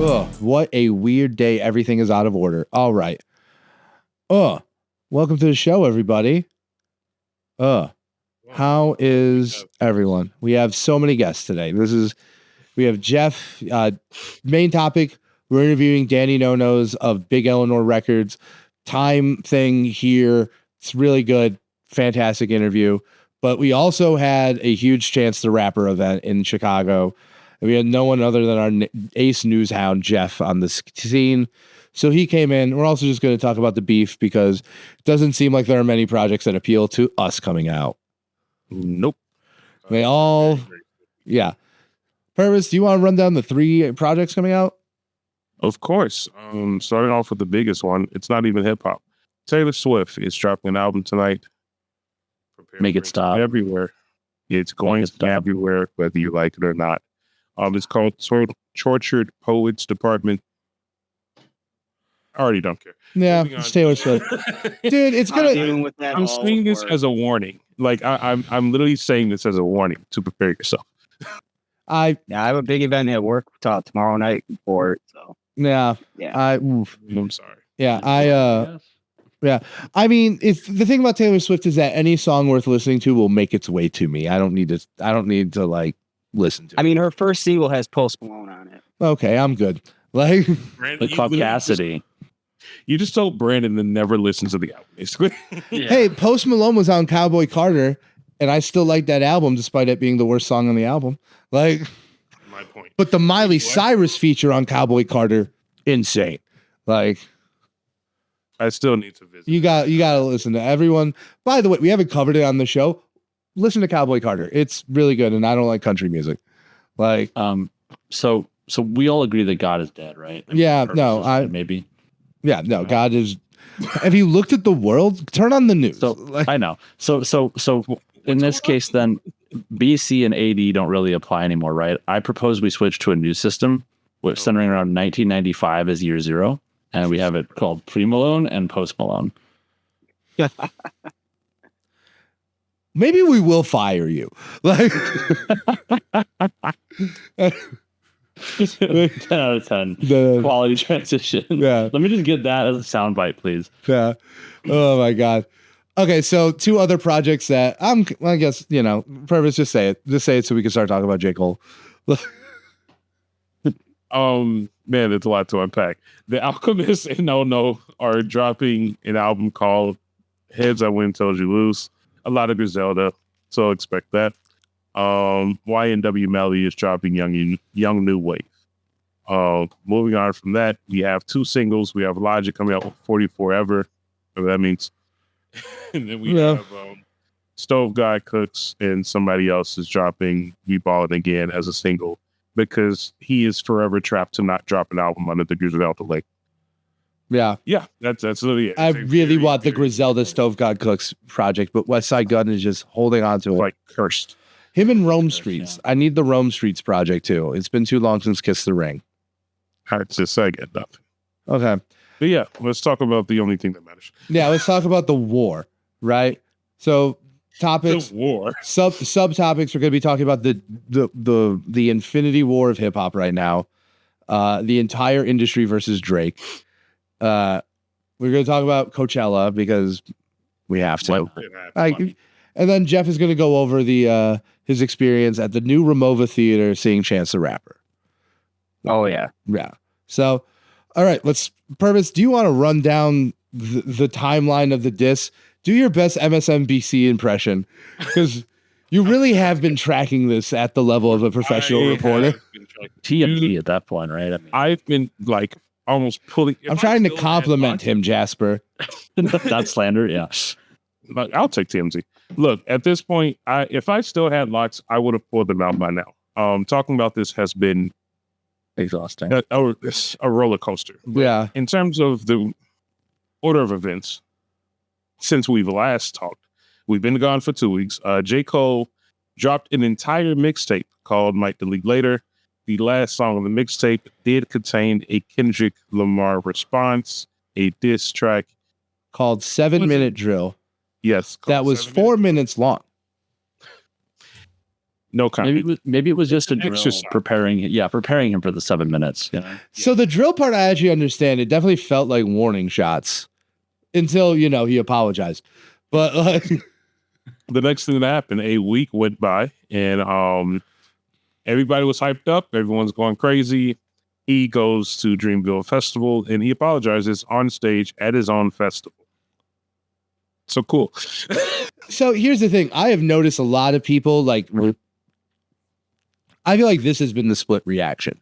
Ugh, what a weird day. Everything is out of order. All right. Welcome to the show, everybody. How is everyone? We have so many guests today. We have Jeff, main topic. We're interviewing Danny NoNo's of Big Eleanor Records. Time thing here. It's really good. Fantastic interview. But we also had a huge Chance the Rapper event in Chicago. We had no one other than our ace news hound, Jeff, on the scene. So he came in. We're also just going to talk about the beef because it doesn't seem like there are many projects that appeal to us coming out. Nope. They all, yeah. Purvis, do you want to run down the 3 projects coming out? Of course. Starting off with the biggest one. It's not even hip hop. Taylor Swift is dropping an album tonight. Make it stop. Everywhere. It's going to everywhere, whether you like it or not. It's called Tortured Poets Department. I already don't care. Yeah, it's Taylor Swift. Dude, it's gonna. I'm saying this as a warning. Like I'm literally saying this as a warning to prepare yourself. I have a big event at work tomorrow night for it. So yeah. I'm sorry. Yeah, yeah. I mean, if the thing about Taylor Swift is that any song worth listening to will make its way to me. I don't need to like listen to it. I mean, her first single has Post Malone on it. Okay, I'm good. Like Club Cassidy. You just told Brandon to never listen to the album, basically. Yeah. Hey, Post Malone was on Cowboy Carter, and I still like that album despite it being the worst song on the album. Like, my point. But the Miley Cyrus feature on Cowboy Carter, insane. Like, I still need to visit. You got to listen to everyone. By the way, we haven't covered it on the show. Listen to Cowboy Carter. It's really good, and I don't like country music. Like, so we all agree that God is dead, right? I mean, yeah, no, maybe. Yeah, no, God is. Have you looked at the world? Turn on the news. So I know. So in this case, then BC and AD don't really apply anymore, right? I propose we switch to a new system, which centering around 1995 as year 0, and we have it called Pre-Malone and Post-Malone. Maybe we will fire you. Like 10 out of 10. Quality transition. Yeah. Let me just get that as a soundbite, please. Yeah. Oh my God. Okay, so 2 other projects that I guess, Purvis, just say it. Just say it so we can start talking about J. Cole. Man, there's a lot to unpack. The Alchemist and NoNo are dropping an album called Heads I Win, Tells You Lose. A lot of Griselda, so expect that. YNW Melly is dropping Young New Wave. Moving on from that, we have 2 singles. We have Logic coming out with 40 Forever, whatever that means. And then we have Stove Guy Cooks, and somebody else is dropping We Ballin' Again as a single because he is forever trapped to not drop an album under the Griselda label. Yeah, that's literally it. I really want the Griselda Stove God Cooks project, but Westside Gun is just holding on to it. Like cursed. Him and Rome Streets. Yeah. I need the Rome Streets project too. It's been too long since Kiss the Ring. It's just I get nothing. Okay. But yeah, let's talk about the only thing that matters. Yeah, let's talk about the war, right? So topics, the war. Subtopics. We're going to be talking about the infinity war of hip hop right now. The entire industry versus Drake. We're going to talk about Coachella because we have to. And then Jeff is going to go over his experience at the new Ramova Theater seeing Chance the Rapper. Oh, yeah. Yeah. So, all right, Purvis, do you want to run down the timeline of the diss? Do your best MSNBC impression because you really have been tracking this at the level of a professional reporter. TMZ at that point, right? I mean, I've been like almost pulling. I'm trying to compliment him, Jasper. Not slander, yeah. I'll take TMZ. Look, at this point, if I still had locks, I would have pulled them out by now. Talking about this has been exhausting. A roller coaster. Yeah. In terms of the order of events, since we've last talked, we've been gone for 2 weeks. J. Cole dropped an entire mixtape called Might Delete Later. The last song on the mixtape did contain a Kendrick Lamar response, a diss track called 7 Minute Drill. Yes. That was 4 minutes long. No comment. Maybe it was just a drill Exercise. preparing him for the 7 minutes. You know? So the drill part, I actually understand. It definitely felt like warning shots until, he apologized. But like, The next thing that happened, a week went by, and everybody was hyped up. Everyone's going crazy. He goes to Dreamville Festival, and he apologizes on stage at his own festival. So cool. so here's the thing. I have noticed a lot of people like, I feel like this has been the split reaction.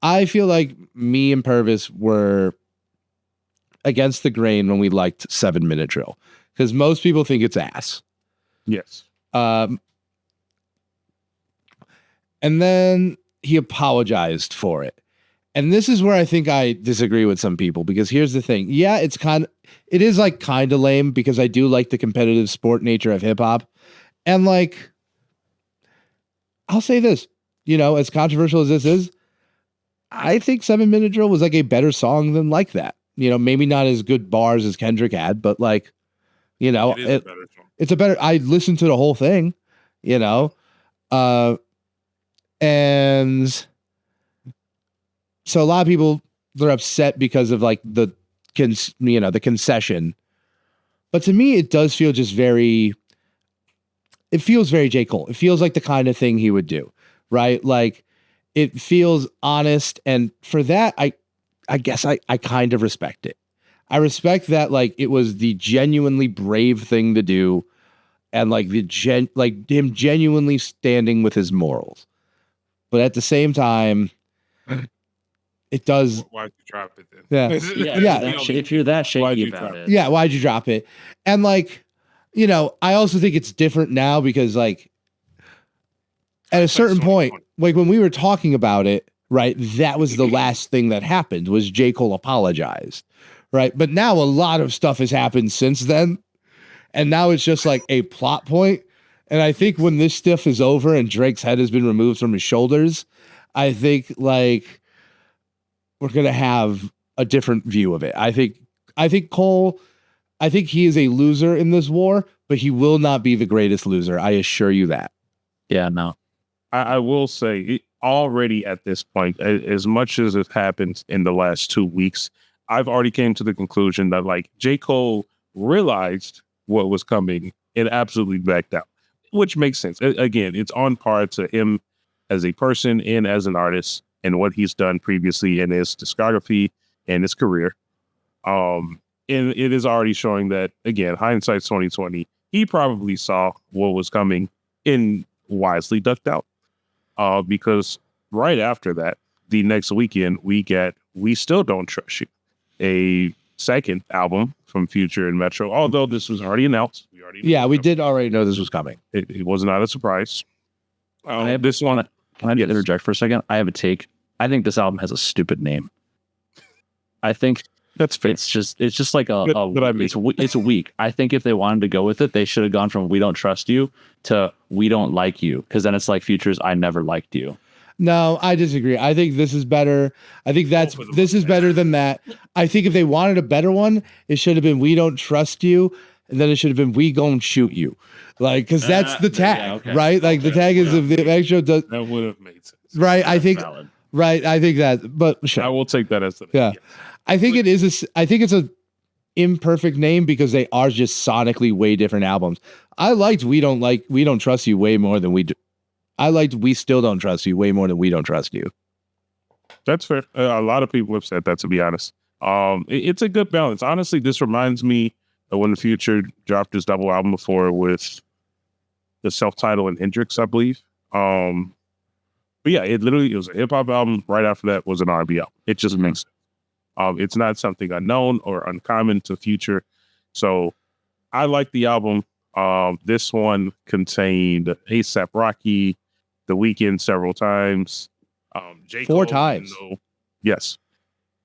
I feel like me and Purvis were against the grain when we liked 7 Minute Drill, because most people think it's ass. Yes. And then he apologized for it. And this is where I think I disagree with some people, because here's the thing. Yeah, it is like kind of lame, because I do like the competitive sport nature of hip hop. And like, I'll say this, as controversial as this is, I think 7 Minute Drill was like a better song than Like That. Maybe not as good bars as Kendrick had, but like, It is a better song. it's a better, I listened to the whole thing, and so a lot of people, they're upset because of like the concession. But to me, it does feel just it feels very J. Cole. It feels like the kind of thing he would do, right? Like, it feels honest. And for that, I guess I kind of respect it. I respect that, like, it was the genuinely brave thing to do, and like him genuinely standing with his morals. But at the same time, it does. Why'd you drop it then? Yeah. If you're that Why'd shaky you about drop it, Yeah, why'd you drop it? And like, I also think it's different now, because like at a certain point, like when we were talking about it, right, that was the last thing that happened, was J. Cole apologized, right? But now a lot of stuff has happened since then, and now it's just like a plot point. And I think when this stuff is over and Drake's head has been removed from his shoulders, I think like we're gonna have a different view of it. I think Cole, I think he is a loser in this war, but he will not be the greatest loser. I assure you that. yeah, no. I will say, already at this point, as much as it happened in the last 2 weeks, I've already came to the conclusion that like J. Cole realized what was coming and absolutely backed out, which makes sense. Again, it's on par to him as a person and as an artist, and what he's done previously in his discography and his career. And it is already showing that, again, hindsight's 2020. He probably saw what was coming and wisely ducked out. Because right after that, the next weekend, we get We Still Don't Trust You, a second album from Future and Metro, although this was already announced. We did already know this was coming. It was not a surprise. This one, Can I just interject for a second? I have a take. I think this album has a stupid name. I think that's fair. it's just like it's weak. I think if they wanted to go with it, they should have gone from We Don't Trust You to We Don't Like You, because then it's like Future's I Never Liked You. No, I disagree. I think this is better. I think this is better than that. I think if they wanted a better one, it should have been We Don't Trust You, and then it should have been We Gon' Shoot You. Like, because that's the tag, right? Like, the tag is if the extra does. That would have made sense. Right, I think. Valid. Right, I think that. But sure. I will take that as the Yeah. I think it is. I think it's a imperfect name, because they are just sonically way different albums. I liked We Don't Trust You way more than we do. I liked We Still Don't Trust You way more than We Don't Trust You. That's fair. A lot of people have said that, to be honest. It's a good balance. Honestly, this reminds me of when the Future dropped his double album before with the self-titled and Hendrix, I believe. But yeah, it was a hip hop album. Right after that was an R&B album. It just makes sense. It's not something unknown or uncommon to Future. So I like the album. This one contained A$AP Rocky, The Weeknd several times. J. Cole, 4 times. Yes,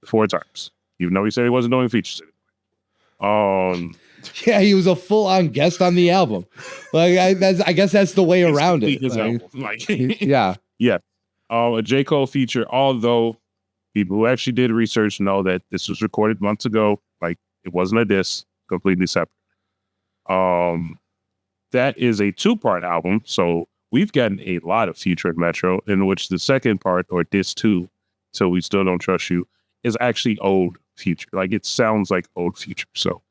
4 times. Even though he said he wasn't doing features anymore. Yeah, he was a full-on guest on the album. Like, I guess that's the way around it. His album. Yeah. Yeah. A J. Cole feature, although people who actually did research know that this was recorded months ago. Like, it wasn't a diss, completely separate. That is a 2-part album. So we've gotten a lot of Future and Metro, in which the second part, or Diss 2, So We Still Don't Trust You, is actually old Future. Like, it sounds like old Future. So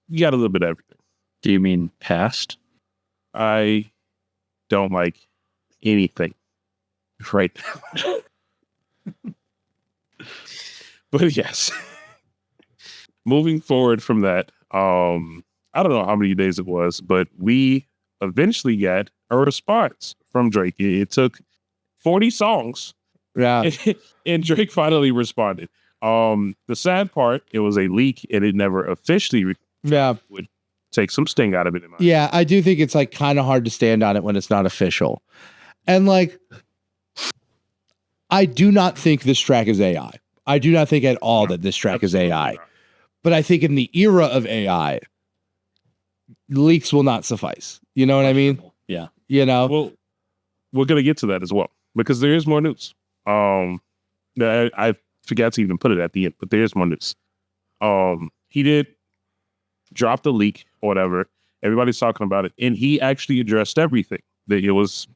you got a little bit of everything. Do you mean past? I don't like anything right now. But yes. Moving forward from that, I don't know how many days it was, but we eventually got a response from Drake. It took 40 songs. Yeah. And Drake finally responded. The sad part, it was a leak and it never officially would take some sting out of it. Yeah, I do think it's like kind of hard to stand on it when it's not official. And like, I do not think this track is AI. I do not think at all that this track is AI. Not. But I think in the era of AI, leaks will not suffice. You know what I mean? Yeah. You know? Well, we're going to get to that as well, because there is more news. I forgot to even put it at the end, but there's more news. He did drop the leak or whatever. Everybody's talking about it. And he actually addressed everything. That it was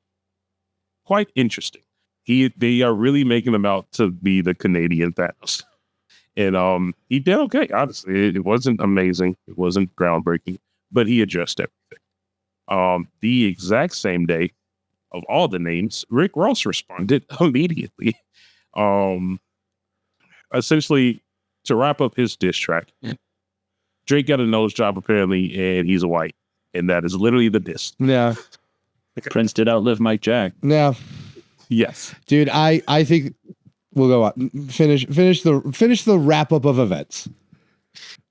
quite interesting. They are really making him out to be the Canadian Thanos. And he did okay, honestly. It wasn't amazing. It wasn't groundbreaking, but he addressed everything. The exact same day of all the names, Rick Ross responded immediately. Essentially, to wrap up his diss track, Drake got a nose job apparently, and he's a white. And that is literally the diss. Yeah. Prince did outlive Mike Jack. Yeah. Yes. Dude, I think we'll go on. Finish the wrap up of events.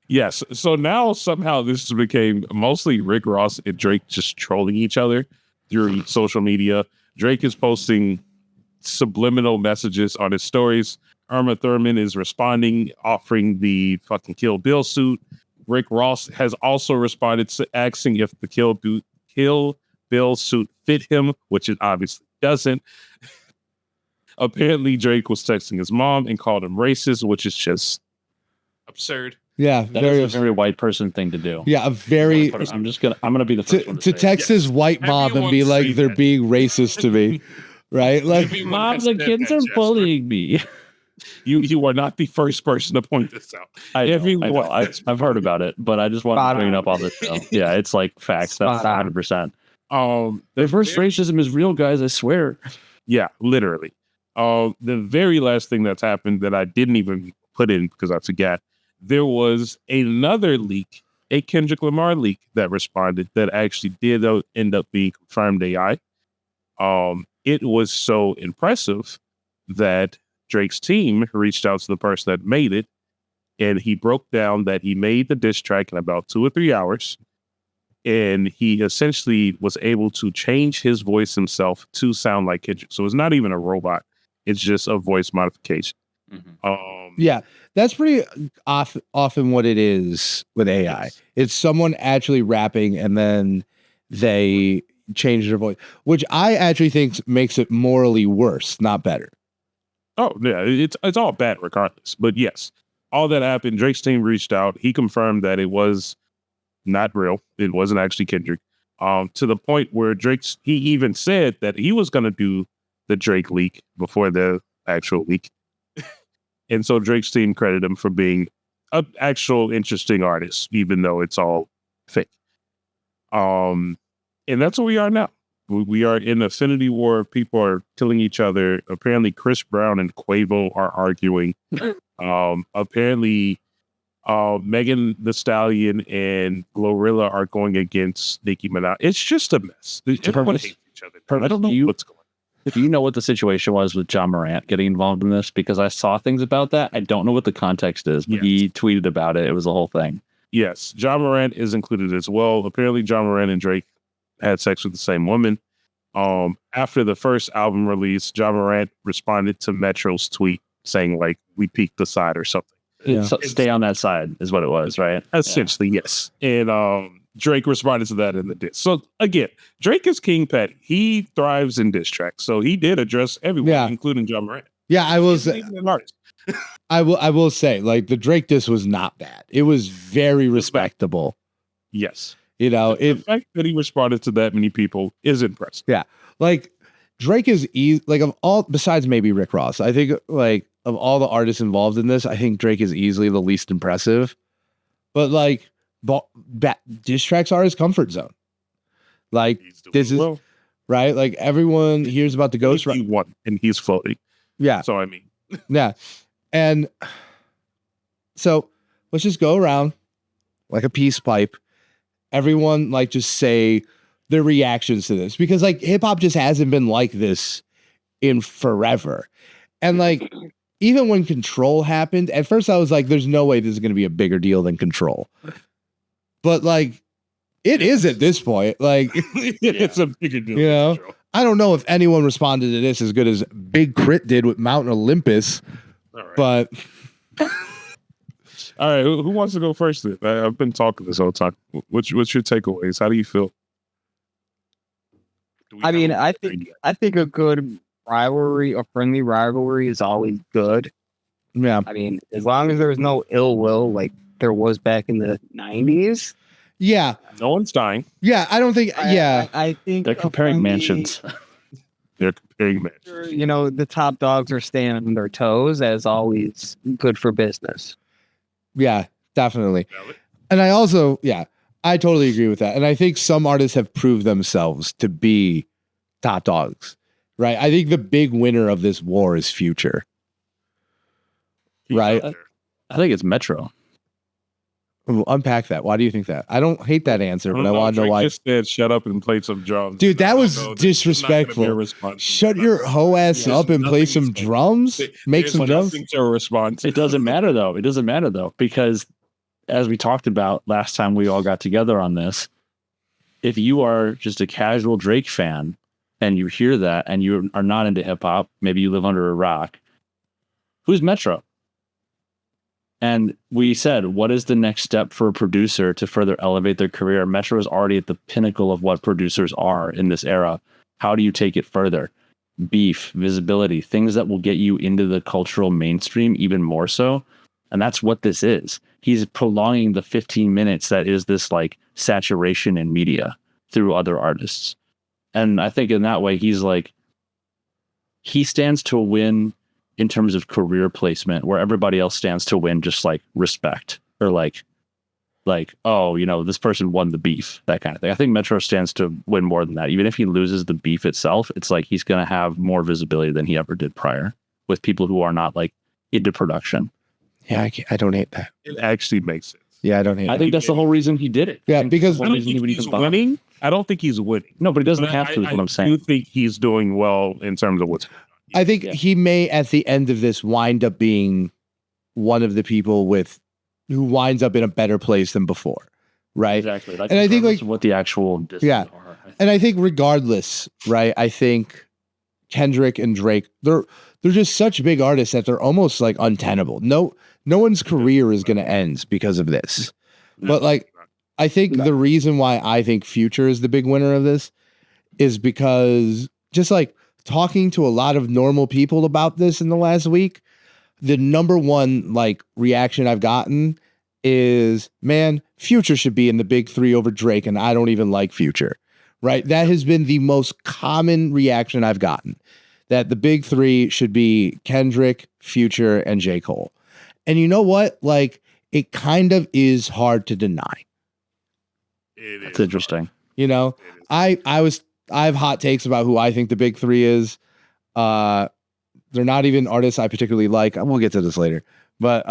Yes. So now somehow this became mostly Rick Ross and Drake just trolling each other through social media. Drake is posting subliminal messages on his stories. Irma Thurman is responding, offering the fucking Kill Bill suit. Rick Ross has also responded asking if the Kill Bill suit fit him, which it obviously doesn't. Apparently, Drake was texting his mom and called him racist, which is just absurd. Yeah, That is a very white person thing to do. Yeah, a very. I'm gonna be the first one to text his white mom and be like, they're being racist to me, right? Like, Mom, the kids are bullying me. You are not the first person to point this out. I've heard about it, but I just want to bring it up on this show. Yeah, it's like facts. That's 100%. The first racism is real, guys. I swear. Yeah, literally. The very last thing that's happened that I didn't even put in because I forgot, there was another leak, a Kendrick Lamar leak that responded that actually did end up being confirmed AI. It was so impressive that Drake's team reached out to the person that made it, and he broke down that he made the diss track in about 2 or 3 hours, and he essentially was able to change his voice himself to sound like Kendrick. So it's not even a robot. It's just a voice modification. Mm-hmm. Yeah, that's pretty often what it is with AI. Yes. It's someone actually rapping and then they change their voice, which I actually think makes it morally worse, not better. Oh, yeah, it's all bad regardless. But yes, all that happened. Drake's team reached out. He confirmed that it was not real. It wasn't actually Kendrick. To the point where he even said that he was going to do the Drake leak before the actual leak. And so Drake's team credited him for being an actual interesting artist, even though it's all fake. And that's where we are now. We are in Affinity War. People are killing each other. Apparently, Chris Brown and Quavo are arguing. Apparently, Megan Thee Stallion and Glorilla are going against Nicki Minaj. It's just a mess. Everyone hates each other. I don't know what's going on. Do you know what the situation was with John Morant getting involved in this? Because I saw things about that. I don't know what the context is, but he tweeted about it. It was a whole thing. Yes, John Morant is included as well. Apparently, John Morant and Drake had sex with the same woman. After the first album release, John Morant responded to Metro's tweet saying, like, we peaked the side or something. Yeah. So stay on that side is what it was, right? Essentially, yes. And Drake responded to that in the diss. So again, Drake is King Petty. He thrives in diss tracks. So he did address everyone, including John Morant. Yeah, I will say, I will say, like, the Drake diss was not bad. It was very respectable. Yes. The fact that he responded to that many people is impressive. Yeah. Like Drake is like of all besides maybe Rick Ross, I think like of all the artists involved in this, I think Drake is easily the least impressive. But like diss tracks are his comfort zone. Like this is right. Like everyone hears about the Ghost He won and he's floating. Yeah. So I mean. Yeah. And so let's just go around like a peace pipe. Everyone like just say their reactions to this, because like hip hop just hasn't been like this in forever. And like even when Control happened, at first I was like, there's no way this is going to be a bigger deal than Control. But like it is at this point. Like it's a bigger deal. You know, I don't know if anyone responded to this as good as Big Crit did with Mountain Olympus. All right. But all right, who wants to go first? Then? I've been talking this whole time. What's your takeaways? How do you feel? I mean, I think a good rivalry, a friendly rivalry, is always good. Yeah. I mean, as long as there's no ill will like there was back in the 90s. Yeah. No one's dying. Yeah, I don't think. I think they're comparing mansions. They're comparing mansions. You know, the top dogs are staying on their toes, as always. Good for business. Yeah, definitely. And I also, I totally agree with that. And I think some artists have proved themselves to be top dogs, right? I think the big winner of this war is Future, right? I think it's Metro. Unpack that. Why do you think that? I don't hate that answer, but I want to know why. Just said, shut up and play some drums. Dude, that was disrespectful. Shut your hoe ass up and play some drums. Make some drums. A response. It doesn't matter though. It doesn't matter though, because as we talked about last time we all got together on this, if you are just a casual Drake fan and you hear that and you are not into hip hop, maybe you live under a rock. Who's Metro? And we said, what is the next step for a producer to further elevate their career? Metro is already at the pinnacle of what producers are in this era. How do you take it further? Beef, visibility, things that will get you into the cultural mainstream even more so. And that's what this is. He's prolonging the 15 minutes that is this like saturation in media through other artists. And I think in that way, he's like, he stands to win in terms of career placement, where everybody else stands to win just like respect or like, oh, you know, this person won the beef, that kind of thing. I think Metro stands to win more than that. Even if he loses the beef itself, it's like he's going to have more visibility than he ever did prior with people who are not like into production. Yeah, I don't hate that. It actually makes sense. Yeah, I don't hate that. I think that's the whole reason he did it. Yeah, because I don't think he's winning. I don't think he's winning. No, but he doesn't have to, is what I'm saying. I do think he's doing well in terms of what's going on. I think he may, at the end of this, wind up being one of the people who winds up in a better place than before, right? Exactly. And I think like what the actual are. And I think regardless, right? I think Kendrick and Drake, they're just such big artists that they're almost like untenable. No one's career is going to end because of this. But like, I think the reason why I think Future is the big winner of this is because just like talking to a lot of normal people about this in the last week, the number one like reaction I've gotten is, man, Future should be in the big three over Drake, and I don't even like Future, right? That has been the most common reaction I've gotten, that the big three should be Kendrick, Future, and J. Cole. And you know what? Like, it kind of is hard to deny. That's interesting. You know, I have hot takes about who I think the big three is. They're not even artists I particularly like. We'll get to this later. But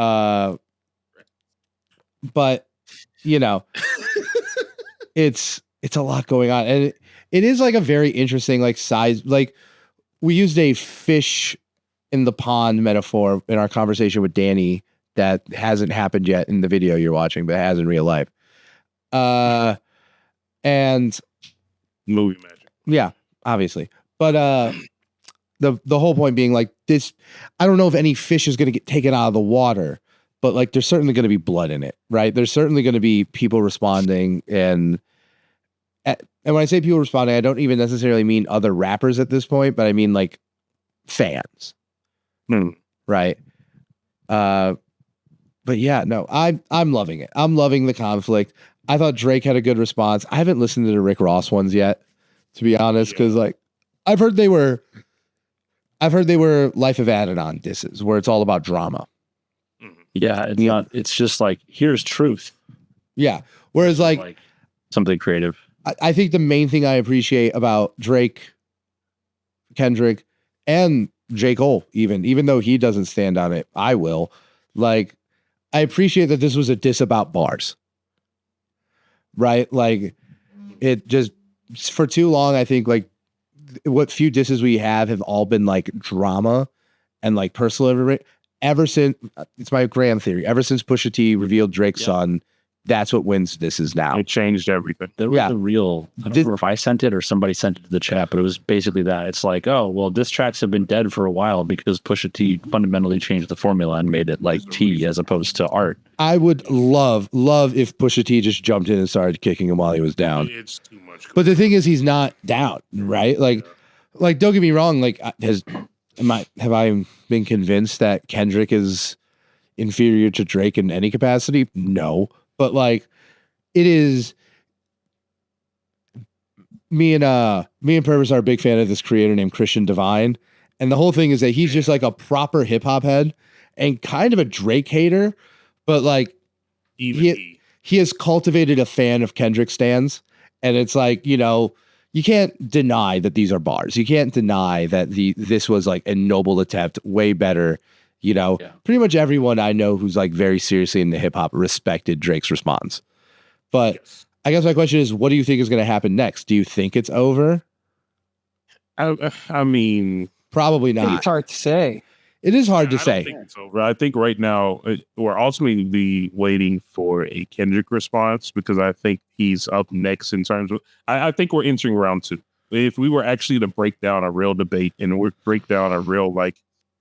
you know, it's a lot going on. And it is like a very interesting like size. Like, we used a fish in the pond metaphor in our conversation with Danny that hasn't happened yet in the video you're watching, but has in real life. And movie magic. Yeah, obviously. But the whole point being like this, I don't know if any fish is going to get taken out of the water, but like there's certainly going to be blood in it, right? There's certainly going to be people responding, and when I say people responding, I don't even necessarily mean other rappers at this point, but I mean like fans, right? But yeah, no, I'm loving it. I'm loving the conflict. I thought Drake had a good response. I haven't listened to the Rick Ross ones yet, to be honest, because like I've heard they were Life of Adidon disses where it's all about drama. Yeah, it's not. It's just like here's truth. Yeah. Whereas like something creative. I think the main thing I appreciate about Drake, Kendrick, and J. Cole, even though he doesn't stand on it, I will. Like, I appreciate that this was a diss about bars. Right? Like, it just, for too long, I think, like, what few disses we have all been, like, drama and, like, personal. Ever since, it's my grand theory, ever since Pusha T revealed Drake's son, that's what wins disses now. It changed everything. There was a real, I don't remember if I sent it or somebody sent it to the chat, but it was basically that. It's like, oh, well, diss tracks have been dead for a while because Pusha T fundamentally changed the formula and made it like tea as opposed to art. I would love if Pusha T just jumped in and started kicking him while he was down. It's too much. But the thing is, he's not down, right? Like don't get me wrong. Like, have I been convinced that Kendrick is inferior to Drake in any capacity? No. But like, it is. Me and Purvis are a big fan of this creator named Christian Divine, and the whole thing is that he's just like a proper hip hop head and kind of a Drake hater, but like he has cultivated a fan of Kendrick stans, and it's like, you know, you can't deny that these are bars. You can't deny that this was like a noble attempt, way better. You know, pretty much everyone I know who's like very seriously into hip hop respected Drake's response. But I guess my question is, what do you think is going to happen next? Do you think it's over? I mean, probably not. It's hard to say. It is hard to I say. don't think it's over. I think right now we're ultimately waiting for a Kendrick response because I think he's up next in terms of. I think we're entering round 2. If we were actually to break down a real debate and break down a real like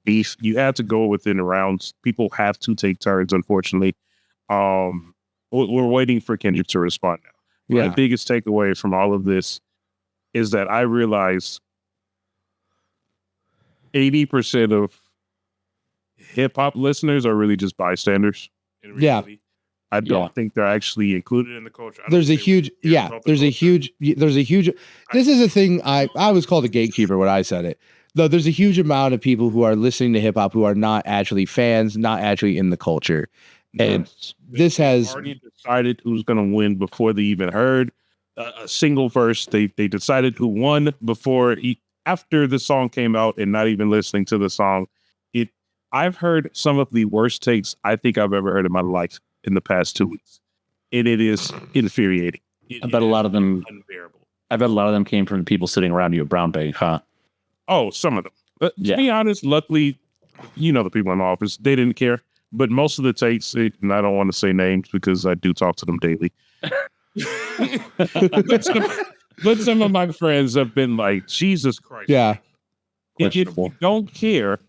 beef, you had to go within the rounds. People have to take turns, unfortunately. We're waiting for Kendrick to respond now. Yeah. My biggest takeaway from all of this is that I realized 80% of hip hop listeners are really just bystanders. Yeah. I don't think they're actually included in the culture. There's a huge, this is a thing I was called a gatekeeper when I said it. Though there's a huge amount of people who are listening to hip hop who are not actually fans, not actually in the culture. And this has already decided who's going to win before they even heard a single verse. They decided who won after the song came out and not even listening to the song. I've heard some of the worst takes I think I've ever heard in my life in the past 2 weeks. And it is infuriating. I bet a lot of them unbearable. I bet a lot of them came from the people sitting around you at Brown Bank, huh? Oh, some of them. But to be honest, luckily, you know, the people in the office, they didn't care. But most of the takes, and I don't want to say names because I do talk to them daily. but some of my friends have been like, Jesus Christ. Yeah. If you don't care,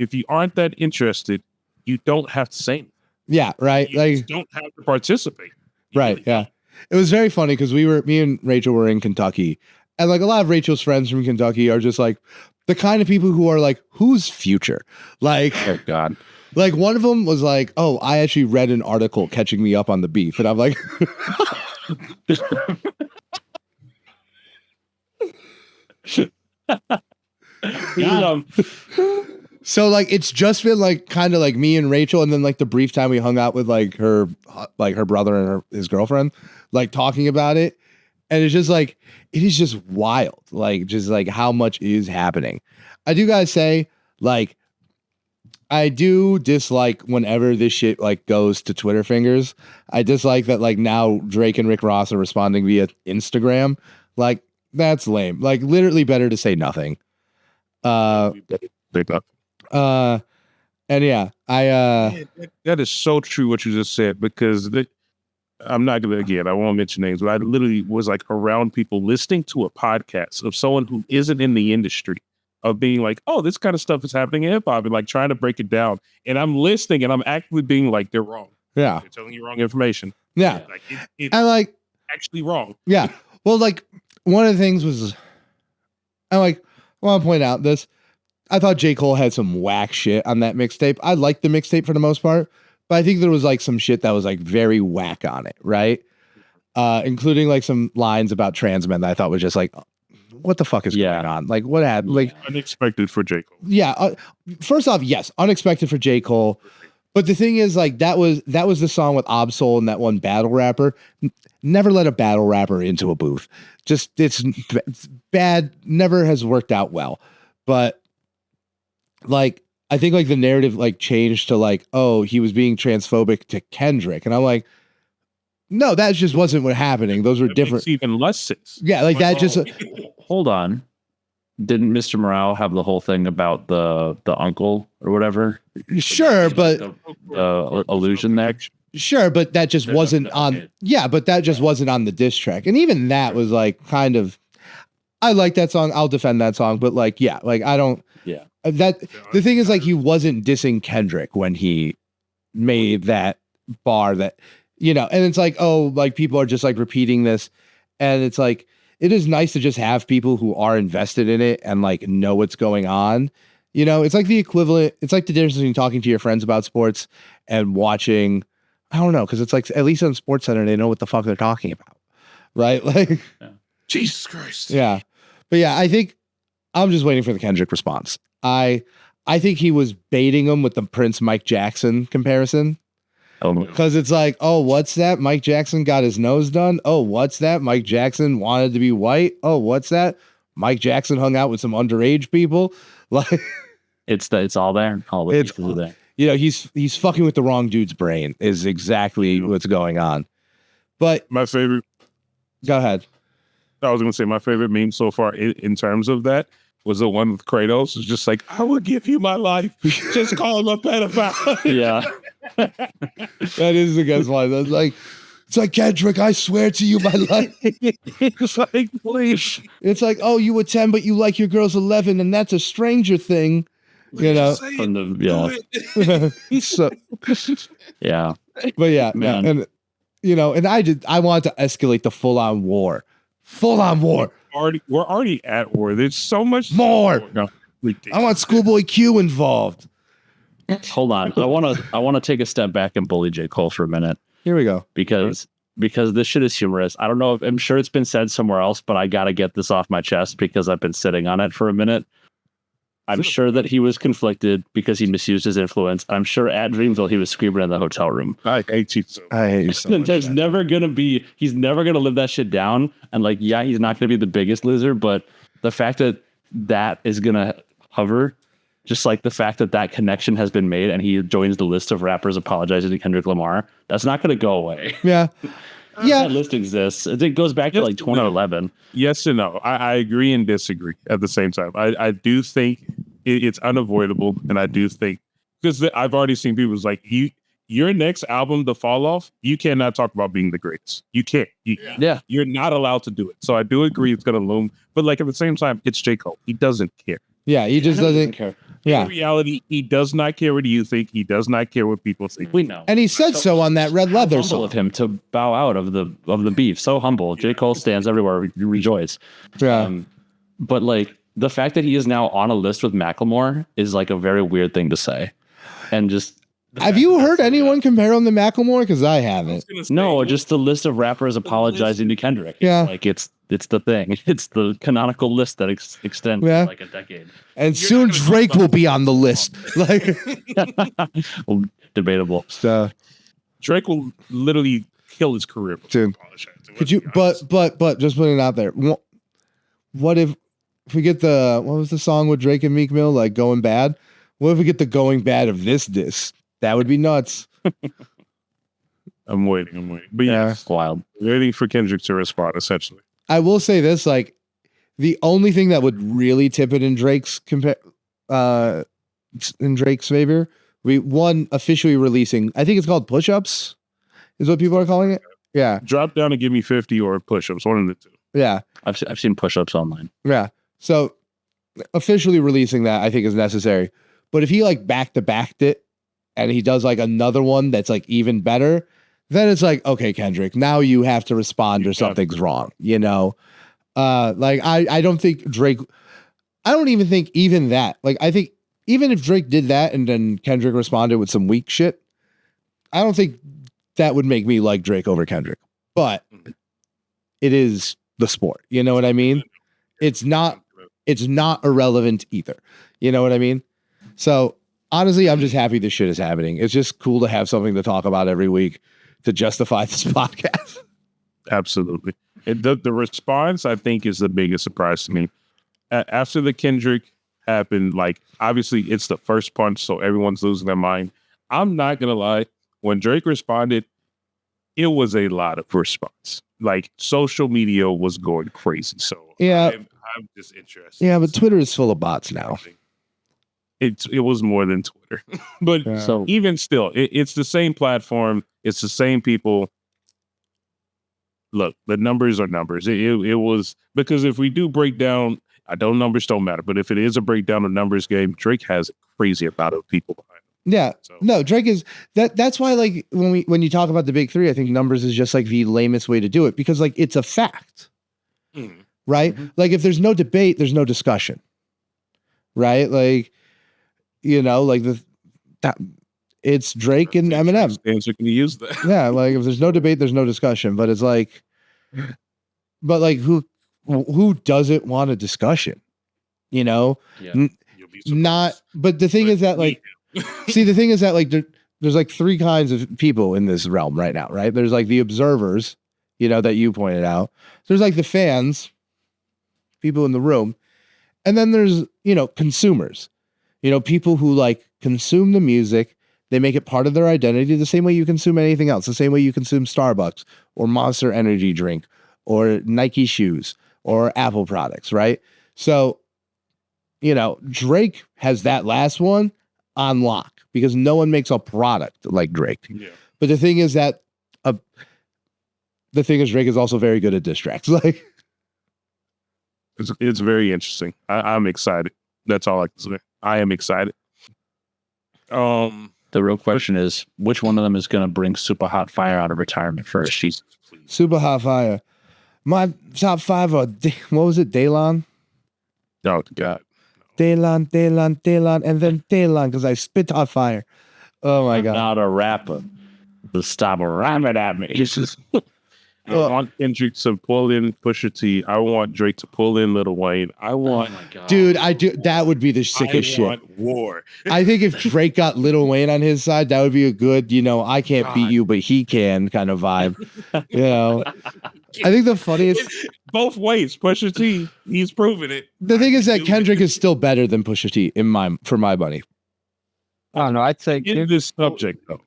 if you aren't that interested, you don't have to say anything. Yeah, right. You like just don't have to participate. Right. Yeah. It was very funny because me and Rachel were in Kentucky, and like a lot of Rachel's friends from Kentucky are just like the kind of people who are like, who's Future? Like, oh God. Like one of them was like, oh, I actually read an article catching me up on the beef. And I'm like, so like, it's just been like kind of like me and Rachel. And then like the brief time we hung out with like her brother and his girlfriend, like talking about it. And it's just like, it is just wild. Like, just like how much is happening. I do gotta say, like, I do dislike whenever this shit like goes to Twitter fingers. I dislike that like now Drake and Rick Ross are responding via Instagram. Like, that's lame. Like, literally better to say nothing. And yeah, that is so true what you just said, because I'm not gonna, again, I won't mention names, but I literally was like around people listening to a podcast of someone who isn't in the industry, of being like, oh, this kind of stuff is happening in hip hop, and like trying to break it down. And I'm listening and I'm actively being like, they're wrong. Yeah. They're telling you wrong information. Yeah. Like it's and like actually wrong. Yeah. Well, like one of the things was, I want to point out this. I thought J. Cole had some whack shit on that mixtape. I liked the mixtape for the most part, but I think there was like some shit that was like very whack on it, right? Including like some lines about trans men that I thought was just like, what the fuck is going on? Like, what happened? Like, unexpected for J. Cole. Yeah. First off, yes, unexpected for J. Cole. But the thing is, like, that was the song with Absol and that one battle rapper. Never let a battle rapper into a booth. Just it's bad. Never has worked out well. But like, I think like the narrative like changed to like, oh, he was being transphobic to Kendrick, and I'm like, no, that just wasn't what happening. Those were different. Makes even less sense. Yeah, like that just. Hold on. Didn't Mr. Morale have the whole thing about the uncle or whatever? Sure, but the illusion there. Sure, but that just wasn't on. Yeah, but that just wasn't on the diss track, and even that was like kind of. I like that song. I'll defend that song, but like, yeah, like I don't. Yeah. That the thing is like he wasn't dissing Kendrick when he made that bar that, you know, and it's like, oh, like people are just like repeating this, and it's like. It is nice to just have people who are invested in it and like know what's going on. You know, it's like the equivalent. It's like the difference between talking to your friends about sports and watching. I don't know, because it's like at least on Sports Center they know what the fuck they're talking about, right? Like, Jesus Christ. Yeah, but yeah, I think I'm just waiting for the Kendrick response. I think he was baiting him with the Prince Mike Jackson comparison. Because it's like, oh, what's that? Mike Jackson got his nose done. Oh, what's that? Mike Jackson wanted to be white. Oh, what's that? Mike Jackson hung out with some underage people. Like, it's all there. All the pieces are there. You know, he's fucking with the wrong dude's brain. Is exactly what's going on. But my favorite. Go ahead. I was going to say my favorite meme so far in terms of that was the one with Kratos. It's just like, I will give you my life. Just call him a pedophile. Yeah. That is the best one. It's like, Kendrick, I swear to you, my life. It's like, please. It's like, oh, you were 10, but you like your girl's 11, and that's a stranger thing. You know? From the, So, yeah. But yeah, Man. and you know, and I wanted to escalate the full-on war. Full-on war. We're already at war. There's so much more. No, I want Schoolboy Q involved. Hold on. I want to take a step back and bully J. Cole for a minute. Here we go. Because this shit is humorous. I don't know if I'm sure it's been said somewhere else, but I gotta get this off my chest because I've been sitting on it for a minute. I'm sure that he was conflicted because he misused his influence. I'm sure at Dreamville he was screaming in the hotel room. I hate you so. I hate you so much. He's never gonna live that shit down. And like, yeah, he's not gonna be the biggest loser, but the fact that is gonna hover, just like the fact that connection has been made and he joins the list of rappers apologizing to Kendrick Lamar, that's not gonna go away. Yeah. Yeah. That list exists. It goes back to like 2011. Yes and no. I agree and disagree at the same time. I do think it's unavoidable, and I do think because I've already seen people like your next album, The Fall Off, you cannot talk about being the greatest. You can't. You're not allowed to do it. So I do agree it's going to loom, but like at the same time, it's J. Cole. He doesn't care. Yeah, he just doesn't care. Yeah. In reality, he does not care what you think. He does not care what people think. We know. And he said so on that Red Leather Humble song. of him to bow out of the beef. So humble. J. Cole stands everywhere. Rejoice. Yeah. But like the fact that he is now on a list with Macklemore is like a very weird thing to say. And just have you heard anyone compare him to Macklemore? Because I haven't. No, just the list of rappers apologizing to Kendrick. Yeah. It's like it's the thing. It's the canonical list that extends for like a decade. And soon Drake will be on the list. Like Well, debatable. So Drake will literally kill his career. Dude, could you? But just putting it out there. What if we get what was the song with Drake and Meek Mill, like Going Bad? What if we get the Going Bad of this diss? That would be nuts. I'm waiting. But yeah, It's wild. waiting for Kendrick to respond. Essentially, I will say this: like the only thing that would really tip it in Drake's favor, one officially releasing. I think it's called Push-Ups, is what people are calling it. Yeah, drop down and give me 50 or push-ups. One of the two. Yeah, I've seen push-ups online. Yeah, so officially releasing that I think is necessary. But if he like back-to-backed it and he does like another one that's like even better, then it's like, okay, Kendrick, now you have to respond or something's wrong, you know? Like I don't think Drake, I don't even think even that, like I think even if Drake did that and then Kendrick responded with some weak shit, I don't think that would make me like Drake over Kendrick, but it is the sport. You know what I mean? It's not irrelevant either. You know what I mean? So honestly, I'm just happy this shit is happening. It's just cool to have something to talk about every week to justify this podcast. Absolutely. The response, I think, is the biggest surprise to me. After the Kendrick happened, like, obviously it's the first punch, so everyone's losing their mind. I'm not going to lie. When Drake responded, it was a lot of response. Like, social media was going crazy. So yeah, I'm just interested. Yeah, but Twitter is full of bots now. It was more than Twitter. But so even still, it's the same platform. It's the same people. Look, the numbers are numbers. It was, because if we do break down, numbers don't matter. But if it is a breakdown of numbers game, Drake has a crazy amount of people behind him. Yeah. So. No, Drake is that's why, like, when you talk about the big three, I think numbers is just like the lamest way to do it, because like it's a fact. Right? Mm-hmm. Like if there's no debate, there's no discussion. Right? Like, you know, like it's Drake and Eminem. Answer, can you use that? Yeah, like if there's no debate, there's no discussion. But it's like, but like who doesn't want a discussion? You know, not. But the thing is that, like, see, the thing is that, like, there's like three kinds of people in this realm right now, right? There's like the observers, you know, that you pointed out. There's like the fans, people in the room, and then there's, you know, consumers, you know, people who like consume the music. They make it part of their identity the same way you consume anything else, the same way you consume Starbucks or Monster Energy drink or Nike shoes or Apple products, right? So, you know, Drake has that last one on lock because no one makes a product like Drake. Yeah. But the thing is that Drake is also very good at diss tracks. Like, it's very interesting. I'm excited. That's all I can say. I am excited. The real question is, which one of them is going to bring Super Hot Fire out of retirement first? Jesus, please. Super Hot Fire. My top five are, what was it, Daylon? Oh, God. Daylon, and then Daylon, because I spit hot fire. Oh, my God. I'm not a rapper. Just stop rhyming at me. I want Kendrick to pull in Pusha T. I want Drake to pull in Lil Wayne. I want, dude, I do. That would be the sickest shit. I want war. I think if Drake got Lil Wayne on his side, that would be a good, you know, I can't beat you, but he can kind of vibe. You know, I think the funniest, both ways. Pusha T, he's proven it. The thing is that Kendrick is still better than Pusha T for my money. I don't know. I'd say in this subject though.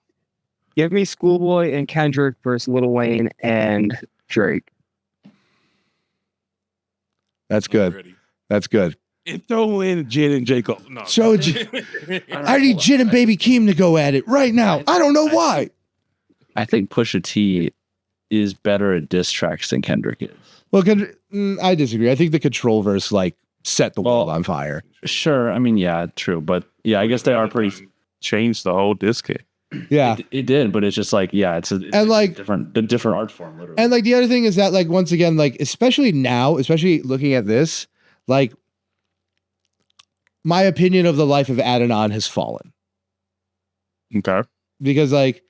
Give me Schoolboy and Kendrick versus Lil Wayne and Drake. That's good. That's good. And throw in Jid and J. Cole. No. So I need Jid and Baby Keem to go at it right now. I don't know why. I think Pusha T is better at diss tracks than Kendrick is. Well, I disagree. I think the Control verse like set the world on fire. Sure. I mean, yeah, true. But yeah, I guess they are pretty. Changed the whole disc kit. Yeah, it did, but it's just like, yeah, it's a different art form, literally. And like the other thing is that, like, once again, like, especially now, especially looking at this, like, my opinion of the life of Adnan has fallen. Okay. Because, like,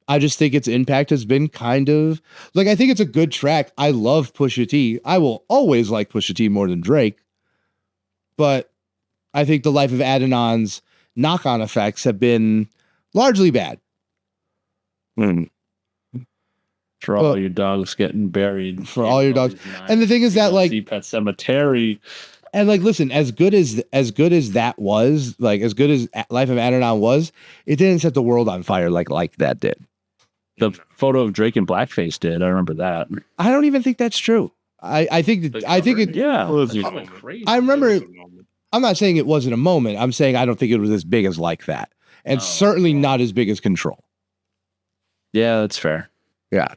I just think its impact has been kind of like, I think it's a good track. I love Pusha T. I will always like Pusha T more than Drake. But I think the life of Adnan's knock-on effects have been largely bad. For all your dogs getting buried. For all your dogs. And the thing is that, like, Pet Cemetery. And like, listen, as good as that was, like, as good as Life of Adnan was, it didn't set the world on fire like that did. The photo of Drake in blackface did. I remember that. I don't even think that's true. I think it. Yeah. I remember. I'm not saying it wasn't a moment. I'm saying I don't think it was as big as like that. And certainly not as big as Control. Yeah, that's fair. Yeah.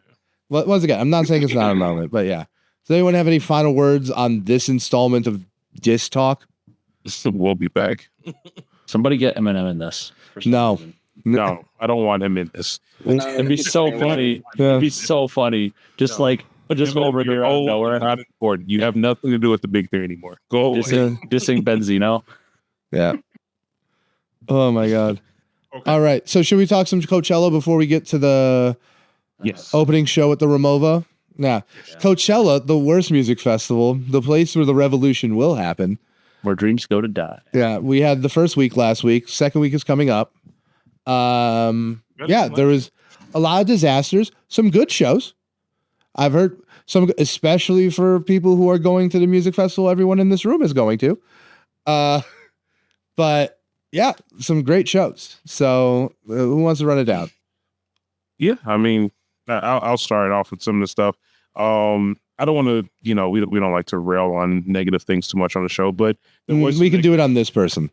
Well, once again, I'm not saying it's not a moment, but yeah. Does anyone have any final words on this installment of Diss Talk? We'll be back. Somebody get Eminem in this. No, I don't want him in this. It'd be so funny. Yeah. It'd be so funny. Just over here out of nowhere. Not important. You have nothing to do with the big three anymore. Go dissing Benzino. Yeah. Oh my God. Okay. All right. So should we talk some Coachella before we get to the Yes. opening show at the Ramova? Nah. Coachella, the worst music festival, the place where the revolution will happen. Where dreams go to die. Yeah, we had the first week last week. Second week is coming up. Yeah, there was a lot of disasters. Some good shows. I've heard some, especially for people who are going to the music festival. Everyone in this room is going to. But yeah, some great shows. So who wants to run it down? Yeah, I mean, I'll start off with some of the stuff. I don't want to, we don't like to rail on negative things too much on the show, but We can do it on this person.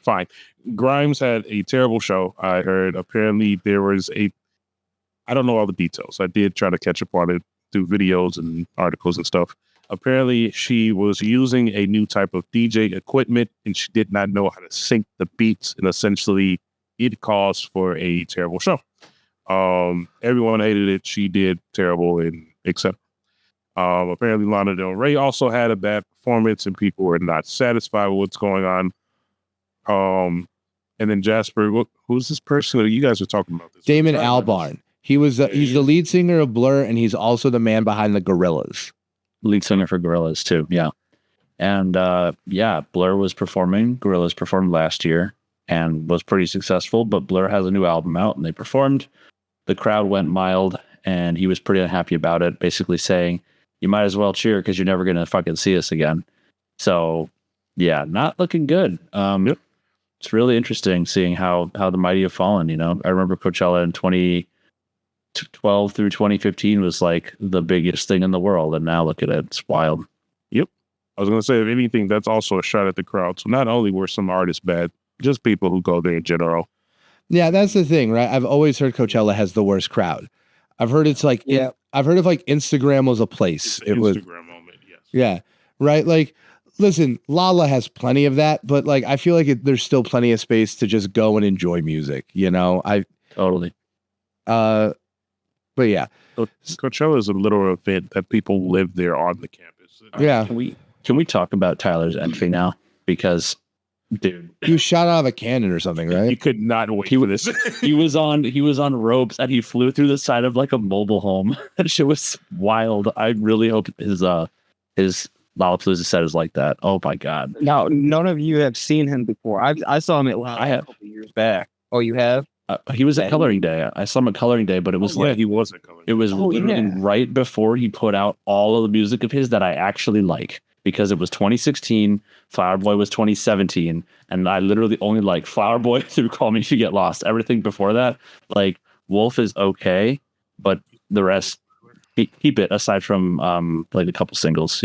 Fine. Grimes had a terrible show. I heard apparently there was I don't know all the details. I did try to catch up on it through videos and articles and stuff. Apparently she was using a new type of DJ equipment and she did not know how to sync the beats, and essentially it caused for a terrible show. Everyone hated it. She did terrible, and except apparently Lana Del Rey also had a bad performance and people were not satisfied with what's going on. And then Jasper, who's this person that you guys are talking about? This Damon Albarn. He's the lead singer of Blur, and he's also the man behind the Gorillaz. Lead singer for Gorillaz too. Yeah. And Blur was performing. Gorillaz performed last year and was pretty successful, but Blur has a new album out and they performed. The crowd went mild and he was pretty unhappy about it, basically saying, you might as well cheer because you're never going to fucking see us again. So yeah, not looking good. Yep. It's really interesting seeing how the mighty have fallen. I remember Coachella in 2012 through 2015 was like the biggest thing in the world. And now look at it. It's wild. Yep. I was going to say, if anything, that's also a shot at the crowd. So not only were some artists bad, just people who go there in general. Yeah, that's the thing, right? I've always heard Coachella has the worst crowd. I've heard it's like, I've heard of like Instagram was a place. It was Instagram moment, yes. Yeah, right. Like, listen, Lala has plenty of that, but like, I feel like there's still plenty of space to just go and enjoy music. Totally. But yeah, Coachella is a literal event that people live there on the campus. Yeah. Can we talk about Tyler's entry now? Because, dude, he was shot out of a cannon or something, right? You could not wait for this. he was on ropes and he flew through the side of like a mobile home. That shit was wild. I really hope his Lollapalooza set is like that. Oh my god! Now, none of you have seen him before. I saw him at Lollapalooza I have. a couple years back. Oh, you have? He was at Coloring Day. I saw him at Coloring Day, but it was he was at Coloring Day. It was literally yeah. right before he put out all of the music of his that I actually like, because it was 2016, Flower Boy was 2017, and I literally only like Flower Boy through Call Me If You Get Lost. Everything before that, like Wolf is okay, but the rest, keep it aside from like a couple singles,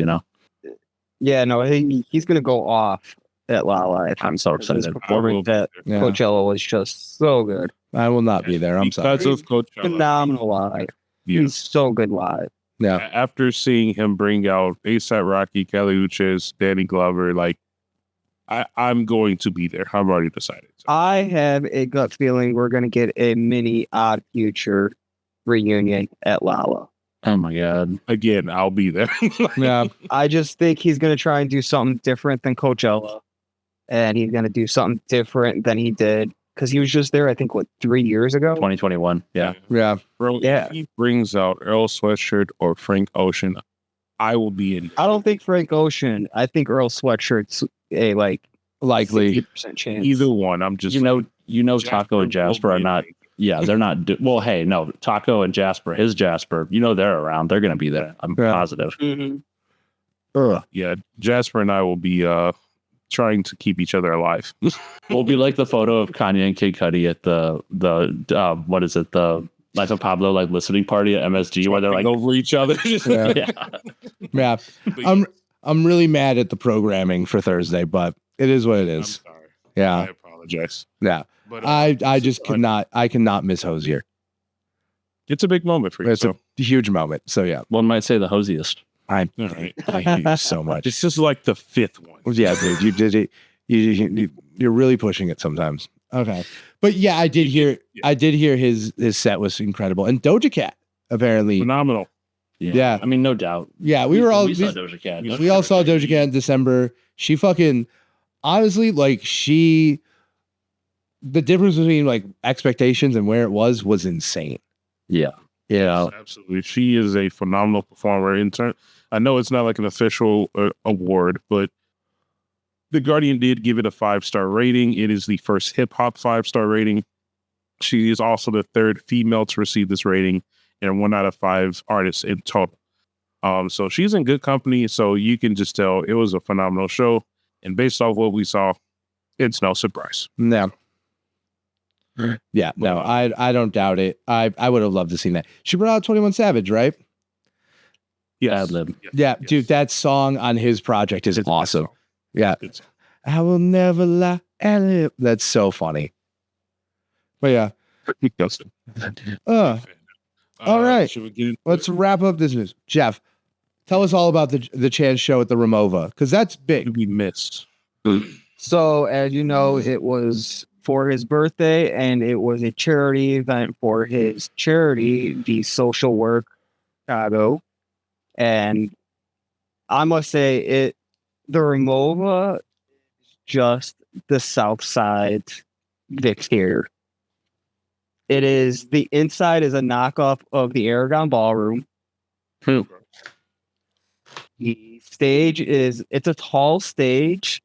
Yeah, no, he's gonna go off at Lala. I'm so excited. His performance at Yeah. Coachella was just so good. I will not be there. I'm sorry. Because of Coachella. Phenomenal live. Yeah. He's so good live. Yeah. After seeing him bring out A$AP Rocky, Kelly Uchis, Danny Glover, like I'm going to be there. I'm already decided. I have a gut feeling we're gonna get a mini Odd Future reunion at Lala. Oh my god! Again, I'll be there. Yeah. I just think he's gonna try and do something different than Coachella, and he's gonna do something different than he did because he was just there. I think 3 years ago. 2021. Yeah. Yeah. Bro, Yeah. if he brings out Earl Sweatshirt or Frank Ocean, I will be in. I don't think Frank Ocean. I think Earl Sweatshirt's a Likely. 60% chance. Either one. I'm just Taco and Jasper are not. Yeah, they're not. Well, hey, no, Taco and Jasper, his Jasper, they're around. They're going to be there. I'm positive. Mhm. Yeah, Jasper and I will be trying to keep each other alive. We'll be like the photo of Kanye and Kid Cudi at the what is it, the Life of Pablo listening party at MSG, where they're like over each other. Yeah. Yeah. I'm really mad at the programming for Thursday, but it is what it I'm is. sorry. I Yeah. apologize. Yeah. But I just cannot miss Hosier. It's a big moment for you. It's a huge moment. So yeah. one might say the hosiest. I All right. hate you so much. This is like the fifth one. Yeah, dude, you did it. You're really pushing it sometimes. Okay, but yeah, I did hear his set was incredible, and Doja Cat apparently. Phenomenal. Yeah. I mean, no doubt. Yeah, we saw Doja Cat. we all saw Doja Cat in December. She fucking honestly, like, she the difference between like expectations and where it was insane. Yeah. Yeah. Absolutely. She is a phenomenal performer. I know it's not like an official award, but The Guardian did give it a 5-star rating. It is the first hip hop 5-star rating. She is also the third female to receive this rating, and 1 out of 5 artists in total. So she's in good company. So you can just tell it was a phenomenal show. And based off what we saw, it's no surprise. No. Yeah, no, I don't doubt it. I would have loved to see that. She brought out 21 Savage, right? Yes. Ad-lib. Yeah, dude, that song on his project is awesome. Yeah. I will never lie. Ad-lib. That's so funny. But yeah. All right. Should we get Let's wrap up this news. Jeff, tell us all about the Chance show at the Ramova, because that's big. we missed? So, as you know, it was for his birthday, and it was a charity event for his charity, the Social Work Chicago. And I must say, the Ramova is just the Southside Vic's Theater. It is, the inside is a knockoff of the Aragon Ballroom. The stage it's a tall stage.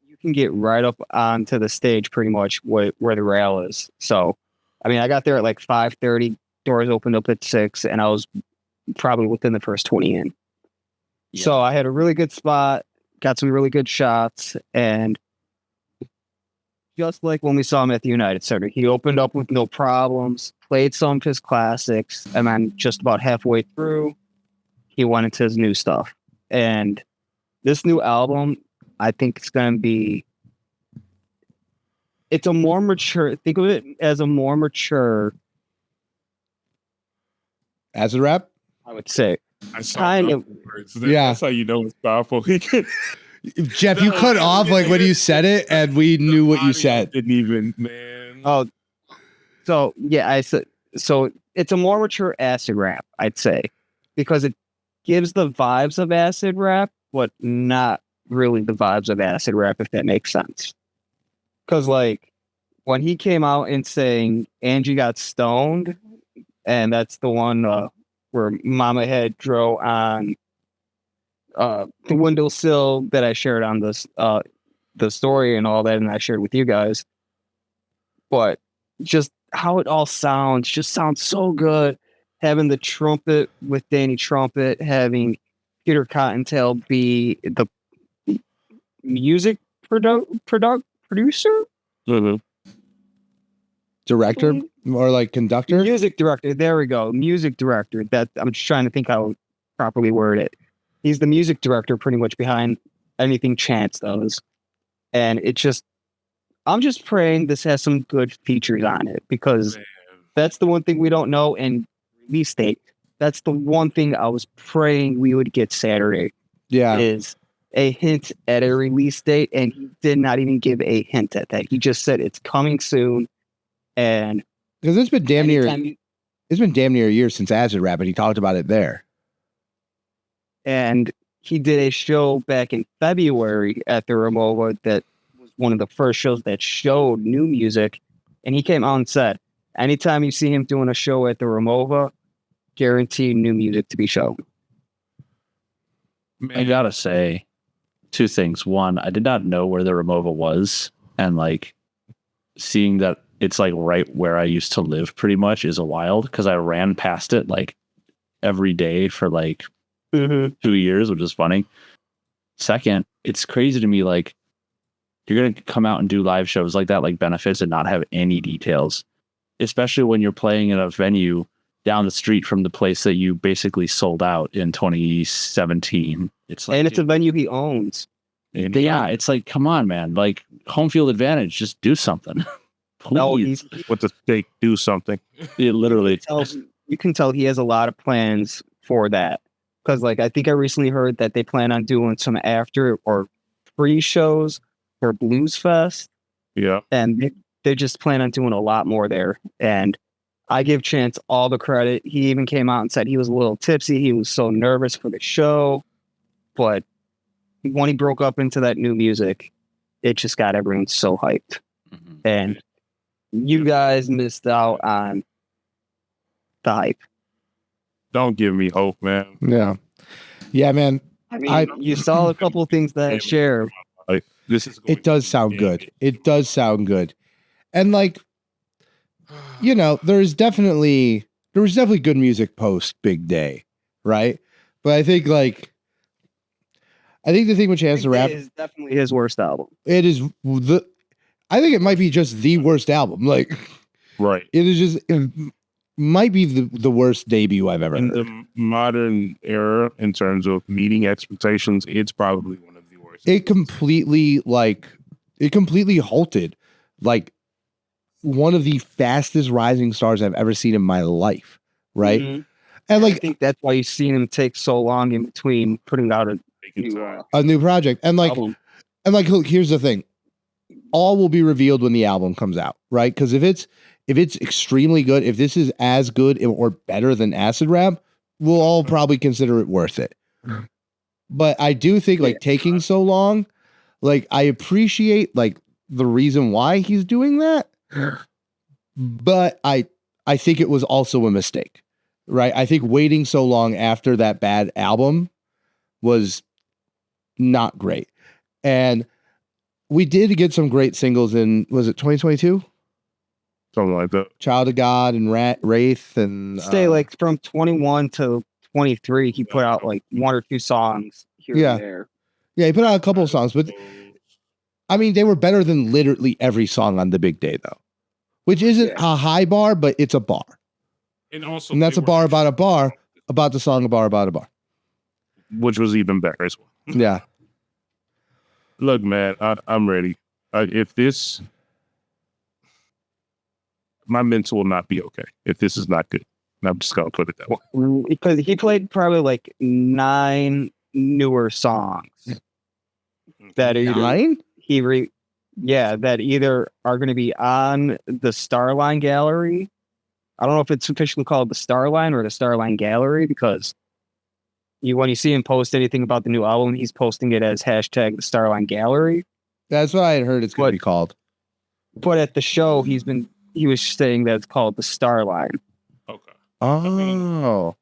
You can get right up onto the stage pretty much where the rail is. So, I mean, I got there at like 5:30. Doors opened up at 6, and I was probably within the first 20 in. Yeah. So I had a really good spot, got some really good shots, and just like when we saw him at the United Center, he opened up with no problems, played some of his classics, and then just about halfway through, he went into his new stuff. And this new album, I think it's going to be, it's a more mature, think of it as a more mature acid rap, I would say. I saw kind of words. Yeah. That's how you know it's powerful. Jeff, you cut off like when you said it, and we knew what you said. Didn't even, man. Oh, so yeah, I said, so it's a more mature acid rap, I'd say, because it gives the vibes of acid rap, but not really the vibes of acid rap, if that makes sense. Because like when he came out and saying Angie got stoned, and that's the one where Mama had drew on the windowsill that I shared on this the story and all that, and I shared with you guys. But just how it all sounds just sounds so good. Having the trumpet with Danny Trumpet, having Peter Cottontail be the music producer, Director, or like conductor, music director. There we go, music director. That I'm just trying to think how to properly word it. He's the music director, pretty much behind anything Chance does, and it's just, I'm just praying this has some good features on it, because that's the one thing we don't know. And release date. That's the one thing I was praying we would get Saturday. Yeah, is a hint at a release date, and he did not even give a hint at that. He just said it's coming soon, and because it's been damn near a year since Acid Rap, and he talked about it there. And he did a show back in February at the Ramova that was one of the first shows that showed new music, and he came out and said, anytime you see him doing a show at the Ramova, guarantee new music to be shown. I gotta say 2 things. One, I did not know where the Ramova was, and like seeing that it's like right where I used to live pretty much is a wild, because I ran past it like every day for like 2 years, which is funny. Second, it's crazy to me, like you're gonna come out and do live shows like that, like benefits, and not have any details, especially when you're playing in a venue down the street from the place that you basically sold out in 2017. It's like, and it's a venue he owns. Yeah, it's like, come on, man. Like, home field advantage, just do something. Please. With the stake, do something. It literally. You can tell he has a lot of plans for that. Because, like, I think I recently heard that they plan on doing some after or pre-shows for Blues Fest. Yeah. And they just plan on doing a lot more there. And I give Chance all the credit. He even came out and said he was a little tipsy. He was so nervous for the show. But when he broke up into that new music, it just got everyone so hyped. Mm-hmm. and you guys missed out on the hype. Don't give me hope, man. Yeah, man. I mean, you saw a couple of things that I shared. Like, this is It does sound good. It does sound good. And like, you know, there was definitely good music post Big Day, right? But I think the thing with Chance the Rapper is definitely his worst album. I think it might be just the worst album. Like, right. It might be the worst debut I've ever in heard. the modern era in terms of meeting expectations. It's probably one of the worst. It completely halted like one of the fastest rising stars I've ever seen in my life, right? Mhm. And like, I think that's why you've seen him take so long in between putting out a new project. And like, album. look, here's the thing: all will be revealed when the album comes out, right? Because if it's extremely good, if this is as good or better than Acid Rap, we'll all probably consider it worth it. But I do think like taking so long, like I appreciate like the reason why he's doing that, but I think it was also a mistake, right? I think waiting so long after that bad album was not great. And we did get some great singles in, was it 2022? Something like that. Child of God and Wraith and Stay like from 21 to 23, he put out like one or two songs here Yeah. and there. Yeah, he put out a couple of songs, but I mean, they were better than literally every song on the Big Day, though, which isn't a high bar, but it's a bar. And that's a bar about a bar, about the song, a bar about a bar. Which was even better as well. Yeah. Look, man, I'm ready. If this, my mental will not be okay if this is not good. And I'm just gonna put it that way. Because he played probably like 9 newer songs that either that either are going to be on the Starline Gallery. I don't know if it's officially called the Starline or the Starline Gallery, because when you see him post anything about the new album, he's posting it as hashtag the Starline Gallery. That's what I had heard it's going to be called. But at the show, he was saying that it's called the Starline. Okay. Oh.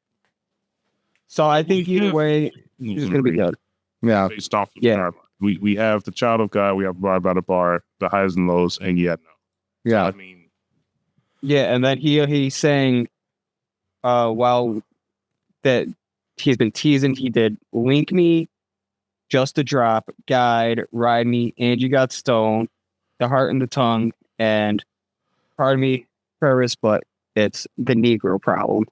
So I think either way, it's going to be good. Yeah. Based off of Starline. We have the Child of God, we have Bar About a Bar, the highs and lows, and yeah, no. Yeah. So, I mean, yeah, and then he's saying, well, that he's been teasing. He did Link Me, Just a Drop, Guide, Ride Me, Angie Got Stoned, The Heart and the Tongue, and pardon me, Purvis, but it's the Negro Problem.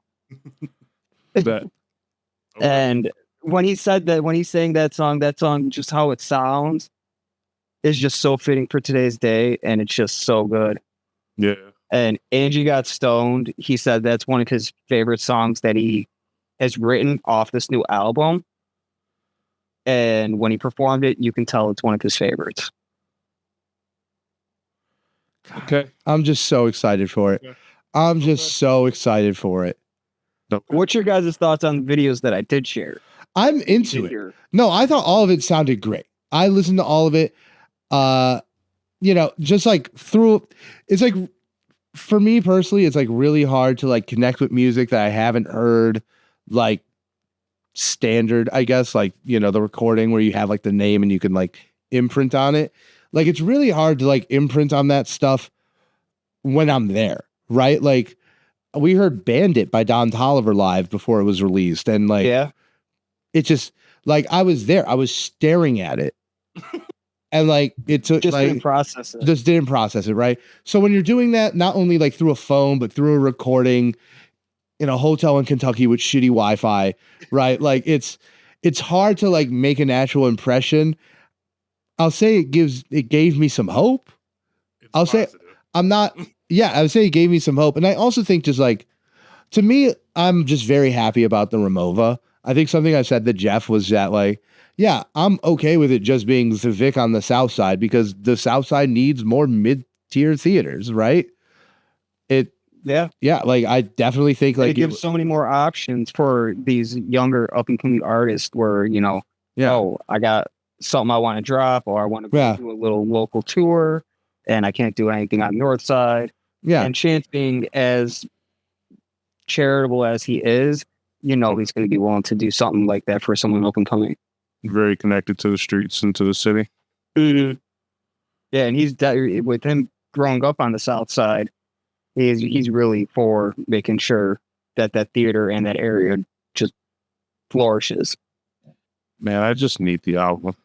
And when he said that, when he's saying that song, just how it sounds is just so fitting for today's day, and it's just so good. Yeah. And Angie Got Stoned, he said that's one of his favorite songs that he has written off this new album. And when he performed it, you can tell it's one of his favorites. Okay. I'm just so excited for it. I'm just so excited for it. What's your guys' thoughts on the videos that I did share? I'm into it. No, I thought all of it sounded great. I listened to all of it. You know, just like it's like, for me personally, it's like really hard to like connect with music that I haven't heard, like standard, I guess, like, you know, the recording where you have like the name and you can like imprint on it. Like, it's really hard to like imprint on that stuff when I'm there, right? Like, we heard Bandit by Don Toliver live before it was released. And like, it just like, I was there, I was staring at it. And like, it took just like, didn't process it. Just didn't process it, right? So when you're doing that, not only like through a phone, but through a recording in a hotel in Kentucky with shitty Wi-Fi, right? Like, it's hard to like make an actual impression. I'll say it gave me some hope. I would say it gave me some hope. And I also think just like, to me, I'm just very happy about the Ramova. I think something I said to Jeff was that like, yeah, I'm okay with it just being the Vic on the South Side, because the South Side needs more mid-tier theaters, right? Yeah, like I definitely think like it gives so many more options for these younger up-and-coming artists where, you know, oh, I got something I want to drop, or I want to do a little local tour, and I can't do anything on North Side. Yeah. And Chance being as charitable as he is, he's going to be willing to do something like that for someone up and coming. Very connected to the streets and to the city. Yeah, and with him growing up on the South Side, he's really for making sure that theater and that area just flourishes. Man, I just need the album.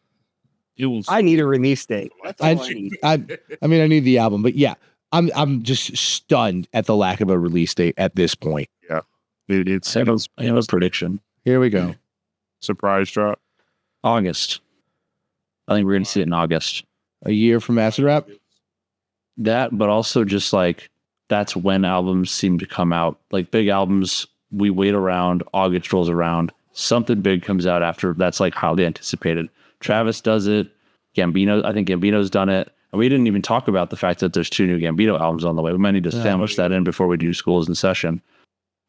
I need a release date. That's all I need. I need the album, but yeah, I'm just stunned at the lack of a release date at this point. Yeah, it's I have a prediction. Here we go. Surprise drop. August. I think we're going to see it in August. A year from Acid Rap. That, but also just like that's when albums seem to come out. Like big albums, we wait around. August rolls around. Something big comes out after. That's like highly anticipated. Travis does it. I think Gambino's done it. And we didn't even talk about the fact that there's 2 new Gambino albums on the way. We might need to sandwich that in before we do Schools in Session.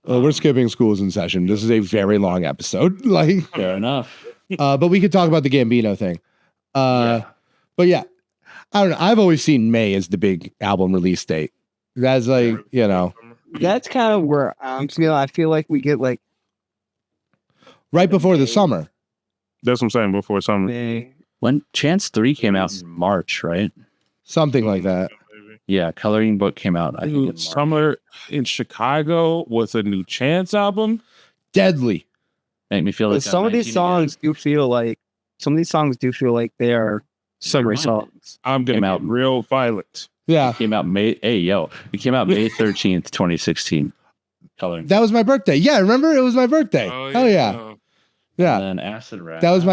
We're skipping Schools in Session. This is a very long episode. Fair enough. But we could talk about the Gambino thing. But yeah, I don't know. I've always seen May as the big album release date. That's That's kind of where I'm feeling. I feel like we get like right before the summer. That's what I'm saying, before summer. May. When Chance 3 came out in March, right? Something like that. Yeah, Coloring Book came out, I think, in March. Summer in Chicago with a new Chance album. Deadly. Make me feel like some of these songs do feel like they are summer songs. I'm gonna Came get real violent. Yeah. It came out May 13th, 2016. Coloring. That was my birthday. Yeah, remember? It was my birthday. Hell yeah. Yeah. And then Acid Rap. That was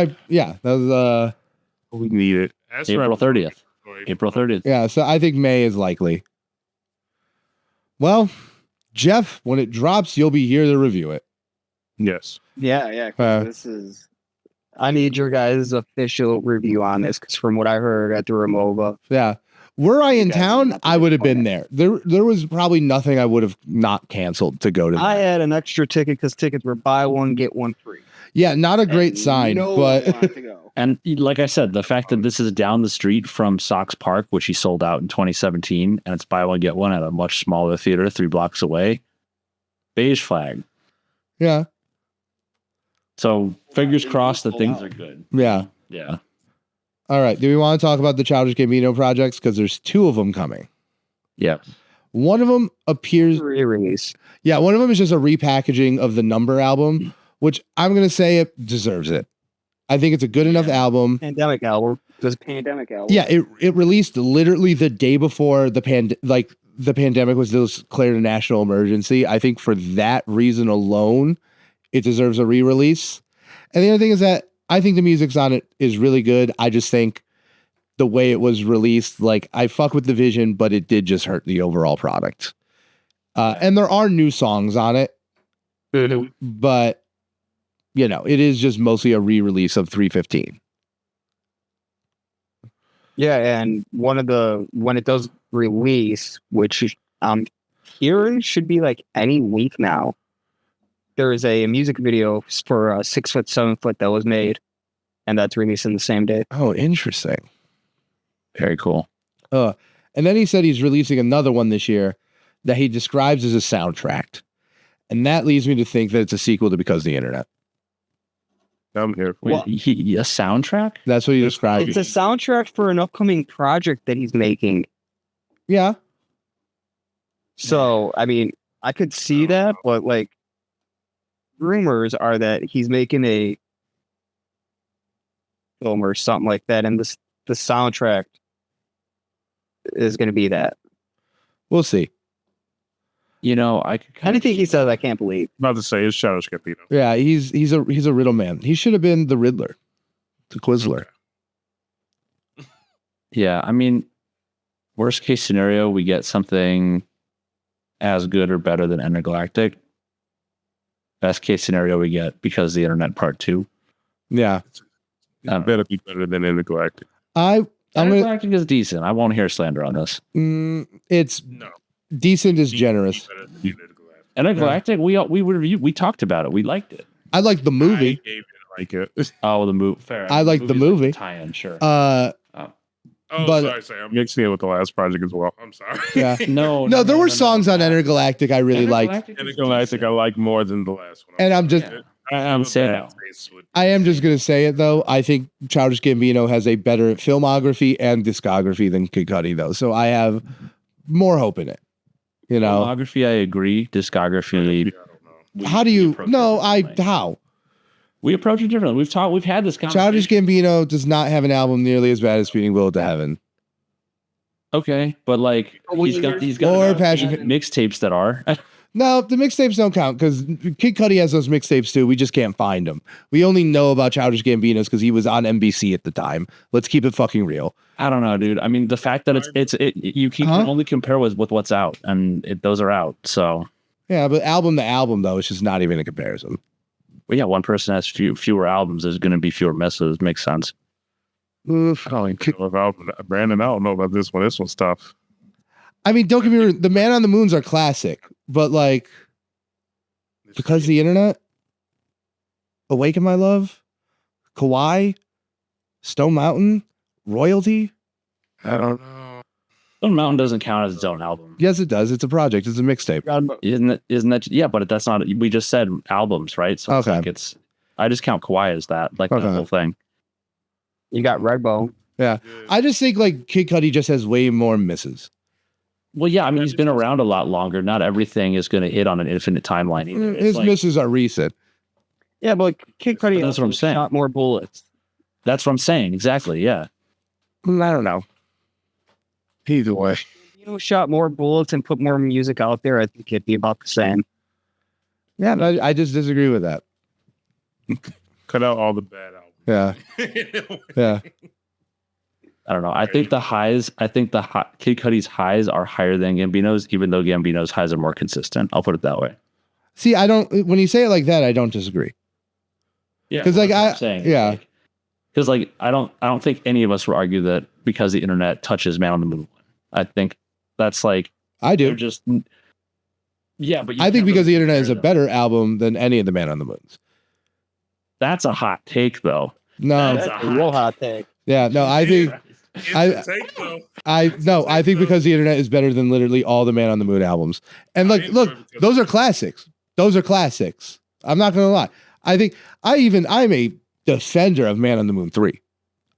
We need it. April 30th. April 30th. yeah, so I think May is likely. Well, Jeff, when it drops, you'll be here to review it. Yes. Yeah. 'Cause this is. I need your guys' official review on this because from what I heard at the Ramova, Yeah. Were I in guys town, have I would have been plans. there. There was probably nothing I would have not canceled to go to. I that. had an extra ticket because tickets were buy one get one free. Yeah, not a great And sign, no but one wanted to go. And like I said, the fact that this is down the street from Sox Park, which he sold out in 2017, and it's buy one, get one at a much smaller theater 3 blocks away. Beige flag. yeah, So fingers crossed that things are good. yeah. Yeah. All right. Do we want to talk about the Childish Gambino projects? Because there's 2 of them coming. Yeah. One of them appears. Re-release. Yeah, one of them is just a repackaging of the Number album, which I'm gonna say it deserves it. I think it's a good enough album. Pandemic album. This pandemic album. Yeah, it released literally the day before the pandemic was declared a national emergency. I think for that reason alone, it deserves a re-release. And the other thing is that I think the music's on it is really good. I just think the way it was released, like I fuck with the vision, but it did just hurt the overall product. And there are new songs on it, but it is just mostly a re-release of 315. Yeah, and when it does release, which I'm hearing should be like any week now, there is a music video for 6 Foot 7 Foot that was made, and that's releasing the same day. Oh, interesting. Very cool. And then he said he's releasing another one this year that he describes as a soundtrack. And that leads me to think that it's a sequel to Because of the Internet. I'm here. Wait, Well- a soundtrack? That's what he described. It's a soundtrack for an upcoming project that he's making. Yeah. So, I mean, I could see that, but like rumors are that he's making a film or something like that, and the soundtrack is going to be that. We'll see. I could kind Anything he says, I can't believe. About to say it's Childish Gambino. Yeah, he's a riddle man. He should have been the Riddler, the Quizzler. Yeah, I mean, worst case scenario, we get something as good or better than Intergalactic. Best case scenario, we get Because of the Internet Part 2. Yeah. It better be better than Intergalactic. I'm gonna. Intergalactic is decent. I won't hear slander on this. It's No. decent is generous. Better than Intergalactic. Intergalactic, we talked about it. We liked it. I like the movie. I gave it like it. Oh, the movie. Fair. I like the movie's movie. Tie-in, sure. Oh, But- sorry. I'm mixing it with the last project as well. I'm sorry. Yeah. No, No, there were songs on Intergalactic I really liked. Intergalactic I like more than the last one. And I'm just- I'm saying saying no. I am just gonna say it though. I think Childish Gambino has a better filmography and discography than Kid Cudi, though. So I have more hope in it. You know, Filmography, I agree. Discography, I don't know. how do we you? approach it No, differently. how? We approach it differently. We've had this conversation. Childish Gambino does not have an album nearly as bad as Speeding Bullet to Heaven. Okay, but like Well, he's got Or about Passion- mixtapes that are. No, the mixtapes don't count because Kid Cudi has those mixtapes too. We just can't find them. We only know about Childish Gambino's because he was on NBC at the time. Let's keep it fucking real. I don't know, dude. I mean, the fact that you can only compare with what's out, and those are out. So, Yeah, but album to album though, it's just not even a comparison. but yeah, one person has fewer albums. There's going to be fewer misses. Makes sense. Oof. I don't know about Brandon. I don't know about this one. This one's tough. I mean, don't get me wrong. The Man on the Moons are classic, but like because the internet, Awaken My Love, Kauai, Stone Mountain, Royalty. I don't know. Stone Mountain doesn't count as its own album. Yes, it does. It's a project. It's a mixtape. Isn't that? Yeah, but that's not. We just said albums, right? So it's Okay. like I just count Kauai as that, like the Okay. whole thing. You got Redbone. I just think like Kid Cudi just has way more misses. Well, yeah, I mean, he's been around a lot longer. Not everything is going to hit on an infinite timeline either. It's His like- misses are recent. Yeah, but Kid Cudi That's what I'm also saying. shot more bullets. That's what I'm saying. Exactly. Yeah. I don't know. Either way. Shot more bullets and put more music out there, I think it'd be about the same. Yeah, I just disagree with that. Cut out all the bad Yeah, albums. yeah. I don't know. I think Kid Cudi's highs are higher than Gambino's, even though Gambino's highs are more consistent. I'll put it that way. See, I don't. When you say it like that, I don't disagree. Yeah. 'Cause, like, that's what I'm I- saying. yeah. Because like I don't think any of us would argue that because the internet touches Man on the Moon. I think that's like I they're do. just yeah, but you I think can't because really the internet is a compare them. better album than any of the Man on the Moons. That's a hot take though. No, That's That's a real hot take. yeah, no. I think I think because the internet is better than literally all the Man on the Moon albums. And like, look, those are classics. Those are classics. I'm not gonna lie. I think I'm a defender of Man on the Moon 3.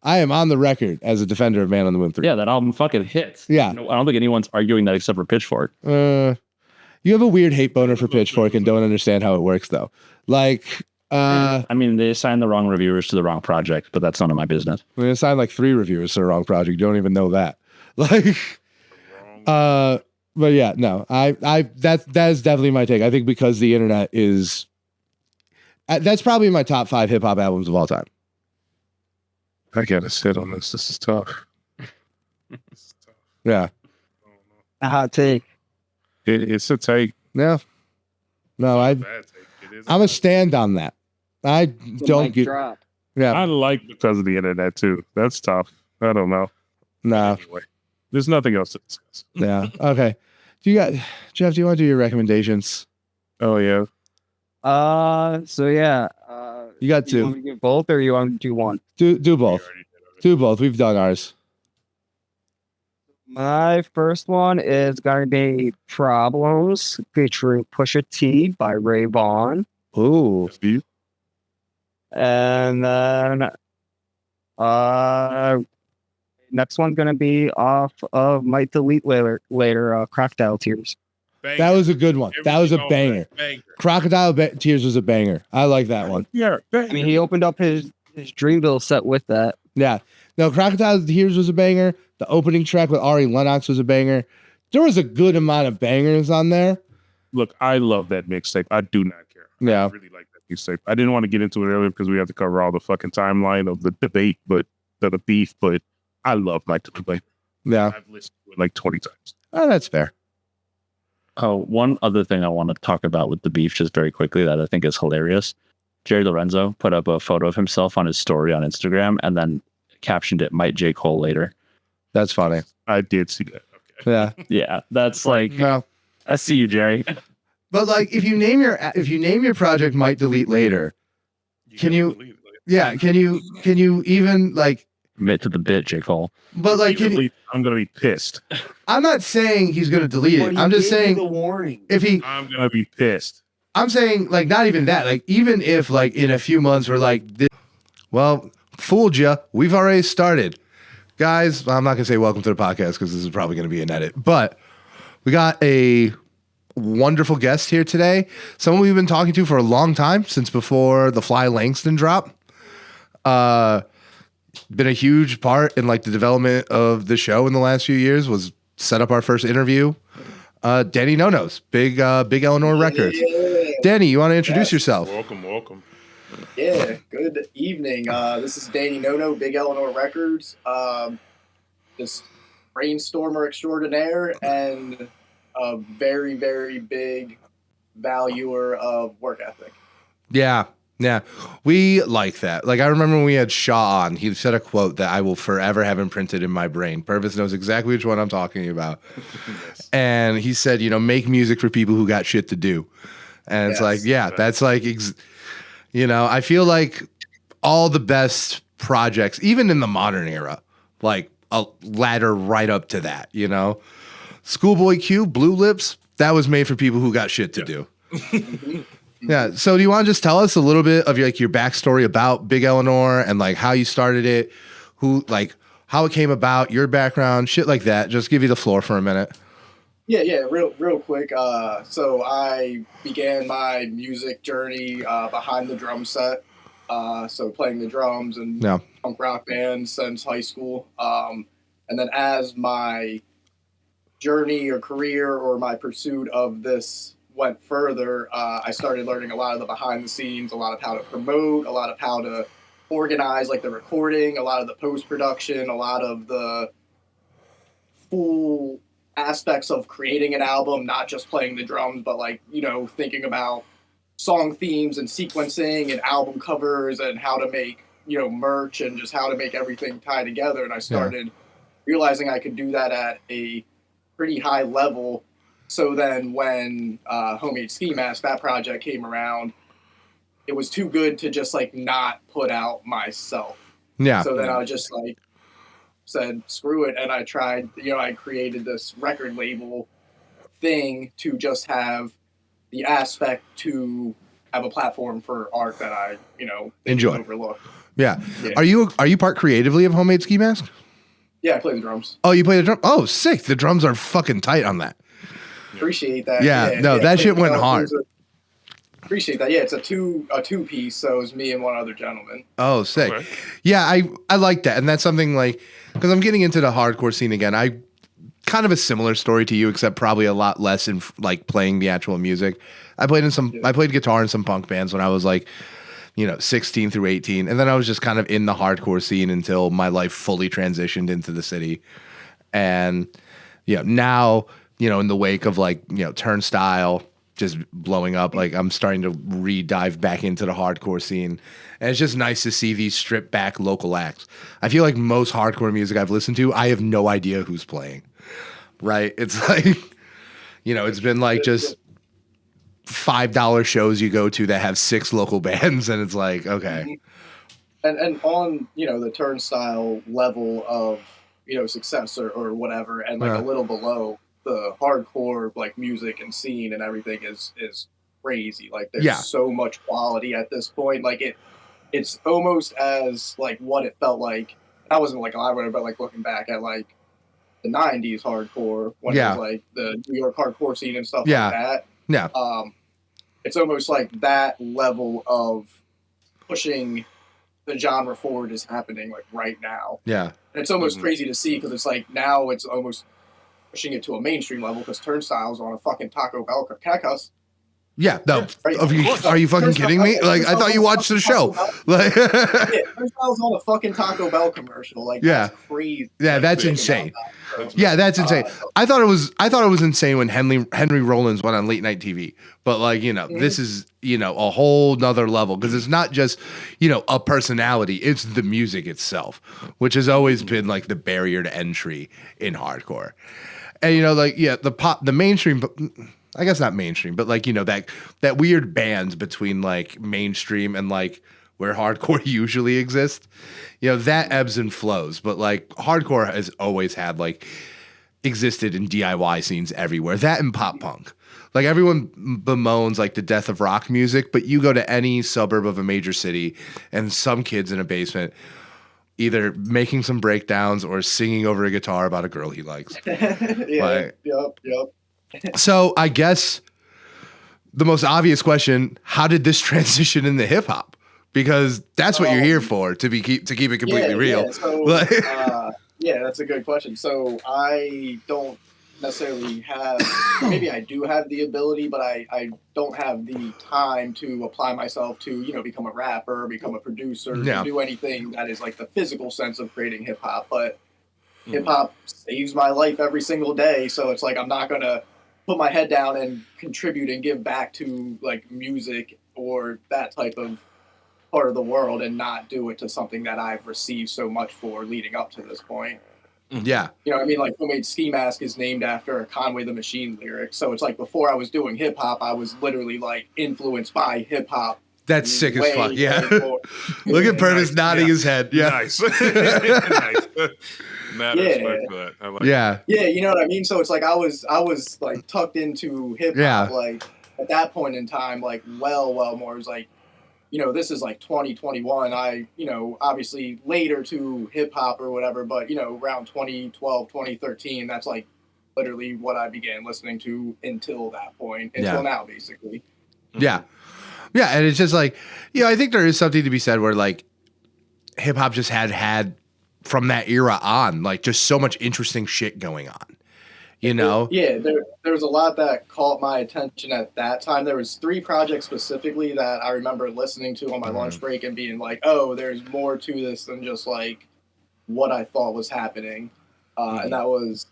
I am on the record as a defender of Man on the Moon 3. Yeah, that album fucking hits. Yeah. No, I don't think anyone's arguing that except for Pitchfork. You have a weird hate boner for Pitchfork and don't understand how it works though. Like, I mean, they assigned the wrong reviewers to the wrong project, but that's none of my business. we assigned like 3 reviewers to the wrong project. You don't even know that. Like, but yeah, no, that is definitely my take. I think because the internet is, that's probably my top 5 hip hop albums of all time. I gotta sit on this. This is tough. Yeah. A hot take. It's a take. Yeah. No, I'm a stand on that. I don't Mic get. drop. Yeah. I like because of the internet too. That's tough. I don't know. No. Anyway, there's nothing else to discuss. Yeah. Okay. Jeff? Do you want to do your recommendations? Oh yeah. So yeah. You got You want 2. me to give both or you want me to do one? Do both. Do both. We've done ours. My first one is gonna be Problems featuring Pusha T by Ray Vaughn. Ooh. And then next one's gonna be off of Might Delete later Crocodile Tears. That was a good one. That was a banger. Crocodile Tears was a banger. I like that one. Yeah. I mean, he opened up his Dreamville set with that. Yeah. No, Crocodile Tears was a banger. The opening track with Ari Lennox was a banger. There was a good amount of bangers on there. Look, I love that mixtape. I do not care. Yeah. I really like that mixtape. I didn't want to get into it earlier because we have to cover all the fucking timeline of the debate, but the beef. But I love my debate. Yeah. I've listened to it like 20 times. Oh, that's fair. Oh, one other thing I want to talk about with the beef just very quickly that I think is hilarious. Jerry Lorenzo put up a photo of himself on his story on Instagram and then captioned it, "Might J. Cole later." That's funny. I did see that. Okay. Yeah. Yeah, that's like, No. I see you, Jerry. But like if you name your project Might Delete Later, can you even like Commit to the bit, J. Cole. But like, I'm gonna be pissed. I'm not saying he's gonna delete it. I'm just saying the warning. I'm gonna be pissed. I'm saying like not even that. Like even if like in a few months we're like, well, fooled you. We've already started, guys. I'm not gonna say welcome to the podcast because this is probably gonna be an edit. But we got a wonderful guest here today. Someone we've been talking to for a long time, since before the Fly Langston drop. Been a huge part in like the development of the show in the last few years. Was set up our first interview. Danny NoNo's Big Eleanor Records. Yeah. Danny, you want to introduce yourself? Welcome. Yeah, good evening. This is Danny NoNo, Big Eleanor Records. Just brainstormer extraordinaire and a very, very big valuer of work ethic. Yeah. We like that. Like I remember when we had Shaw on, he said a quote that I will forever have imprinted in my brain. Purvis knows exactly which one I'm talking about. Yes. And he said, make music for people who got shit to do. And it's like, yeah, that's like, I feel like all the best projects, even in the modern era, like a ladder right up to that, Schoolboy Q, Blue Lips, that was made for people who got shit to do. Yeah. So do you want to just tell us a little bit of your backstory about Big Eleanor and like how you started it, how it came about, your background, shit like that. Just give you the floor for a minute. Yeah, real quick. So I began my music journey behind the drum set. So playing the drums and punk rock bands since high school. And then as my journey or career or my pursuit of this went further, I started learning a lot of the behind the scenes, a lot of how to promote, a lot of how to organize like the recording, a lot of the post-production, a lot of the full aspects of creating an album, not just playing the drums, but like, thinking about song themes and sequencing and album covers and how to make, merch and just how to make everything tie together. And I started realizing I could do that at a pretty high level. So then when Homemade Ski Mask, that project came around, it was too good to just like not put out myself. Yeah. So then I just like said, screw it. And I tried, I created this record label thing to just have the aspect to have a platform for art that I, enjoy. Overlook. Yeah. Are you part creatively of Homemade Ski Mask? Yeah, I play the drums. Oh, you play the drum? Oh, sick. The drums are fucking tight on that. Appreciate that. Yeah, that shit went hard. Appreciate that. Yeah, it's a two piece, so it's me and one other gentleman. Oh, sick. Okay. Yeah, I like that. And that's something like, because I'm getting into the hardcore scene again. I kind of a similar story to you, except probably a lot less in like playing the actual music. I played guitar in some punk bands when I was like, 16 through 18. And then I was just kind of in the hardcore scene until my life fully transitioned into the city. And, now, in the wake of like, Turnstile just blowing up, like I'm starting to re-dive back into the hardcore scene. And it's just nice to see these stripped back local acts. I feel like most hardcore music I've listened to, I have no idea who's playing, right? It's like, it's been like just $5 shows you go to that have 6 local bands. And it's like, okay. And on, the Turnstile level of, success or whatever, and like a little below, the hardcore like music and scene and everything is crazy. Like there's so much quality at this point. Like it's almost as like what it felt like. I wasn't like alive, but like looking back at like the 90s hardcore when it was like the New York hardcore scene and stuff like that. Yeah. It's almost like that level of pushing the genre forward is happening like right now. Yeah. And it's almost crazy to see because it's like now it's almost pushing it to a mainstream level because Turnstile's on a fucking Taco Bell cacos. Yeah, no. Right. Are you fucking kidding me? Like, I thought you watched the show. Like, Turnstile's on a fucking Taco Bell commercial. Like, that's crazy. Yeah, that's insane. Yeah, that's insane. I thought it was insane when Henry Rollins went on late night TV. But like, this is, a whole nother level because it's not just, a personality. It's the music itself, which has always been like the barrier to entry in hardcore. And the mainstream, I guess not mainstream, but like, that weird band between like mainstream and like where hardcore usually exists. You know, that ebbs and flows, but like hardcore has always had like existed in DIY scenes everywhere. That and pop punk. Like everyone bemoans like the death of rock music, but you go to any suburb of a major city and some kids in a basement either making some breakdowns or singing over a guitar about a girl he likes. Yep. So I guess the most obvious question, how did this transition into hip hop? Because that's what you're here for, to keep it completely real. Yeah, so, that's a good question. So I don't necessarily have, maybe I do have the ability, but I don't have the time to apply myself to, you know, become a rapper, become a producer, do anything that is like the physical sense of creating hip hop. But hip hop saves my life every single day. So it's like, I'm not going to put my head down and contribute and give back to like music or that type of part of the world and not do it to something that I've received so much for leading up to this point. Yeah. You know what I mean? Like, Homemade Ski Mask is named after a Conway the Machine lyric. So it's like before I was doing hip hop, I was literally like influenced by hip hop. That's sick as fuck. Yeah. Look at Purvis nodding his head. Yeah. Nice. Nice. Mad respect for that. I like Yeah, you know what I mean? So it's like I was like tucked into hip hop like at that point in time, like well more. It was like, you know, this is like 2021. I, you know, obviously later to hip hop or whatever, but, you know, around 2012, 2013, that's like literally what I began listening to until that point, until now, basically. Yeah. Yeah. And it's just like, you know, I think there is something to be said where like hip hop just had from that era on, like just so much interesting shit going on. You know? Yeah, there was a lot that caught my attention at that time. There was 3 projects specifically that I remember listening to on my lunch break and being like, oh, there's more to this than just like what I thought was happening. And that was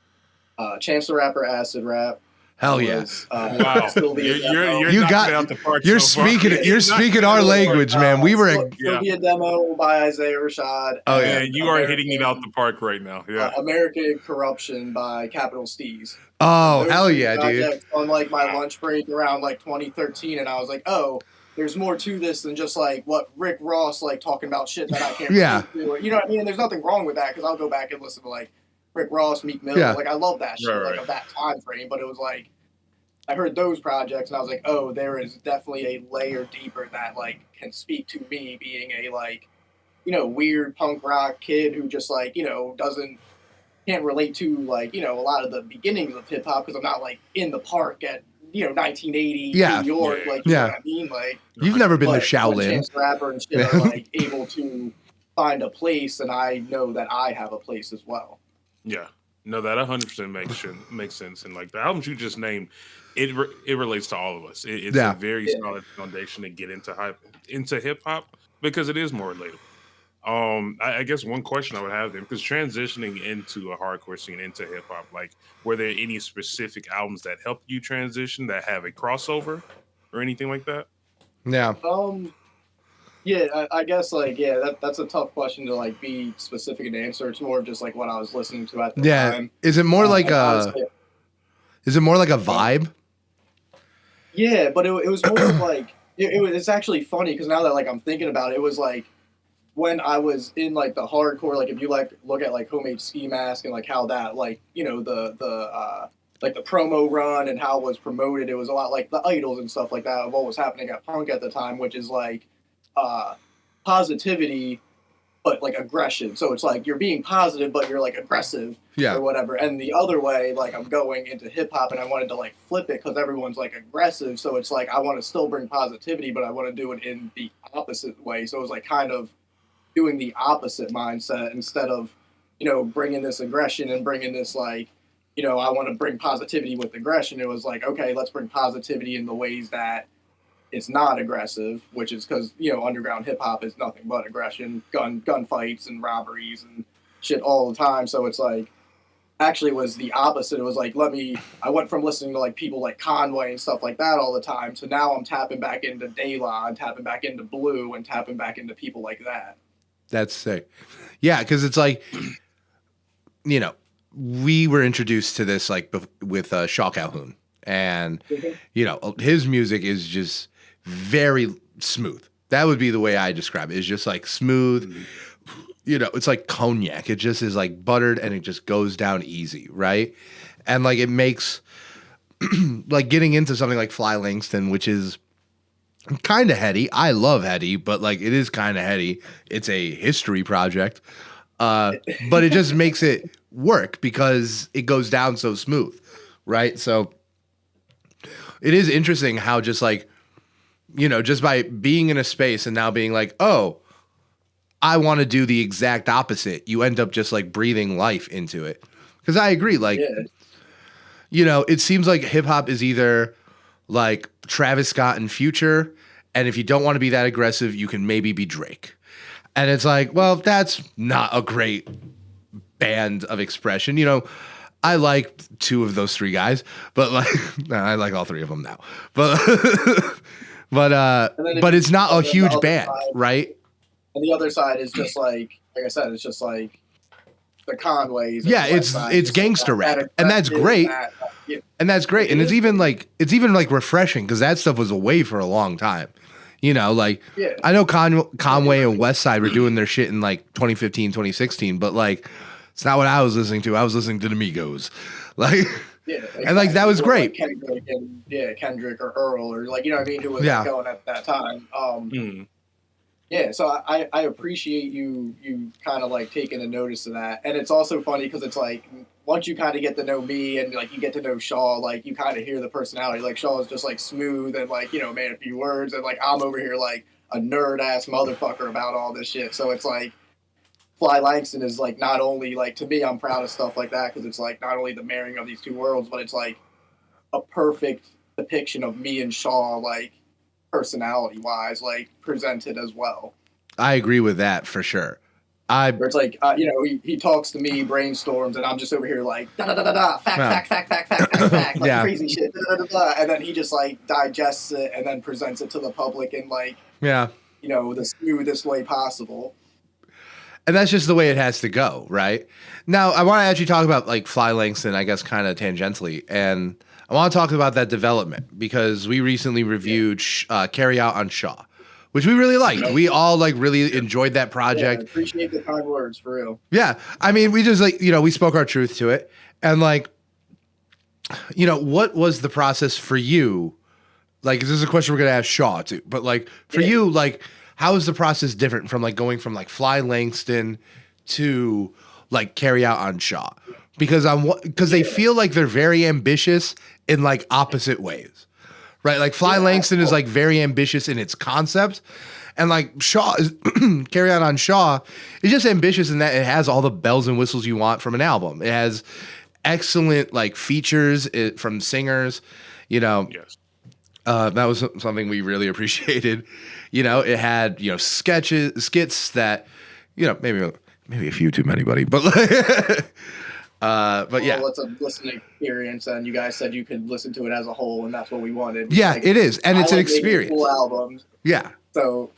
Chance the Rapper, Acid Rap. Hell yeah! Wow, you're speaking our language, man. We were Sylvia Demo by Isaiah Rashad. Oh yeah, you are hitting it out the park right now. Yeah, American Corruption by Capital Steez. Oh hell yeah, dude! On like my lunch break around like 2013, and I was like, oh, there's more to this than just like what Rick Ross like talking about shit that I can't. Do. You know what I mean? And there's nothing wrong with that because I'll go back and listen to like Rick Ross, Meek Mill. Like I love that shit like of that time frame. But it was like I heard those projects and I was like, oh, there is definitely a layer deeper that like can speak to me being a like, you know, weird punk rock kid who just like, you know, can't relate to like, you know, a lot of the beginnings of hip hop because I'm not like in the park at, you know, 1980 New York. Like, you know what I mean? Like, you've never been to Shaolin. Chance the Rapper and shit are like able to find a place, and I know that I have a place as well. Yeah, no, that 100% makes sense. And like the albums you just named, it relates to all of us. It's a very solid foundation to get into hip hop because it is more relatable. I guess one question I would have then, because transitioning into a hardcore scene, into hip hop, like were there any specific albums that helped you transition that have a crossover or anything like that? Yeah. Yeah, I guess like that's a tough question to like be specific and answer. It's more of just like what I was listening to at the time. Is it more like is it more like a vibe? Yeah, but it was more of like it's actually funny because now that like I'm thinking about it, it was like when I was in like the hardcore, like if you like look at like Homemade Ski Mask and like how that like, you know, the like the promo run and how it was promoted, it was a lot like the idols and stuff like that of what was happening at punk at the time, which is like positivity but like aggression. So it's like you're being positive but you're like aggressive or whatever. And the other way, like I'm going into hip hop and I wanted to like flip it because everyone's like aggressive. So it's like I want to still bring positivity but I want to do it in the opposite way. So it was like kind of doing the opposite mindset instead of, you know, bringing this aggression and bringing this like, you know, I want to bring positivity with aggression. It was like, okay, let's bring positivity in the ways that it's not aggressive, which is because, you know, underground hip hop is nothing but aggression, gunfights and robberies and shit all the time. So it's like, actually was the opposite. It was like, I went from listening to like people like Conway and stuff like that all the time. So now I'm tapping back into De La and tapping back into Blue and tapping back into people like that. That's sick. Yeah. Cause it's like, you know, we were introduced to this like with Shaw Calhoun and, you know, his music is just very smooth, That would be the way I describe it. It's just like smooth. You know, it's like cognac. It just is like buttered and it just goes down easy, right? And like it makes like getting into something like Fly Langston, which is kind of heady. I love heady, but like it is kind of heady. It's a history project. But it just makes it work because it goes down so smooth, right? So it is interesting how just like, you know, just by being in a space and now being like, oh, I want to do the exact opposite, you end up just like breathing life into it. Because I agree, like, you know, it seems like hip hop is either like Travis Scott and Future, and if you don't want to be that aggressive, you can maybe be Drake. And it's like, well, that's not a great band of expression. You know, I like two of those three guys, but like, I like all three of them now. But but it's not a huge band, right? And the other side is just like I said, it's just like the Conways. Yeah, it's gangster rap, and that's great. And that's great, and it's even like refreshing because that stuff was away for a long time. You know, like I know Conway and West Side were doing their shit in like 2015, 2016, but like it's not what I was listening to. I was listening to the Migos, like, exactly. And like that was great. Like Kendrick or Earl or like, you know what I mean, who was going at that time. Yeah, so I appreciate you kind of like taking a notice of that, and it's also funny because it's like once you kind of get to know me and like you get to know Shaw, like you kind of hear the personality. Like Shaw is just like smooth and like, you know, man, a few words, and like I'm over here like a nerd ass motherfucker about all this shit. So it's like Fly Langston is like not only like, to me, I'm proud of stuff like that because it's like not only the marrying of these two worlds, but it's like a perfect depiction of me and Shaw, like personality wise, like presented as well. I agree with that for sure. Where it's like, you know, he talks to me, brainstorms, and I'm just over here like da da da da da, fact, like crazy shit, da, da, da, da, and then he just like digests it and then presents it to the public in like, you know, the smoothest way possible. And that's just the way it has to go, right? Now, I want to actually talk about like Fly Langston, I guess, kind of tangentially, and I want to talk about that development because we recently reviewed Carry Out on Shaw, which we really liked. We all like really enjoyed that project. Appreciate the kind words, for real. Yeah. I mean, we just like, you know, we spoke our truth to it. And like, you know, what was the process for you? Like, this is a question we're going to ask Shaw too, but like for you, like, how is the process different from like going from like Fly Langston to like Carry Out on Shaw? Because they feel like they're very ambitious in like opposite ways. Right, like Fly Langston is like very ambitious in its concept, and like Shaw is Carry On Shaw is just ambitious in that it has all the bells and whistles you want from an album. It has excellent like features from singers, you know. Yes. That was something we really appreciated. You know, it had, you know, skits that, you know, maybe a few too many, buddy, but yeah. Well, it's a listening experience, and you guys said you could listen to it as a whole, and that's what we wanted. Yeah, like, it is, and it's an experience. Cool albums. Yeah. So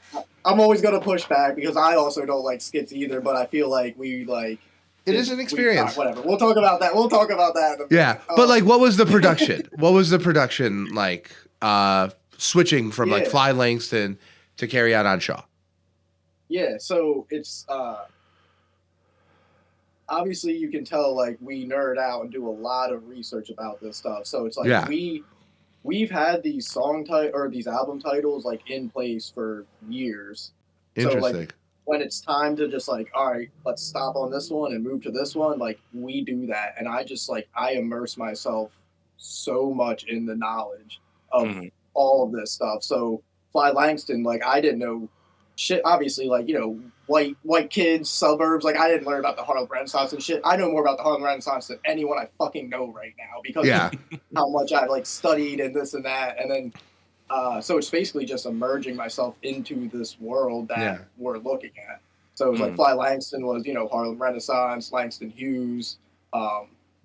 I'm always gonna push back because I also don't like skits either, but I feel like we like. It is an experience. Whatever. We'll talk about that. Yeah, but like, what was the production? What was the production like? Switching from like Fly Langston to Carry Out on Shaw. Yeah, so it's obviously you can tell like we nerd out and do a lot of research about this stuff. So it's like we've had these these album titles like in place for years. Interesting. So like when it's time to just like, all right, let's stop on this one and move to this one, like we do that. And I just like I immerse myself so much in the knowledge of all of this stuff. So Fly Langston, like I didn't know shit, obviously, like, you know, white kids, suburbs, like I didn't learn about the Harlem Renaissance and shit. I know more about the Harlem Renaissance than anyone I fucking know right now because of how much I've like studied and this and that. And then so it's basically just emerging myself into this world that we're looking at. So it was like Fly Langston was, you know, Harlem Renaissance, Langston Hughes,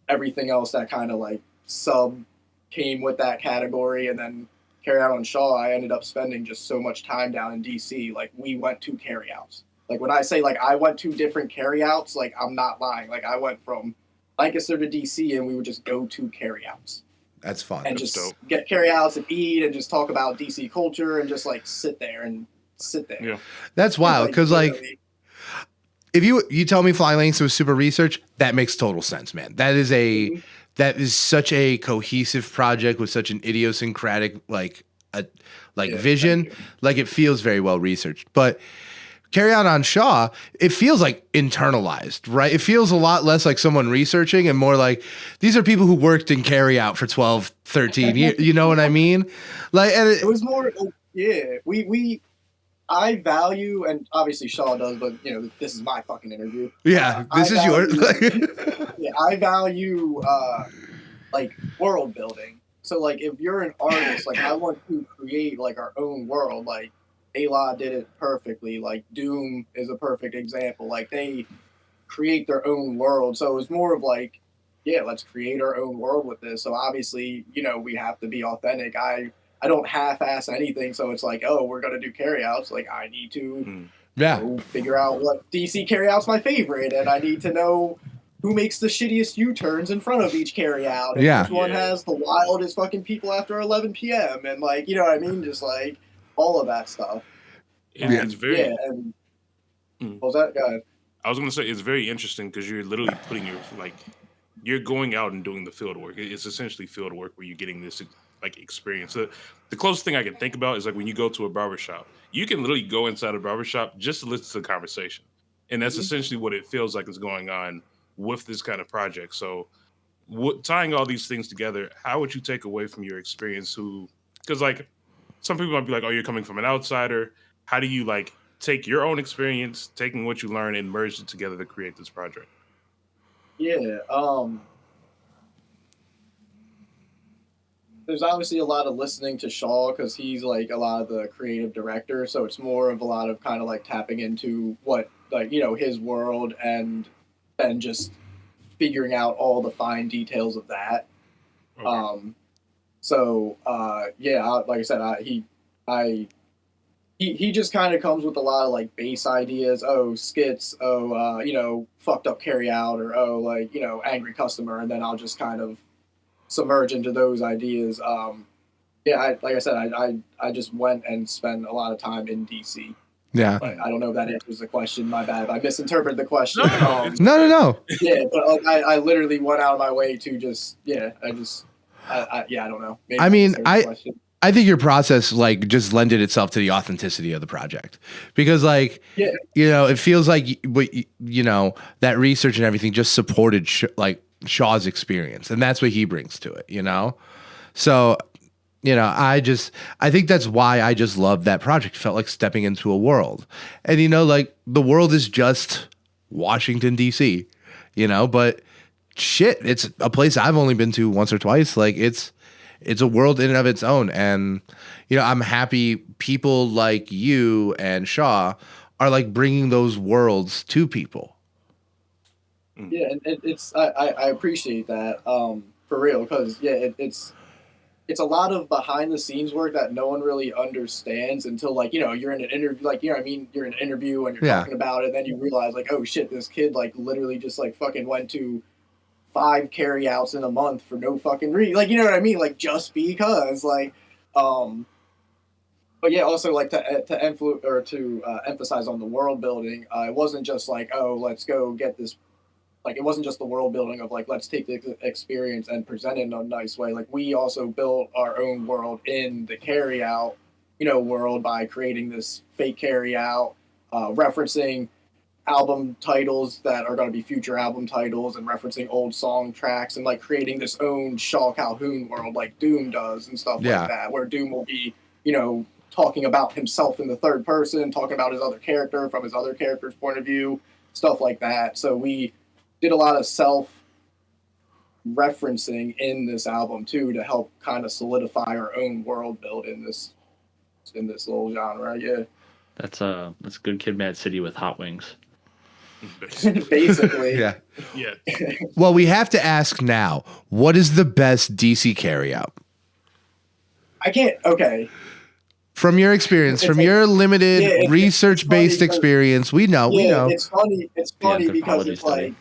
everything else that kind of like sub came with that category. And then Carry Out on Shaw, I ended up spending just so much time down in DC. Like we went to carryouts. Like when I say like I went to different carryouts, like I'm not lying. Like I went from Lancaster to DC and we would just go to carryouts. That's fun. And That's just dope. get carryouts and eat and just talk about DC culture and just like sit there and sit there. Yeah. That's wild because like literally. if you tell me Flying Links was super research, that makes total sense, man. That is such a cohesive project with such an idiosyncratic vision. Like it feels very well researched. But Carry Out on Shaw, it feels like internalized, right? It feels a lot less like someone researching and more like these are people who worked in Carry Out for 12, 13 years. You know what I mean? Like, and it was more, I value, and obviously Shaw does, but you know, this is my fucking interview. Yeah, this is yours. Yeah, I value like world building. So like if you're an artist, like I want to create like our own world. Like Ayla did it perfectly. Like Doom is a perfect example. Like they create their own world. So it was more of like, yeah, let's create our own world with this. So obviously, you know, we have to be authentic. I don't half-ass anything. So it's like, oh, we're gonna do carryouts. Like I need to figure out what DC carryout's my favorite, and I need to know who makes the shittiest U-turns in front of each carryout. And which one has the wildest fucking people after 11 p.m. and like, you know what I mean? Just like all of that stuff. It's very. Yeah. And what was that? Go ahead. I was going to say it's very interesting because you're literally putting you're going out and doing the field work. It's essentially field work where you're getting this like experience. The closest thing I can think about is like when you go to a barbershop, you can literally go inside a barbershop just to listen to the conversation. And that's essentially what it feels like is going on with this kind of project. So tying all these things together, how would you take away from your experience because like some people might be like, oh, you're coming from an outsider. How do you like take your own experience, taking what you learn and merge it together to create this project? Yeah. There's obviously a lot of listening to Shaw because he's like a lot of the creative director. So it's more of a lot of kind of like tapping into what, like, you know, his world and just figuring out all the fine details of that. Okay. Like I said, he just kind of comes with a lot of like base ideas. Oh, skits. Oh, you know, fucked up carry out, or oh, like, you know, angry customer, and then I'll just kind of submerge into those ideas. Like I said, I just went and spent a lot of time in DC. Yeah. But I don't know if that answers the question. My bad. I misinterpreted the question. No. Yeah, but like I literally went out of my way to just I don't know. Maybe I mean, I think your process like just lended itself to the authenticity of the project because like, you know, it feels like, you know, that research and everything just supported like Shaw's experience, and that's what he brings to it, you know? So, you know, I think that's why I just loved that project. It felt like stepping into a world. And, you know, like the world is just Washington, D.C., you know, but shit, it's a place I've only been to once or twice. Like it's a world in and of its own. And, you know, I'm happy people like you and Shaw are like bringing those worlds to people. Yeah, and it's I appreciate that for real, because it's a lot of behind the scenes work that no one really understands until, like, you know, you're in an interview, like, you know what I mean, you're in an interview and you're talking about it, and then you realize like, oh shit, this kid like literally just like fucking went to 5 carryouts in a month for no fucking reason, like, you know what I mean, like just because like but yeah, also like to emphasize on the world building, it wasn't just like, oh, let's go get this. Like, it wasn't just the world building of like, let's take the experience and present it in a nice way. Like, we also built our own world in the carry out, you know, world by creating this fake carry out, referencing album titles that are going to be future album titles, and referencing old song tracks, and like creating this own Shaw Calhoun world like Doom does and stuff like that, where Doom will be, you know, talking about himself in the third person, talking about his other character from his other character's point of view, stuff like that. So we did a lot of self-referencing in this album too, to help kind of solidify our own world build in this little genre. Yeah, that's Good Kid, Mad City with hot wings. Basically. Yeah. Well, we have to ask now, what is the best DC carryout? I can't. Okay. From your experience, from your limited research-based experience, we know. It's funny. It's funny because it's like,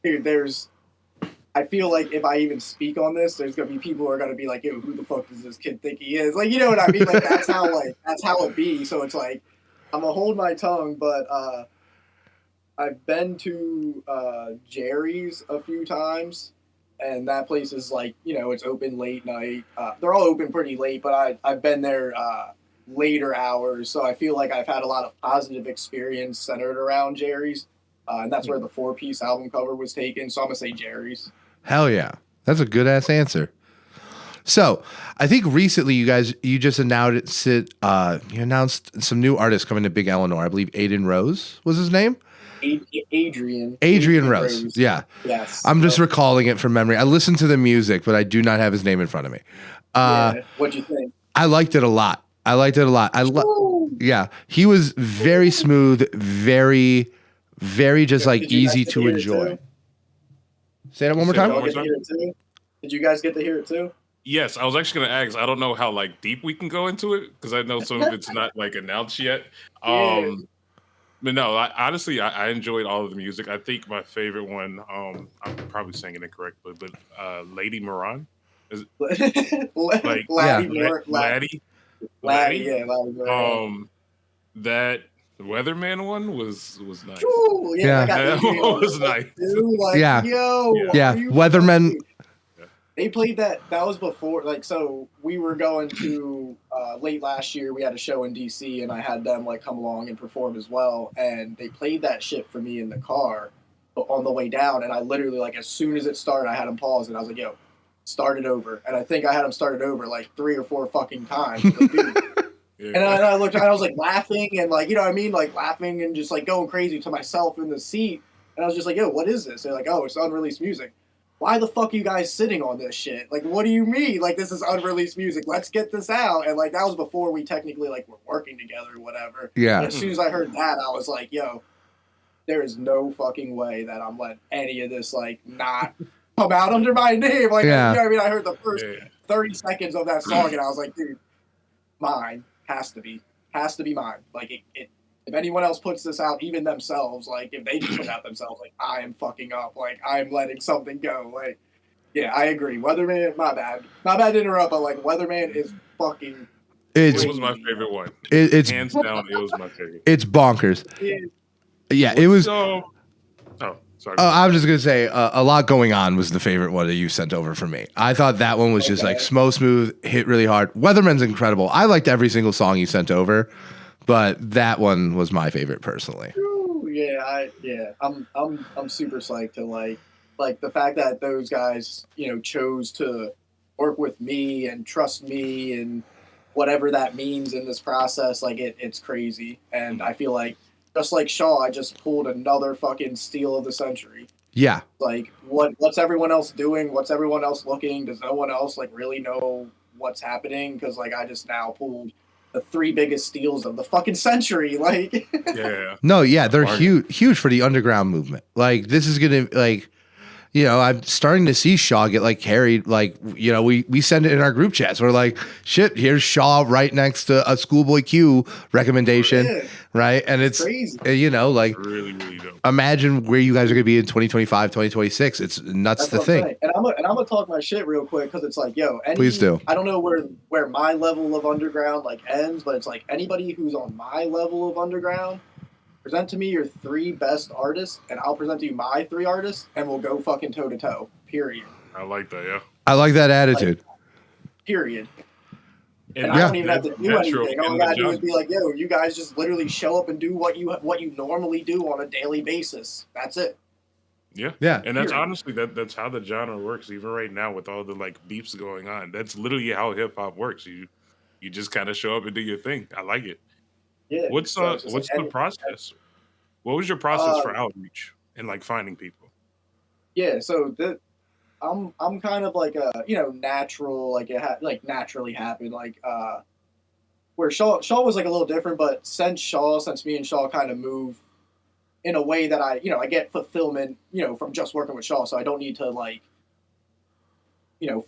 dude, I feel like if I even speak on this, there's gonna be people who are gonna be like, "Yo, who the fuck does this kid think he is?" Like, you know what I mean? Like that's how it be. So it's like, gonna hold my tongue, but I've been to Jerry's a few times, and that place is like, it's open late night. They're all open pretty late, but I've been there later hours, so I feel like I've had a lot of positive experience centered around Jerry's, and that's where the 4-piece album cover was taken. So I'm gonna say Jerry's. Hell yeah, that's a good ass answer. So I think recently you just announced it. You announced some new artists coming to Big Eleanor. I believe Aiden Rose was his name. Adrian Rose. Yeah. Yes. I'm just recalling it from memory. I listened to the music, but I do not have his name in front of me. What'd you think? I liked it a lot. Yeah. He was very smooth, very, very just like easy to enjoy. Say that one more time. Did you guys get to hear it too? Yes, I was actually going to ask. I don't know how like deep we can go into it because I know some of it's not like announced yet. But no, honestly, I enjoyed all of the music. I think my favorite one, I'm probably saying it incorrectly, but Lady Moran. Is it, like Laddie? Yeah, Laddie. That Weatherman one was nice. Ooh, yeah, that was nice. Dude, like, yeah, Weatherman. They played that. That was before, like, so we were going to late last year. We had a show in DC, and I had them like come along and perform as well. And they played that shit for me in the car on the way down. And I lliterally, like, as soon as it started, I had them pause, and I was like, "Yo, start it over." And I think I had them start it over like 3 or 4 fucking times. Like, dude. And I looked, and I was like laughing, and like, you know what I mean, like laughing and just like going crazy to myself in the seat. And I was just like, "Yo, what is this?" They're like, "Oh, it's unreleased music." Why the fuck are you guys sitting on this shit? Like, what do you mean? Like, this is unreleased music. Let's get this out. And like, that was before we technically like were working together or whatever. Yeah. And as soon as I heard that, I was like, yo, there is no fucking way that I'm letting any of this like not come out under my name. Like, you know what I mean? I heard the first 30 seconds of that song, and I was like, dude, mine has to be mine. Like, it if anyone else puts this out, even themselves, like, if they just put out themselves, like, I am fucking up. Like, I am letting something go. Like, yeah, I agree. Weatherman, my bad. Not bad to interrupt, but, like, Weatherman is fucking... It was my favorite one. It's hands down, it was my favorite. It's bonkers. Yeah, it was... sorry. I was just going to say, A Lot Going On was the favorite one that you sent over for me. I thought that one was just, like, smooth, hit really hard. Weatherman's incredible. I liked every single song you sent over. But that one was my favorite personally. Ooh, I'm super psyched to like the fact that those guys, chose to work with me and trust me and whatever that means in this process. Like it's crazy. And I feel like just like Shaw, I just pulled another fucking steal of the century. Yeah. Like what's everyone else doing? What's everyone else looking? Does no one else like really know what's happening? Because like I just now pulled the 3 biggest steals of the fucking century. Like, they're huge for the underground movement. Like, this is gonna like, I'm starting to see Shaw get like carried. Like, we send it in our group chats. We're like, shit, here's Shaw right next to a Schoolboy Q recommendation, right? And it's crazy. Like, really, really dope. Imagine where you guys are gonna be in 2025, 2026. It's nuts to think. And I'm gonna talk my shit real quick because it's like, please do. I don't know where my level of underground like ends, but it's like anybody who's on my level of underground, present to me your 3 best artists, and I'll present to you my 3 artists, and we'll go fucking toe to toe. Period. I like that. Yeah. I like that attitude. Period. And I don't even have to do anything. All I gotta do is be like, yo, you guys just literally show up and do what you normally do on a daily basis. That's it. Yeah. And that's honestly that's how the genre works. Even right now with all the like beefs going on, that's literally how hip hop works. You just kind of show up and do your thing. I like it. Yeah. What's the process? What was your process for outreach and like finding people? Yeah. So I'm kind of like a natural, like it naturally happened, like where Shaw was like a little different, but since me and Shaw kind of move in a way that I get fulfillment from just working with Shaw, so I don't need to like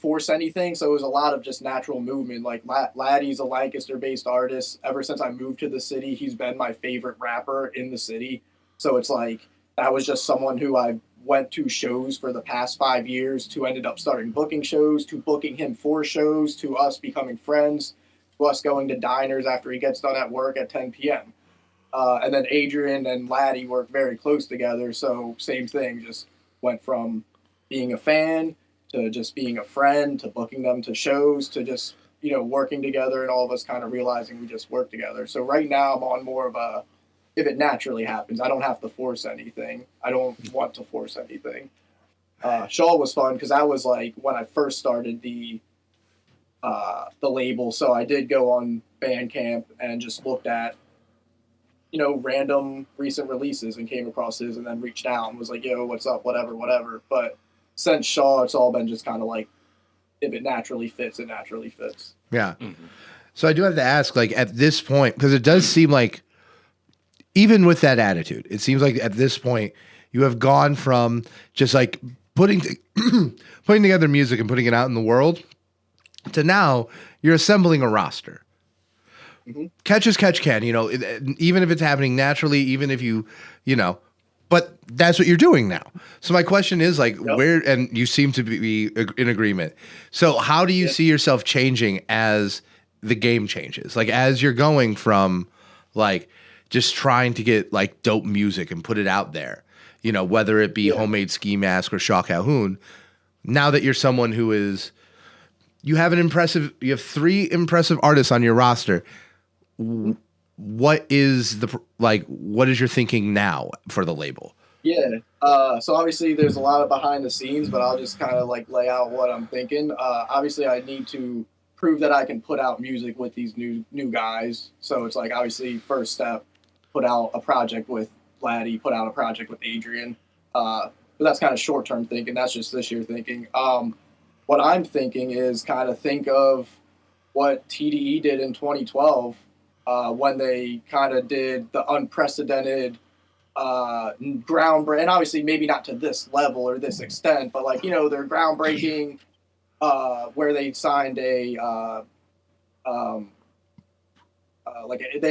force anything. So it was a lot of just natural movement. Like Laddie's a Lancaster-based artist. Ever since I moved to the city, he's been my favorite rapper in the city. So it's like that was just someone who I went to shows for the past 5 years, to ended up starting booking shows, to booking him for shows, to us becoming friends, to us going to diners after he gets done at work at 10 p.m. And then Adrian and Laddie work very close together. So same thing, just went from being a fan to just being a friend to booking them to shows to just, working together and all of us kind of realizing we just work together. So right now I'm on more of a, if it naturally happens, I don't have to force anything. I don't want to force anything. Shaw was fun because that was like when I first started the label. So I did go on Bandcamp and just looked at, random recent releases and came across his and then reached out and was like, yo, what's up? Whatever. But since Shaw, it's all been just kind of like, if it naturally fits, it naturally fits. Yeah. Mm-hmm. So I do have to ask, like, at this point, because it does seem like, even with that attitude, it seems like at this point, you have gone from just like putting together music and putting it out in the world to now you're assembling a roster. Mm-hmm. Catch as catch can, even if it's happening naturally, even if but that's what you're doing now. So my question is like, where, and you seem to be in agreement. So how do you see yourself changing as the game changes? Like as you're going from like just trying to get like dope music and put it out there, whether it be Homemade Ski Mask or Shaw Calhoun, now that you're someone who is, you have 3 impressive artists on your roster. What is your thinking now for the label? Yeah. So obviously there's a lot of behind the scenes, but I'll just kind of like lay out what I'm thinking. Obviously I need to prove that I can put out music with these new guys. So it's like, obviously first step, put out a project with Laddie, put out a project with Adrian. But that's kind of short-term thinking. That's just this year thinking. What I'm thinking is kind of think of what TDE did in 2012 when they kind of did the unprecedented groundbreaking, and obviously maybe not to this level or this extent, but like, their groundbreaking where they signed they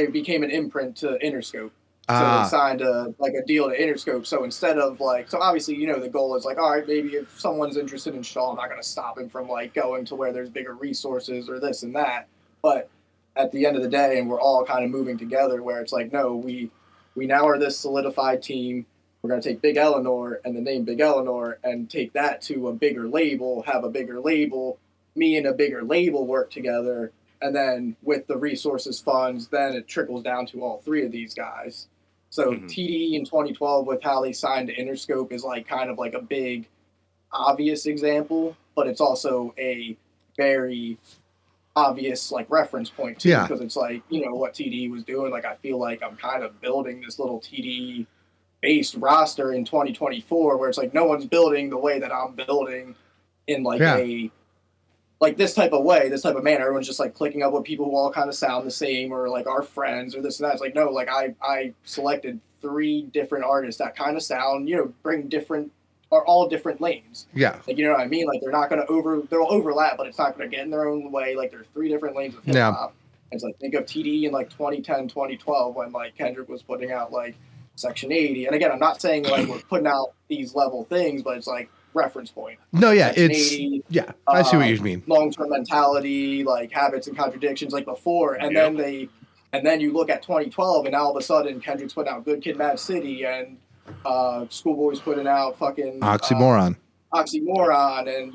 became an imprint to Interscope. So they signed a deal to Interscope. So instead of so obviously, the goal is like, all right, maybe if someone's interested in Shaw, I'm not going to stop him from like going to where there's bigger resources or this and that. But at the end of the day, and we're all kind of moving together where it's like, no, we now are this solidified team. We're going to take Big Eleanor and the name Big Eleanor and take that to a bigger label, have a bigger label, me and a bigger label work together. And then with the resources funds, then it trickles down to all 3 of these guys. So TDE in 2012 with how they signed to Interscope is like kind of like a big obvious example, but it's also a very obvious like reference point too, because it's like, what TDE was doing. Like, I feel like I'm kind of building this little TDE based roster in 2024 where it's like, no one's building the way that I'm building in like this type of way, this type of manner. Everyone's just like clicking up with people who all kind of sound the same or like our friends or this and that. It's like, no, like I selected 3 different artists that kind of sound, bring different, are all different lanes. Yeah. Like, you know what I mean? Like they're not going to they'll overlap, but it's not going to get in their own way. Like there are 3 different lanes of hip hop. It's like, think of TDE in like 2010, 2012 when like Kendrick was putting out like Section 80. And again, I'm not saying like we're putting out these level things, but it's like reference point. No, yeah, Section it's 80, I see what you mean. Long-term mentality, like habits and contradictions, like before, and then you look at 2012, and now all of a sudden Kendrick's putting out Good Kid, Mad City, and Schoolboy's putting out fucking Oxymoron, and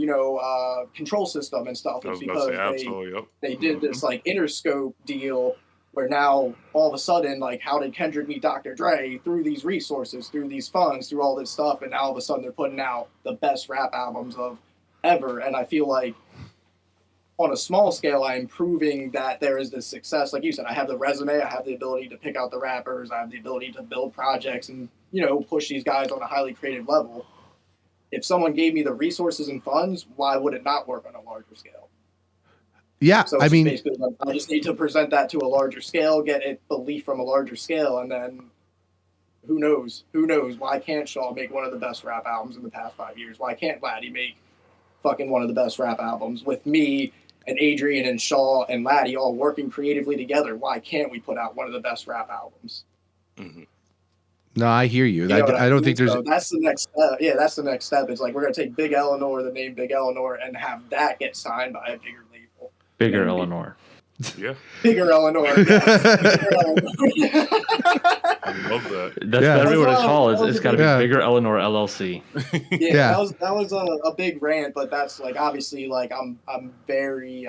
Control System and stuff. It's because they did this like Interscope deal. Where now, all of a sudden, like, how did Kendrick meet Dr. Dre? Through these resources, through these funds, through all this stuff, and now all of a sudden they're putting out the best rap albums of ever. And I feel like, on a small scale, I'm proving that there is this success. Like you said, I have the resume, I have the ability to pick out the rappers, I have the ability to build projects and, push these guys on a highly creative level. If someone gave me the resources and funds, why would it not work on a larger scale? Yeah, so I just need to present that to a larger scale, get it belief from a larger scale, and then who knows? Why can't Shaw make one of the best rap albums in the past 5 years? Why can't Laddie make fucking one of the best rap albums with me and Adrian and Shaw and Laddie all working creatively together? Why can't we put out one of the best rap albums? Mm-hmm. No, I hear you. I don't think there's. So that's the next step. Yeah, that's the next step. It's like we're gonna take Big Eleanor, the name Big Eleanor, and have that get signed by a bigger label. Bigger Eleanor. Yeah, Bigger Eleanor. Yes. Bigger Eleanor. I love that. That's Yeah. better what it's That called. was It's got to be Yeah. Bigger Eleanor LLC. Yeah, that was a big rant, but that's like obviously like I'm very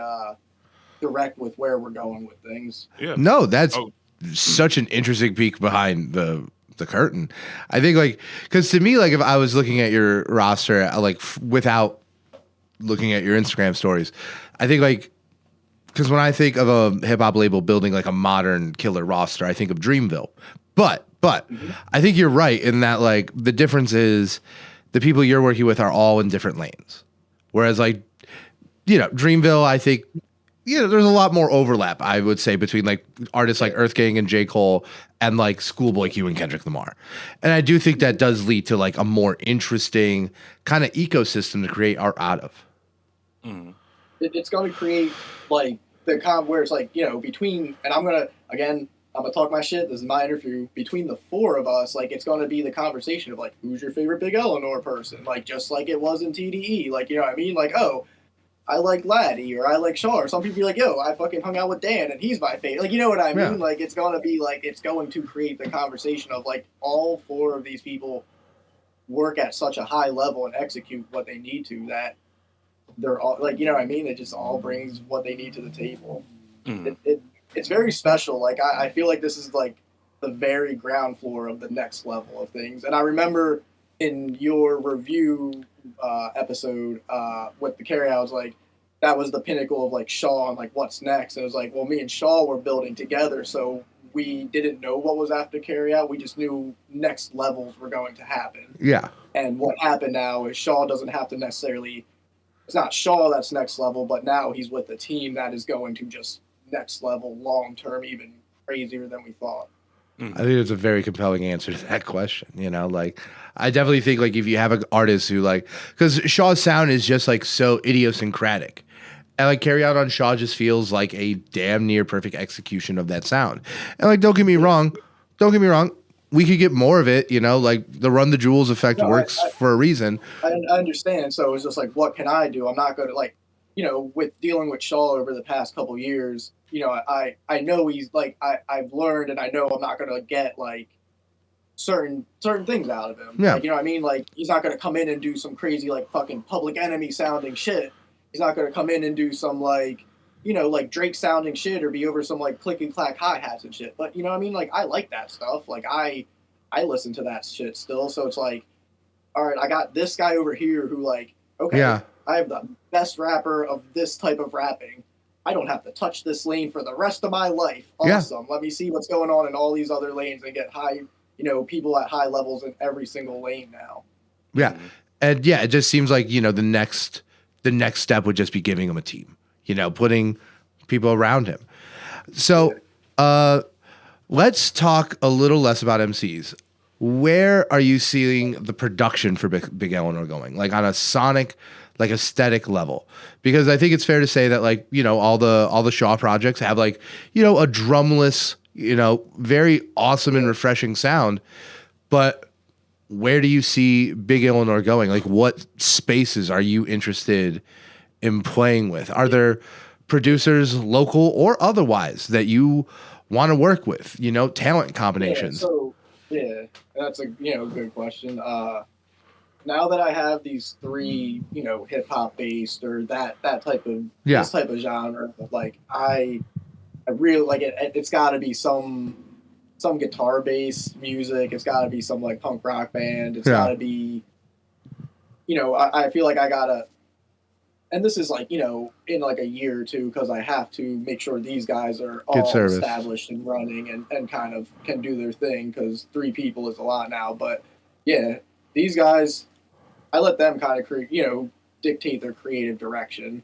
direct with where we're going with things. Yeah. No, that's Oh. such an interesting peek behind the curtain. I think like because to me, like if I was looking at your roster, like without looking at your Instagram stories, I think like because when I think of a hip hop label building like a modern killer roster, I think of Dreamville. But I think you're right in that like the difference is the people you're working with are all in different lanes, whereas like Dreamville, I think. There's a lot more overlap, I would say, between like artists like Earth Gang and J. Cole and like Schoolboy Q and Kendrick Lamar. And I do think that does lead to like a more interesting kind of ecosystem to create art out of. It's going to create like the where it's like, between, and I'm going to talk my shit. This is my interview. Between the four of us, like it's going to be the conversation of like, who's your favorite Big Eleanor person? Like just like it was in TDE. Like, you know what I mean? Like, oh, I like Laddie or I like Shaw, or some people be like, yo, I fucking hung out with Dan and he's my favorite. Like, you know what I mean? Yeah. Like, it's going to be like, it's going to create the conversation of like all four of these people work at such a high level and execute what they need to that they're all like, you know what I mean? It just all brings what they need to the table. It's very special. Like, I feel like this is like the very ground floor of the next level of things. And I remember in your review episode with the carryouts, like that was the pinnacle of like Shaw and like what's next. And it was like, well, me and Shaw were building together, so we didn't know what was after carryout. We just knew next levels were going to happen. Yeah. And what happened now is Shaw doesn't have to necessarily. It's not Shaw that's next level, but now he's with a team that is going to just next level long term, even crazier than we thought. I think it's a very compelling answer to that question. Like I definitely think like if you have an artist who like, because Shaw's sound is just like so idiosyncratic, and like Carry Out on Shaw just feels like a damn near perfect execution of that sound. And like, don't get me wrong, we could get more of it. Like the Run the Jewels effect works for a reason. I understand. So it's just like, what can I do? I'm not going to like, with dealing with Shaw over the past couple years. I know he's like I've learned, and I know I'm not gonna get like certain things out of him. Yeah. Like, you know what I mean? Like he's not gonna come in and do some crazy like fucking Public Enemy sounding shit. He's not gonna come in and do some like like Drake sounding shit or be over some like click and clack hi hats and shit. But you know what I mean? Like I like that stuff. Like I listen to that shit still. So it's like, all right, I got this guy over here who like okay, I have the best rapper of this type of rapping. I don't have to touch this lane for the rest of my life. Awesome. Let me see what's going on in all these other lanes and get high, people at high levels in every single lane now. Yeah. And yeah, it just seems like, the next step would just be giving him a team, putting people around him. So let's talk a little less about MCs. Where are you seeing the production for Big Eleanor going? Like on a sonic, like aesthetic level, because I think it's fair to say that like, all the Shaw projects have like, a drumless, very awesome and refreshing sound. But where do you see Big Eleanor going? Like what spaces are you interested in playing with? Are there producers, local or otherwise, that you want to work with, talent combinations? Yeah, that's a good question. Now that I have these three, hip hop based or that type of this type of genre, like I really like it. It's got to be some guitar based music. It's got to be some like punk rock band. It's got to be, I feel like I gotta. And this is like in like a year or two, because I have to make sure these guys are all established and running and kind of can do their thing, because 3 people is a lot now. But yeah, these guys, I let them kind of dictate their creative direction.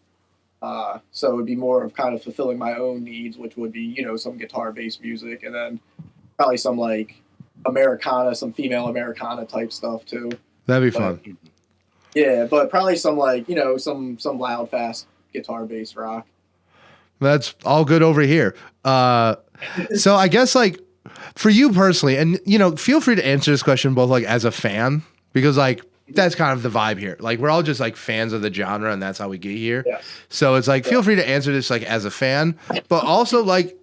So it would be more of kind of fulfilling my own needs, which would be, some guitar based music, and then probably some like Americana, some female Americana type stuff too. That'd be fun. Yeah, but probably some like, some loud, fast guitar based rock. That's all good over here. So I guess like for you personally, and feel free to answer this question both like as a fan, because like that's kind of the vibe here. Like we're all just like fans of the genre, and that's how we get here. Yes. So it's like, feel free to answer this like as a fan, but also like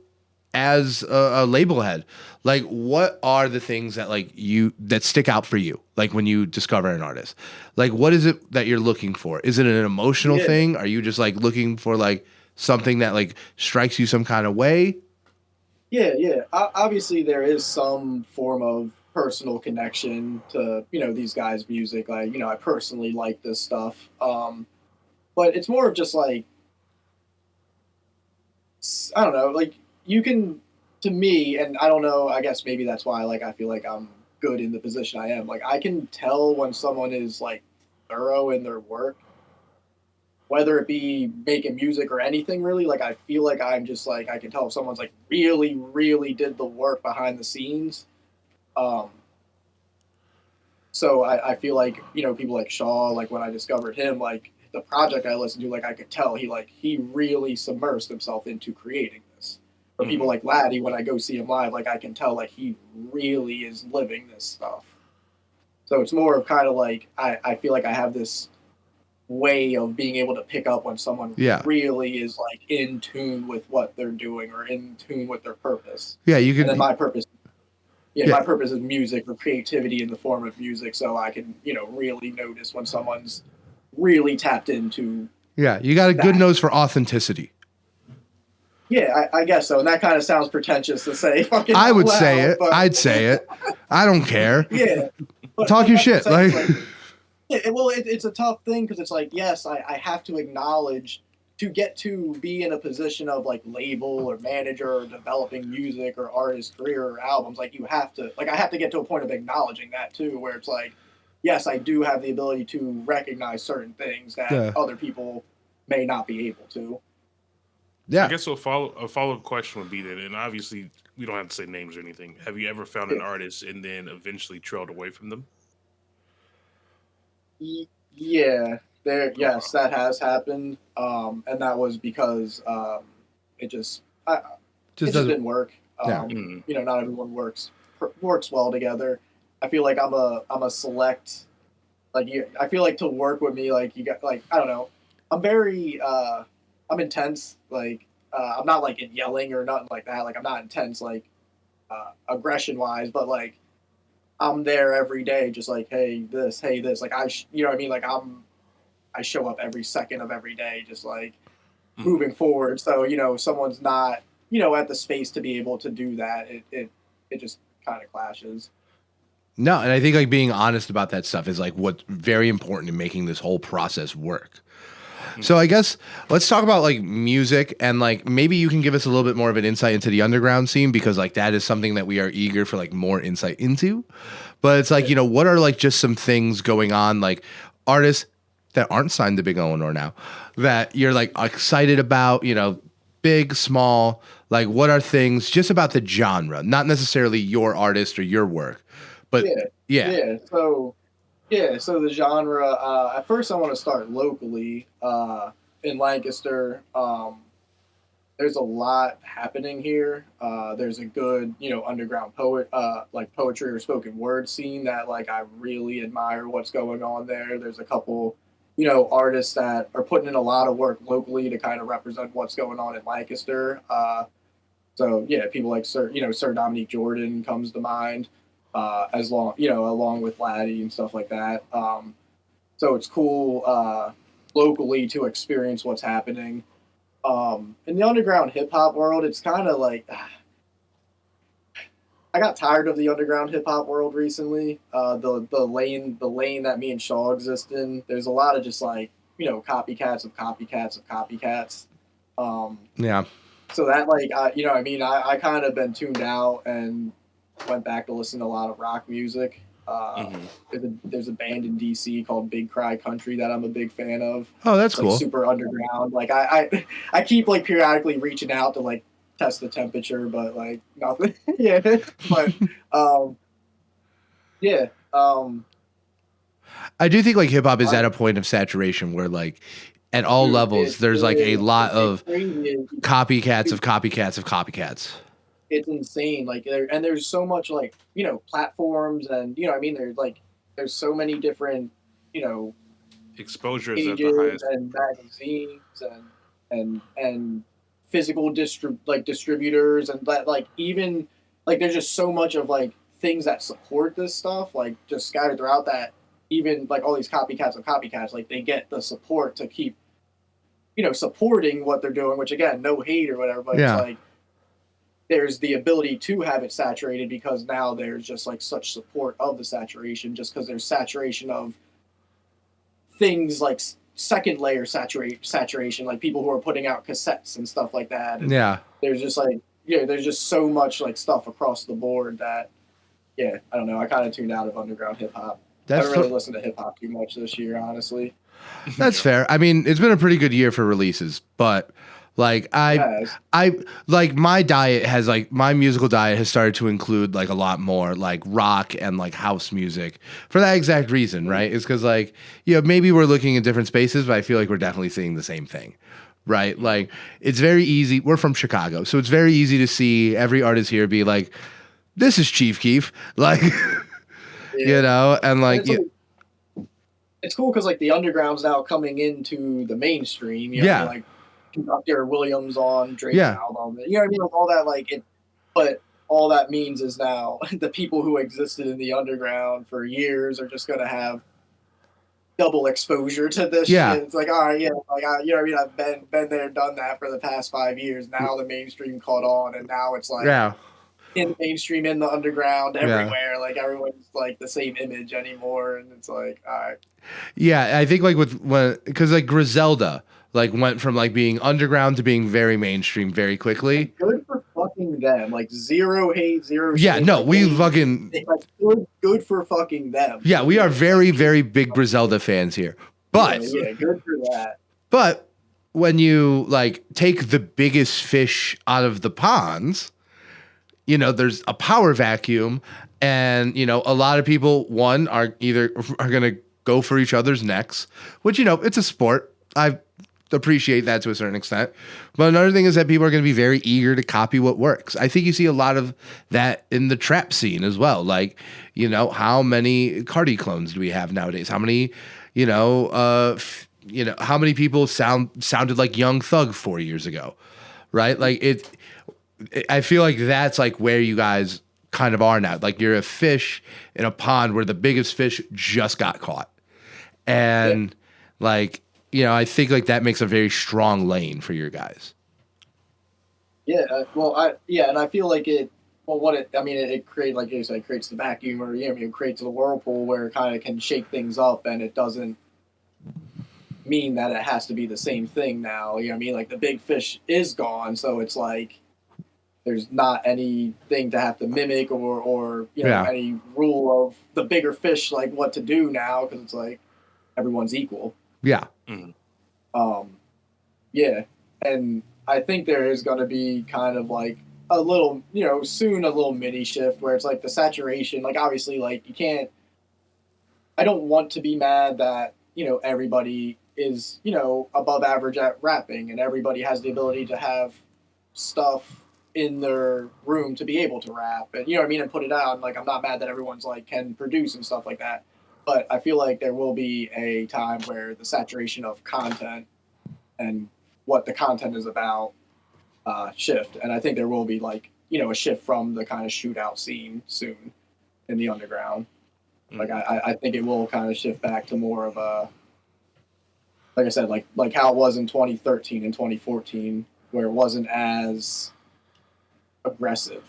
as a label head. Like, what are the things that like that stick out for you? Like when you discover an artist, like what is it that you're looking for? Is it an emotional thing? Are you just like looking for like something that like strikes you some kind of way? Yeah. Obviously, there is some form of personal connection to these guys' music. Like I personally like this stuff, but it's more of just like I don't know. Like you can, to me, and I don't know. I guess maybe that's why like I feel like I'm good in the position I am. Like I can tell when someone is like thorough in their work, whether it be making music or anything really. Like I feel like I'm just like I can tell if someone's like really did the work behind the scenes. So I feel like people like Shaw, like when I discovered him, like the project I listened to, like I could tell he really submersed himself into creating this. Or people like Laddie, when I go see him live, like I can tell like he really is living this stuff. So it's more of kind of like I feel like I have this way of being able to pick up when someone really is like in tune with what they're doing or in tune with their purpose. Yeah, you can. And then my purpose my purpose is music or creativity in the form of music, so I can really notice when someone's really tapped into you got a good nose for authenticity. Yeah, I guess so. And that kind of sounds pretentious to say. Fucking I would loud, say it. but... I'd say it. I don't care. Yeah. But, talk your shit. Like, it's a tough thing because it's like, yes, I have to acknowledge to get to be in a position of like label or manager or developing music or artist career or albums. Like you have to, like I have to get to a point of acknowledging that too, where it's like, yes, I do have the ability to recognize certain things that other people may not be able to. Yeah. I guess a follow-up question would be that, and obviously we don't have to say names or anything. Have you ever found an artist and then eventually trailed away from them? Yeah, yes, that has happened. And that was because it just didn't work. Not everyone works well together. I feel like I'm a select, like I feel like to work with me, like you got like, I don't know. I'm very I'm intense, like I'm not like yelling or nothing like that. Like I'm not intense, like aggression wise, but like I'm there every day, just like hey this. Like you know what I mean? Like I show up every second of every day, just like moving forward. So someone's not at the space to be able to do that. It just kind of clashes. No, and I think like being honest about that stuff is like what's very important in making this whole process work. So I guess let's talk about like music and like maybe you can give us a little bit more of an insight into the underground scene because like that is something that we are eager for like more insight into. But it's like, what are like just some things going on, like artists that aren't signed to Big Eleanor now that you're like excited about, big, small, like what are things just about the genre, not necessarily your artist or your work, but yeah. So the genre, at first I want to start locally in Lancaster. There's a lot happening here. There's a good, underground poetry or spoken word scene that like I really admire what's going on there. There's a couple, artists that are putting in a lot of work locally to kind of represent what's going on in Lancaster. So yeah, people like Sir Dominique Jordan comes to mind. Along with Laddie and stuff like that. So it's cool locally to experience what's happening. In the underground hip hop world, it's kind of like I got tired of the underground hip hop world recently. The lane that me and Shaw exist in, there's a lot of just like copycats of copycats of copycats. So that like I kind of been tuned out and went back to listen to a lot of rock music. There's a band in DC called Big Cry Country that I'm a big fan of. Oh, that's like, cool. Super underground. Like I keep like periodically reaching out to like test the temperature, but like nothing. Yeah, but I do think like hip hop is at a point of saturation where like at all levels there's like a lot of copycats of copycats of copycats. It's insane. Like there's so much like platforms and there's so many different you know, Exposure is at the pages highest. and magazines and physical distributors and that, like, even like there's just so much of like things that support this stuff, like just scattered throughout, that even like all these copycats of copycats, like they get the support to keep, supporting what they're doing, which again, no hate or whatever, but Yeah. it's like there's the ability to have it saturated because now there's just like such support of the saturation, just because there's saturation of things like second layer saturation, like people who are putting out cassettes and stuff like that. And Yeah. there's just like, there's just so much like stuff across the board that, I don't know. I kind of tuned out of underground hip hop. I haven't really listened to hip hop too much this year, honestly. That's fair. I mean, it's been a pretty good year for releases, but like I like my musical diet has started to include like a lot more like rock and like house music for that exact reason, right? It's because like, maybe we're looking in different spaces, but I feel like we're definitely seeing the same thing. Right? Like it's very easy. We're from Chicago, so it's very easy to see every artist here be like, this is Chief Keef. Like, and like, it's cool because like the underground's now coming into the mainstream. Like Dr. Williams on Drake's album. You know what I mean? Like all that, like it, but all that means is now the people who existed in the underground for years are just gonna have double exposure to this shit. It's like, all right, like you know what I mean? I've been there, done that for the past 5 years. Now the mainstream caught on, and now it's like in the mainstream, in the underground, everywhere. Like everyone's like the same image anymore, and it's like, all right. Yeah, I think like because like Griselda like went from like being underground to being very mainstream very quickly. Good for fucking them. Like zero hate, zero. Yeah, shit. no, like, we fucking good for fucking them. Yeah, we are very, very big Griselda fans here. But good for that. But when you like take the biggest fish out of the ponds, there's a power vacuum, and a lot of people are gonna go for each other's necks, which it's a sport. I appreciate that to a certain extent. But another thing is that people are going to be very eager to copy what works. I think you see a lot of that in the trap scene as well. Like, how many Cardi clones do we have nowadays? How many, how many people sounded like Young Thug 4 years ago, right? Like I feel like that's like where you guys kind of are now. Like you're a fish in a pond where the biggest fish just got caught. And like, I think like that makes a very strong lane for your guys. Yeah, and I feel like it creates, like you said, it creates the vacuum, or it creates the whirlpool where it kind of can shake things up, and it doesn't mean that it has to be the same thing now. You know what I mean? Like the big fish is gone, so it's like there's not anything to have to mimic or any rule of the bigger fish, like what to do now, because it's like everyone's equal. Yeah. And I think there is going to be kind of like a little, soon a little mini shift where it's like the saturation, like obviously like I don't want to be mad that, everybody is, above average at rapping, and everybody has the ability to have stuff in their room to be able to rap, and and put it out. Like I'm not mad that everyone's like can produce and stuff like that. But I feel like there will be a time where the saturation of content and what the content is about shift. And I think there will be like, a shift from the kind of shootout scene soon in the underground. Like I think it will kind of shift back to more of a, like I said, like how it was in 2013 and 2014, where it wasn't as aggressive.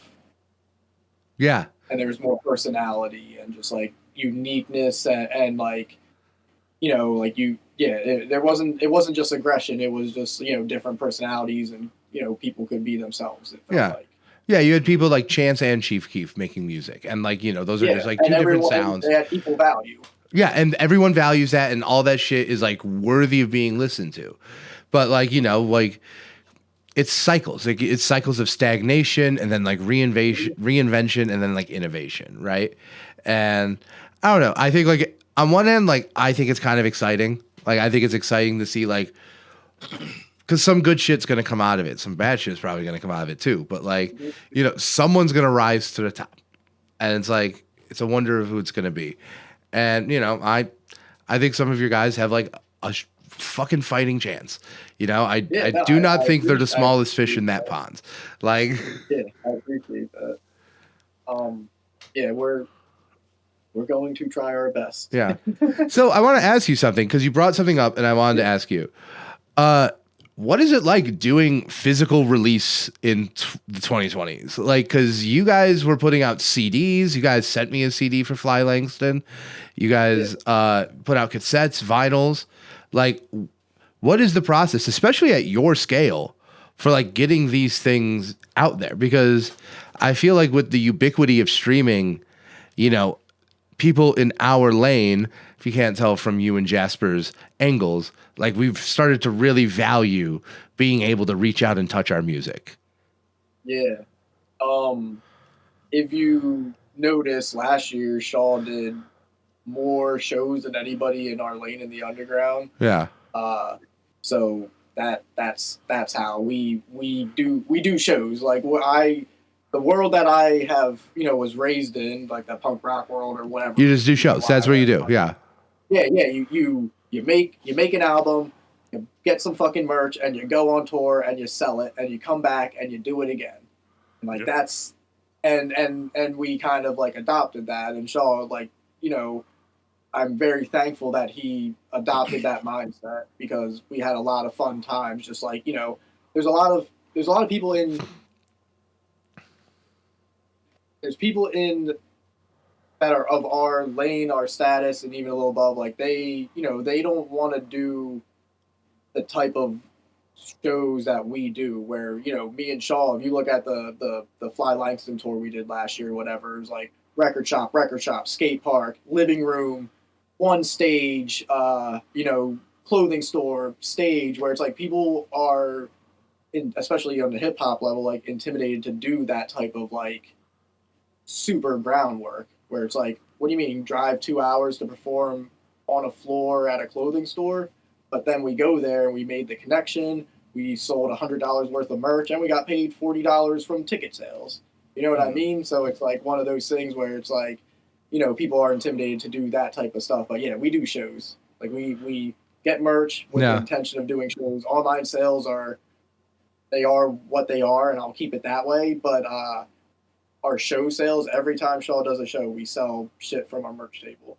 Yeah. And there was more personality and just like uniqueness and like, it wasn't just aggression. It was just, different personalities, and, people could be themselves. It felt like. Yeah, you had people like Chance and Chief Keef making music, and like, those are just like two different sounds. They had equal value. Yeah, and everyone values that, and all that shit is like worthy of being listened to. But like, like it's cycles. Like it's cycles of stagnation, and then like reinvention, and then like innovation, right? And I don't know. I think like on one end, like I think it's kind of exciting. Like I think it's exciting to see like, because some good shit's gonna come out of it. Some bad shit's probably gonna come out of it too. But like, someone's gonna rise to the top, and it's like it's a wonder of who it's gonna be. And I think some of your guys have like a fucking fighting chance. I Yeah, do not think they're agree. the smallest fish in that pond. Like, Yeah, I appreciate that. Yeah, we're going to try our best. yeah. So I want to ask you something because you brought something up, and I wanted to ask you, what is it like doing physical release in the 2020s? Like, because you guys were putting out CDs. You guys sent me a CD for Fly Langston. You guys put out cassettes, vinyls. Like, what is the process, especially at your scale, for like getting these things out there? Because I feel like with the ubiquity of streaming, people in our lane, if you can't tell from you and Jasper's angles, like we've started to really value being able to reach out and touch our music. Yeah. If you notice, last year Shaw did more shows than anybody in our lane in the underground. Yeah. So that's how we do shows. Like the world that I have, was raised in, like that punk rock world or whatever. You just do shows. That's what you do. Yeah. Yeah. You make an album, you get some fucking merch, and you go on tour and you sell it, and you come back and you do it again. And like that's and we kind of like adopted that, and Shaw, like, I'm very thankful that he adopted that mindset, because we had a lot of fun times. Just like, there's a lot of people in. There's people in that are of our lane, our status, and even a little above. Like they don't want to do the type of shows that we do. Where me and Shaw, if you look at the Fly Langston tour we did last year, whatever, it was like record shop, skate park, living room, one stage, clothing store, stage, where it's like people are, especially on the hip hop level, like intimidated to do that type of like super groundwork, where it's like, what do you mean drive 2 hours to perform on a floor at a clothing store? But then we go there and we made the connection, we sold $100 worth of merch, and we got paid $40 from ticket sales. You know what I mean? So it's like one of those things where it's like, people are intimidated to do that type of stuff. But yeah, we do shows. Like we get merch with the intention of doing shows. Online sales are what they are, and I'll keep it that way. But our show sales, every time Shaw does a show, we sell shit from our merch table.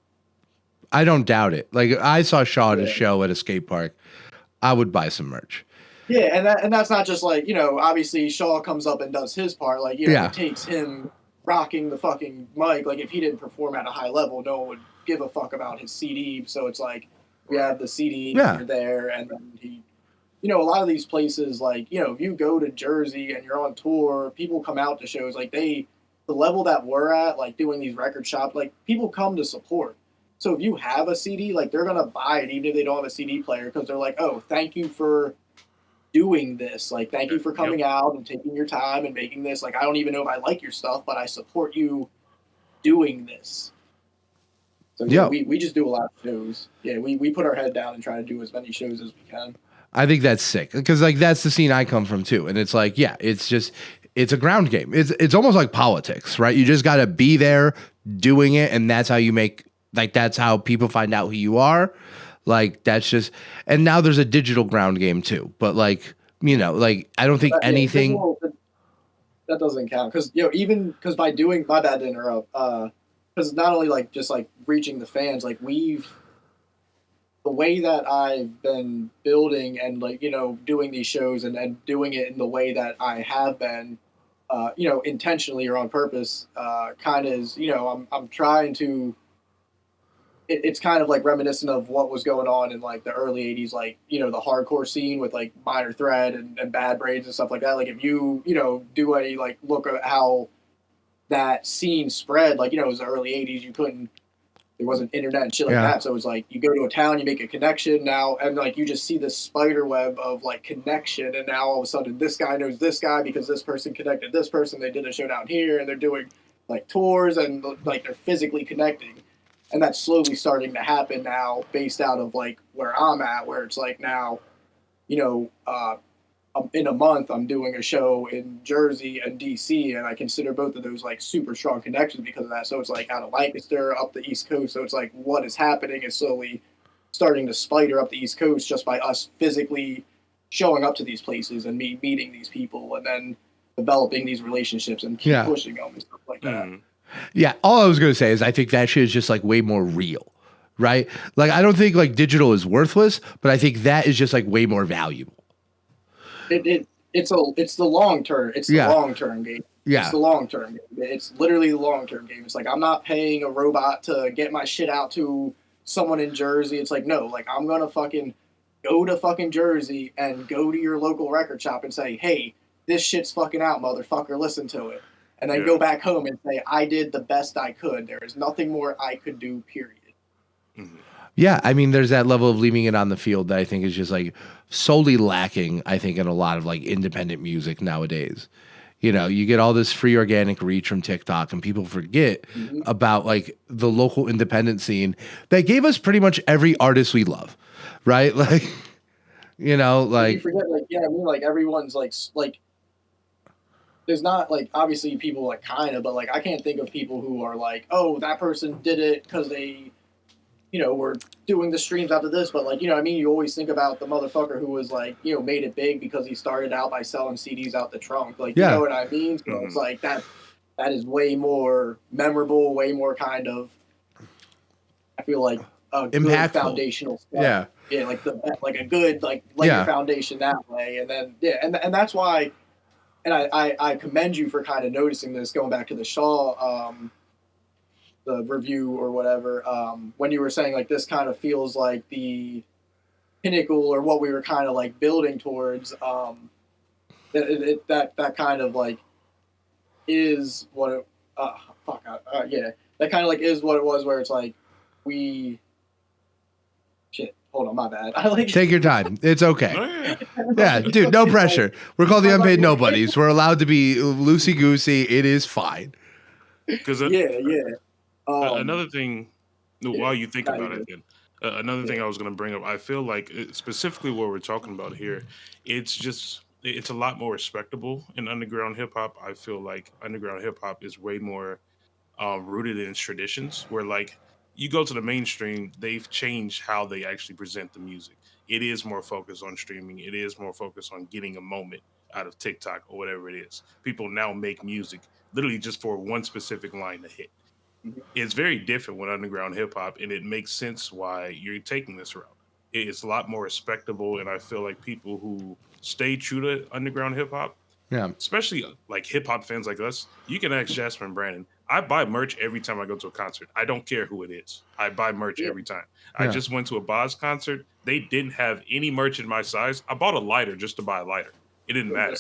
I don't doubt it. Like, I saw Shaw at a show at a skate park. I would buy some merch. Yeah, and that's not just like, obviously Shaw comes up and does his part. Like, it takes him rocking the fucking mic. Like, if he didn't perform at a high level, no one would give a fuck about his CD. So it's like, we have the CD there, and then he, a lot of these places, like, if you go to Jersey and you're on tour, people come out to shows. Like, the level that we're at, like doing these record shops, like people come to support. So if you have a CD, like they're going to buy it even if they don't have a CD player, because they're like, oh, thank you for doing this. Like, thank you for coming out and taking your time and making this. Like, I don't even know if I like your stuff, but I support you doing this. So yeah, we just do a lot of shows. Yeah, we put our head down and try to do as many shows as we can. I think that's sick, because like that's the scene I come from too. And it's like, it's a ground game. It's almost like politics, right? You just got to be there doing it, and that's how you make, like, that's how people find out who you are. Like, that's just, and now there's a digital ground game too. But like, like, I don't think anything that doesn't count, because even because by doing, my bad to interrupt, because not only like just like reaching the fans, like the way that I've been building and like doing these shows and doing it in the way that I have been, intentionally or on purpose, kind of is, I'm trying to, it's kind of like reminiscent of what was going on in like the early 80s, like, the hardcore scene with like Minor Threat and Bad Brains and stuff like that. Like, if you, do any, like, look at how that scene spread, like, it was the early 80s, there wasn't internet and shit like that. So it was like, you go to a town, you make a connection now, and like, you just see this spider web of like connection. And now all of a sudden this guy knows this guy because this person connected this person. They did a show down here, and they're doing like tours, and like they're physically connecting. And that's slowly starting to happen now, based out of like where I'm at, where it's like now, in a month I'm doing a show in Jersey and DC, and I consider both of those like super strong connections because of that. So it's like out of Lancaster up the East Coast. So it's like what is happening is slowly starting to spider up the East Coast just by us physically showing up to these places and meeting these people and then developing these relationships and keep pushing them and stuff like that. Yeah, all I was going to say is I think that shit is just like way more real, right? Like I don't think like digital is worthless, but I think that is just like way more valuable. It's the long term. It's the long term game. Yeah. It's the long term game. It's literally the long term game. It's like I'm not paying a robot to get my shit out to someone in Jersey. It's like, no, like I'm gonna fucking go to fucking Jersey and go to your local record shop and say, hey, this shit's fucking out, motherfucker, listen to it. And then go back home and say, I did the best I could. There is nothing more I could do, period. Mm-hmm. Yeah, I mean, there's that level of leaving it on the field that I think is just like solely lacking, I think, in a lot of like independent music nowadays. You know, you get all this free organic reach from TikTok and people forget about like the local independent scene that gave us pretty much every artist we love, right? Like, you know, like. You forget, like, I mean, like everyone's like, there's not like obviously people like kind of, but like I can't think of people who are like, oh, that person did it because they, you know, were doing the streams after this. But like, you know what I mean? You always think about the motherfucker who was like, you know, made it big because he started out by selling CDs out the trunk. Like, you know what I mean? So it's like that is way more memorable, way more kind of, I feel like a good impactful foundational stuff. Yeah. Yeah. Like a good, like lay your foundation that way. And then, and that's why, and I commend you for kind of noticing this, going back to the Shaw, the review or whatever, when you were saying like this kind of feels like the pinnacle or what we were kind of like building towards, that kind of like is what it, that kind of like is what it was, where it's like hold on, my bad. Take your time. It's okay. Yeah, dude, no pressure. We're called the Unpaid Nobodies. We're allowed to be loosey-goosey. It is fine. Another thing, while you think about it, then another thing I was going to bring up, I feel like specifically what we're talking about here, it's a lot more respectable in underground hip hop. I feel like underground hip hop is way more rooted in its traditions, where like you go to the mainstream, they've changed how they actually present the music. It is more focused on streaming. It is more focused on getting a moment out of TikTok or whatever it is. People now make music literally just for one specific line to hit. It's very different with underground hip hop, and it makes sense why you're taking this route. It's a lot more respectable, and I feel like people who stay true to underground hip hop, especially like hip hop fans like us, you can ask Jasper and Brandon. I buy merch every time I go to a concert. I don't care who it is. I buy merch every time. I just went to a Boz concert. They didn't have any merch in my size. I bought a lighter just to buy a lighter. It didn't matter.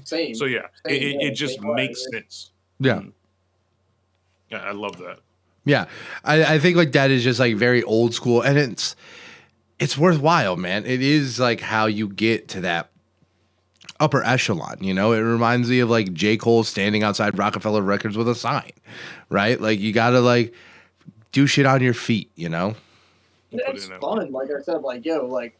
Same. So it just makes sense. Yeah. Yeah, I love that. Yeah, I think like that is just like very old school, and it's worthwhile, man. It is like how you get to that upper echelon, you know? It reminds me of like J. Cole standing outside Rockefeller Records with a sign, right? Like you gotta like do shit on your feet, you know? It's fun, like I said, like like.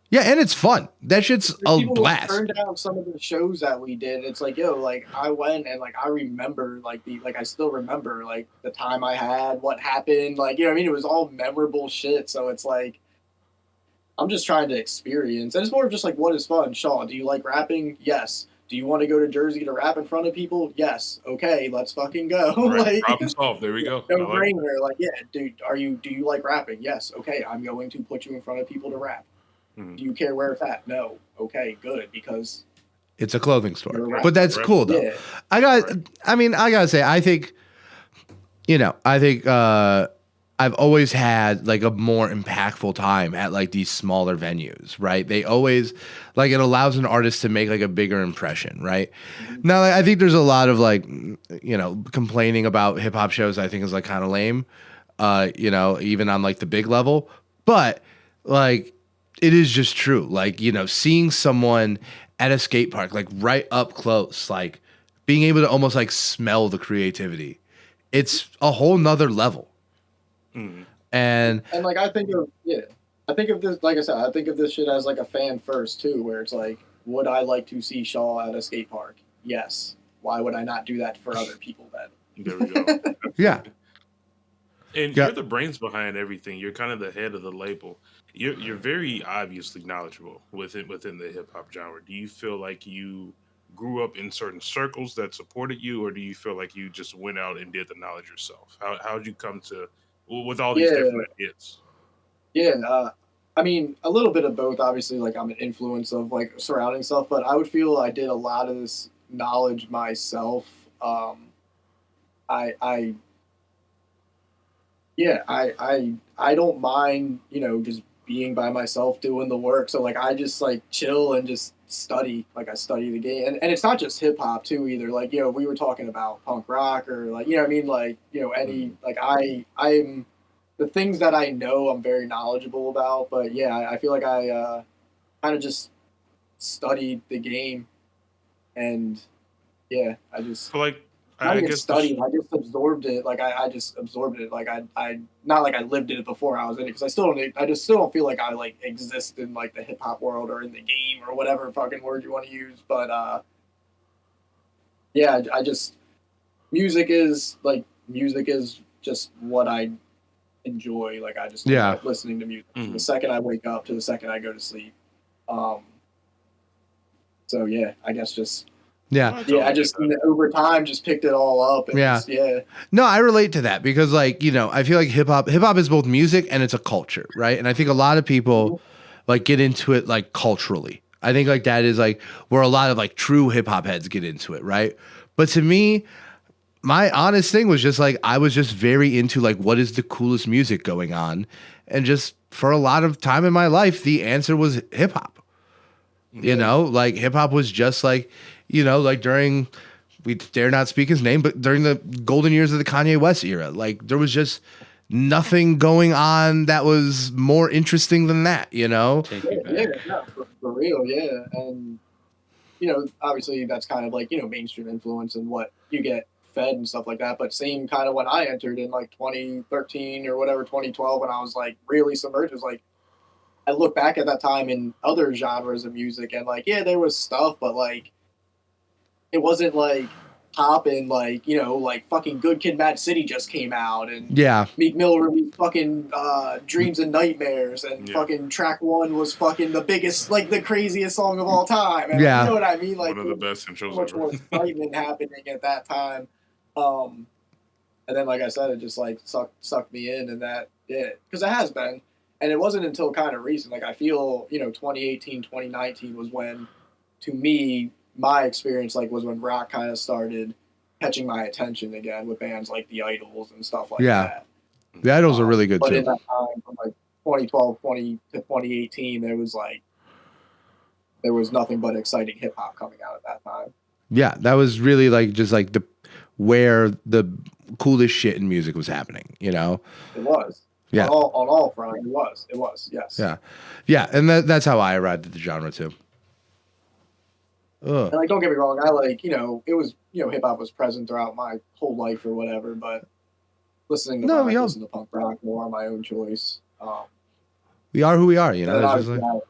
Yeah, and it's fun. That shit's a blast. Turned down some of the shows that we did. It's like, like I went and like I remember I still remember like the time I had, what happened, like, you know what I mean? It was all memorable shit. So it's like I'm just trying to experience. And it's more of just like, what is fun? Shaw, do you like rapping? Yes. Do you want to go to Jersey to rap in front of people? Yes. Okay, let's fucking go. Right. Problem solved. There we go. No brainer. Like, dude, do you like rapping? Yes. Okay, I'm going to put you in front of people to rap. Do you care where it's at? No. Okay, good, because it's a clothing store. But that's cool though. Yeah. I gotta say, I think I've always had like a more impactful time at like these smaller venues, right? They always like, it allows an artist to make like a bigger impression, right? Now, like, I think there's a lot of like, complaining about hip hop shows, I think is like kind of lame, even on like the big level, but like, it is just true. Like, seeing someone at a skate park, like right up close, like being able to almost like smell the creativity. It's a whole nother level. And like, I think of this, like I said, I think of this shit as like a fan first too, where it's like, would I like to see Shaw at a skate park? Yes. Why would I not do that for other people then? There we go. Yeah. And Yeah. you're the brains behind everything. You're kind of the head of the label. You're very obviously knowledgeable within the hip hop genre. Do you feel like you grew up in certain circles that supported you, or do you feel like you just went out and did the knowledge yourself? How'd you come to with all these Yeah, different ideas? yeah. I mean, a little bit of both. Obviously, like I'm an influence of like surrounding stuff, but I would feel I did a lot of this knowledge myself. I yeah, I don't mind, just being by myself doing the work. So like I just like chill and just study. Like I study the game. And it's not just hip hop too either. Like, we were talking about punk rock or like, what I mean? Like, any like I'm the things that I know I'm very knowledgeable about. But yeah, I feel like I kind of just studied the game and yeah, I just So like, not I even guess studied. I just absorbed it. Like I just absorbed it. Like I not like I lived in it before I was in it because I just still don't feel like I like exist in like the hip hop world or in the game or whatever fucking word you want to use. But yeah, I just music is just what I enjoy. Like I just Yeah. like listening to music from Mhm. the second I wake up to the second I go to sleep. So yeah, I guess just. Yeah. I Yeah, totally I get just that. over time just picked it all up. And Yeah. just, yeah. No, I relate to that because like, I feel like hip hop is both music and it's a culture, right? And I think a lot of people like get into it like culturally. I think like that is like where a lot of like true hip hop heads get into it, right? But to me, my honest thing was just like I was just very into like what is the coolest music going on, and just for a lot of time in my life, the answer was hip hop. Like hip hop was just like, like during, we dare not speak his name, but during the golden years of the Kanye West era, like there was just nothing going on that was more interesting than that, Take you Yeah, back. no, for real, yeah. And, obviously that's kind of like, mainstream influence and what you get fed and stuff like that. But same kind of when I entered in like 2013 or whatever, 2012, when I was like really submerged, it was like, I look back at that time in other genres of music and like, yeah, there was stuff, but like, it wasn't like popping, like, like fucking Good Kid Mad City just came out and Yeah. Meek Mill released fucking Dreams and Nightmares and Yeah. fucking track one was fucking the biggest, like the craziest song of all time. And Yeah. you know what I mean? Like One of the there best was so intros much ever. more excitement happening at that time. And then like I said, it just like sucked me in and that because it has been. And it wasn't until kind of recent. Like I feel, 2018, 2019 was when, to me, my experience was when rock kind of started catching my attention again with bands like the Idols and stuff like Yeah. that. The Idols are really good But too. in that time, from like 2012, 20 to 2018, there was nothing but exciting hip hop coming out at that time. Yeah, that was really like just like where the coolest shit in music was happening, It was. Yeah. On all fronts, it was, yes. Yeah. Yeah, and that's how I arrived at the genre too. Ugh. And like, don't get me wrong, I like, it was, hip hop was present throughout my whole life or whatever, but listening to rock, listen to punk rock more on my own choice. We are who we are, and It's just obviously like,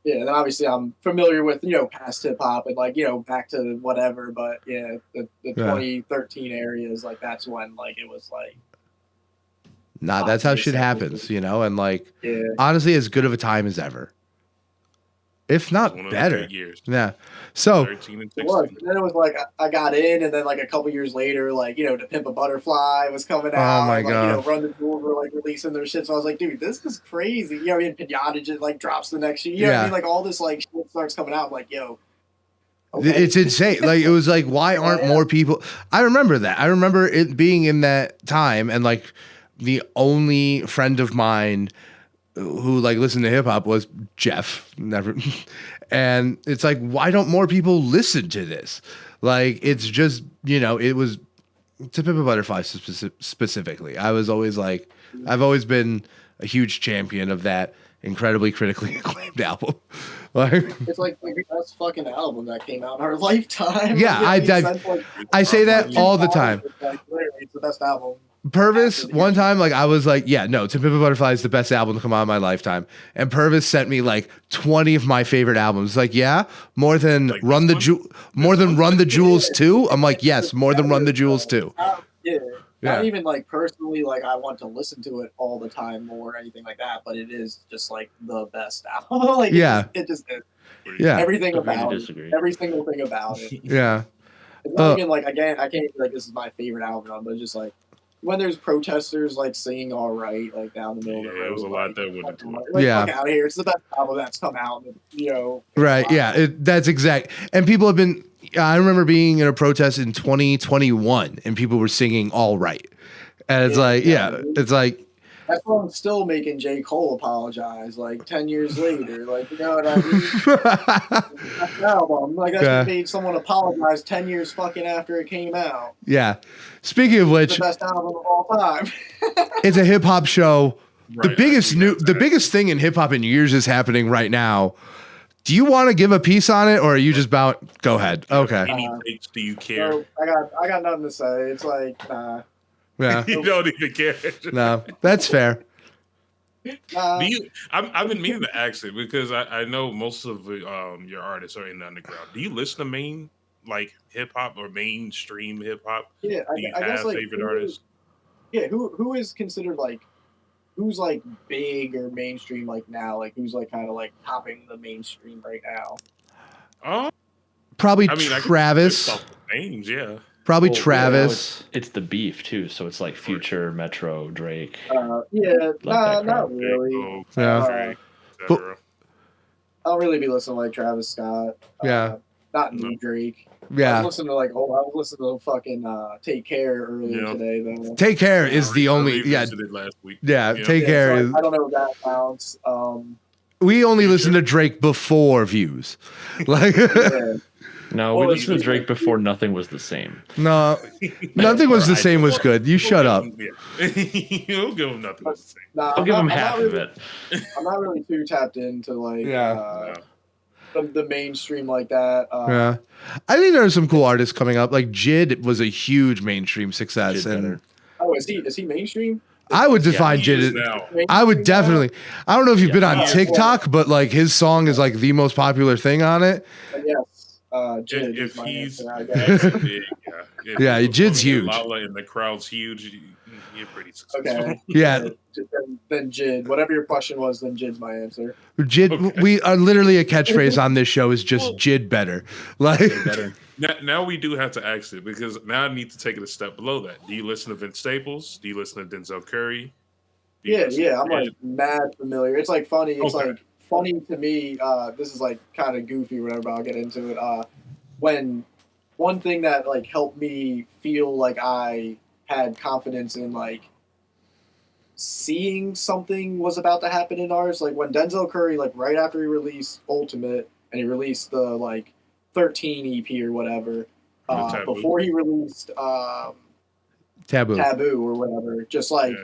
and then obviously I'm familiar with, past hip hop and like, back to whatever, but yeah, the 2013 areas, like that's when like it was like nah, that's how obvious shit happens, and like honestly as good of a time as ever. If not One of the better. big years. Yeah. So 13 and it was. 16. And then it was like I got in, and then like a couple years later, like To Pimp a Butterfly was coming out. my and, like, God. Run the Jewels were like releasing their shit. So I was like, dude, this is crazy. I mean, Pinata just like drops the next year. You know what I mean? Like all this like shit starts coming out. I'm like, yo, okay. It's insane. Like it was like, why aren't more people? I remember that. I remember it being in that time, and like the only friend of mine who like listened to hip hop was Jeff. Never, and it's like, why don't more people listen to this? Like it's just it was To Pimp a Butterfly specifically. I was always like, I've always been a huge champion of that incredibly critically acclaimed album. Like, It's like the best fucking album that came out in our lifetime. Yeah, I say that all the time. Like, literally, it's the best album. Purvis, one time, like I was like, yeah, no, To Pimp a Butterfly is the best album to come out in my lifetime. And Purvis sent me like 20 of my favorite albums. Like, yeah, more than Like Run the Jewels 2. I'm like, yes, more than Run the Jewels 2. Yeah. Not even like personally, like I want to listen to it all the time or anything like that, but it is just like the best album. Like it just is. Yeah. Everything about it, every single thing about it. Yeah. It's not even like, again, I can't be like, this is my favorite album, but just like when there's protesters like singing "All Right" like down the middle of the road. It was a lot that went into it. Like, fuck out of here! It's the best album that's come out. Right? Yeah. That's exact. And people have been. I remember being in a protest in 2021, and people were singing "All Right," and it's it's like. That's why I'm still making J. Cole apologize, like 10 years later. Like, you know what I mean? That album, like, that made someone apologize 10 years fucking after it came out. Yeah. Speaking of which, it's the best album of all time. It's a hip hop show. Right, the biggest thing in hip hop in years is happening right now. Do you want to give a piece on it, or are you just about? Go ahead. Okay. Any takes do you care? So I got nothing to say. It's like, nah. Yeah. You don't even care. No, that's fair. I've been meaning to ask it because I know most of your artists are in the underground. Do you listen to main like hip hop or mainstream hip hop? Yeah, do you have guess, like, favorite artists? Yeah, who is considered like who's like big or mainstream like now? Like who's like kind of like topping the mainstream right now? Probably Travis. Names, yeah. Probably Travis. It's the beef too, so it's like Future, Metro, Drake. Not really. Yeah. I don't really be listening to like Travis Scott. Not new Drake. Yeah. I was listening to fucking Take Care earlier today though. Take Care is the only last week. Take Care is. I don't know if that counts. We only listened to Drake before Views. Like No, we listened to Drake before Nothing Was the Same. No, Nothing Was the Same was good. You shut up. You'll give him Nothing Was the Same. I'll give him half of it. I'm not really too tapped into like the mainstream like that. I think there are some cool artists coming up. Like Jid was a huge mainstream success. Is he mainstream? I would define Jid. I would definitely. I don't know if you've been on TikTok, but like his song is like the most popular thing on it. Yes. Jid if he's big, Jid's huge. Lala and the crowd's huge. You're pretty successful. Okay. Yeah. Then Jid. Whatever your question was, then Jid's my answer. Jid. We are literally a catchphrase on this show is just Jid better. Like better. Now we do have to ask it because now I need to take it a step below that. Do you listen to Vince Staples? Do you listen to Denzel Curry? Yeah. I'm like mad familiar. It's like funny. It's like funny to me. This is like kind of goofy or whatever, but I'll get into it. When one thing that like helped me feel like I had confidence in like seeing something was about to happen in ours, like when Denzel Curry, like right after he released Ultimate and he released the like 13 EP or whatever, before he released Taboo or whatever, just like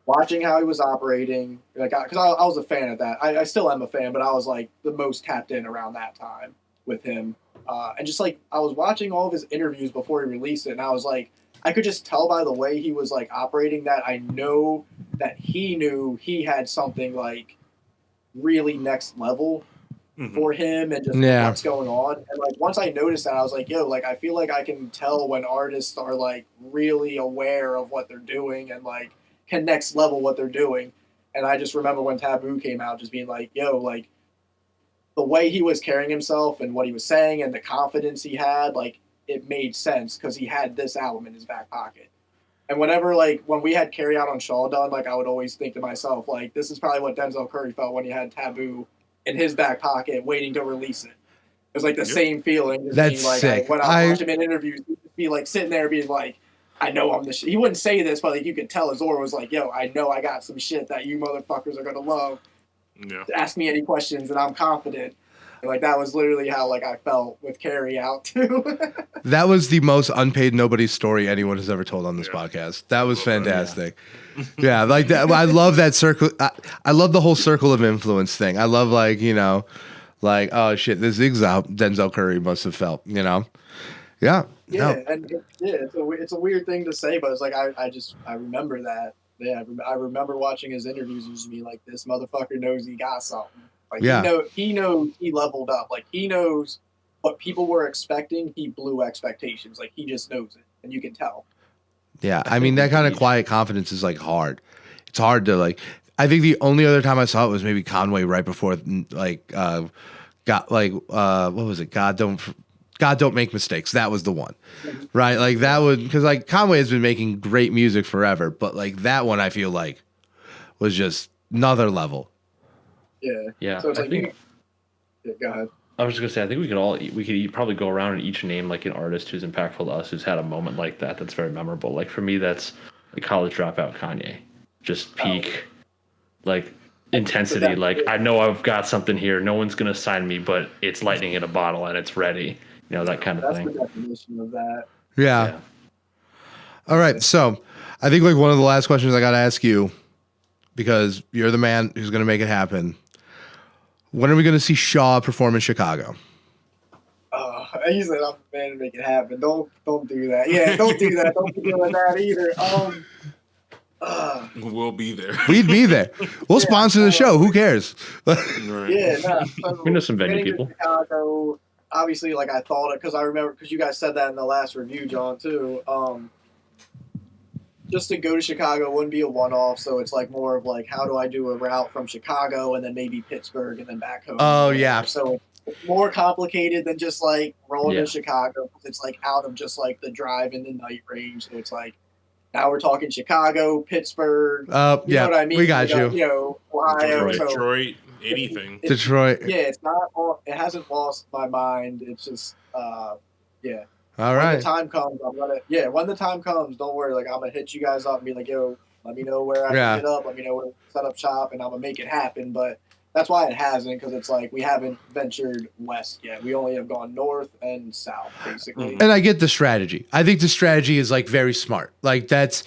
watching how he was operating, like because I was a fan of that. I still am a fan, but I was like the most tapped in around that time with him, and just like I was watching all of his interviews before he released it, and I was like, I could just tell by the way he was like operating that I know that he knew he had something like really next level for him and just what's going on. And like once I noticed that, I was like, yo, like I feel like I can tell when artists are like really aware of what they're doing and like can next level what they're doing. And I just remember when Taboo came out, just being like, yo, like the way he was carrying himself and what he was saying and the confidence he had, like it made sense because he had this album in his back pocket. And whenever, like, when we had Carry Out on Shaw done, like, I would always think to myself, like, this is probably what Denzel Curry felt when he had Taboo in his back pocket waiting to release it. It was, like, the same feeling. Just That's being, like, sick. When I watch him in interviews, he'd be, like, sitting there being, like, I know I'm the shit. He wouldn't say this, but, like, you could tell his aura was like, yo, I know I got some shit that you motherfuckers are going to love. Ask me any questions, and I'm confident. And, like, that was literally how, like, I felt with Carry Out, too. That was the most unpaid nobody's story anyone has ever told on this podcast. That was fantastic. Yeah, like that. I love that circle. I love the whole circle of influence thing. I love, like, you know, like, oh, shit, this is how Denzel Curry must have felt, you know? Yeah. Yeah, and it's a weird thing to say, but it's like, I remember that. Yeah, I remember watching his interviews and just being like, this motherfucker knows he got something. Like, he knows he leveled up. Like, he knows what people were expecting. He blew expectations. Like, he just knows it, and you can tell. Yeah, I mean that kind of quiet confidence is like hard. It's hard to like. I think the only other time I saw it was maybe Conway right before like got like what was it? God don't make mistakes. That was the one, right? Like that would because like Conway has been making great music forever, but like that one I feel like was just another level. Yeah. Yeah, So it's I like think yeah, go ahead. I was just gonna say I think we could probably go around and each name like an artist who's impactful to us who's had a moment like that that's very memorable. Like for me, that's the college dropout Kanye, just peak like intensity. Like I know I've got something here. No one's gonna sign me, but it's lightning in a bottle and it's ready. You know, that kind of That's thing. the definition of that. Yeah. All right. So I think like one of the last questions I got to ask you, because you're the man who's going to make it happen. When are we going to see Shaw perform in Chicago? He said, "I'm the man to make it happen." Don't do that. Yeah, don't do that. Don't be doing that either. We'll be there. We'd be there. We'll sponsor the show. Who cares? Right. Yeah, no. So We know some venue getting to people. Chicago, obviously, like I thought it because I remember because you guys said that in the last review, John, too. Just to go to Chicago wouldn't be a one-off, so it's like more of like how do I do a route from Chicago and then maybe Pittsburgh and then back home. Oh, yeah. So it's more complicated than just like rolling Yeah. to Chicago. It's like out of just like the drive and the night range. So it's like now we're talking Chicago, Pittsburgh. You know what I mean? We got you. You know, Ohio. So Detroit, anything. Detroit. yeah, it's not. It hasn't lost my mind. It's just, yeah. All When right. the time comes, I'm gonna. Yeah, when the time comes, don't worry. Like I'm gonna hit you guys up and be like, "Yo, let me know where I Yeah. can hit up. Let me know where to set up shop, and I'm gonna make it happen." But that's why it hasn't, because it's like we haven't ventured west yet. We only have gone north and south, basically. And I get the strategy. I think the strategy is like very smart. Like that's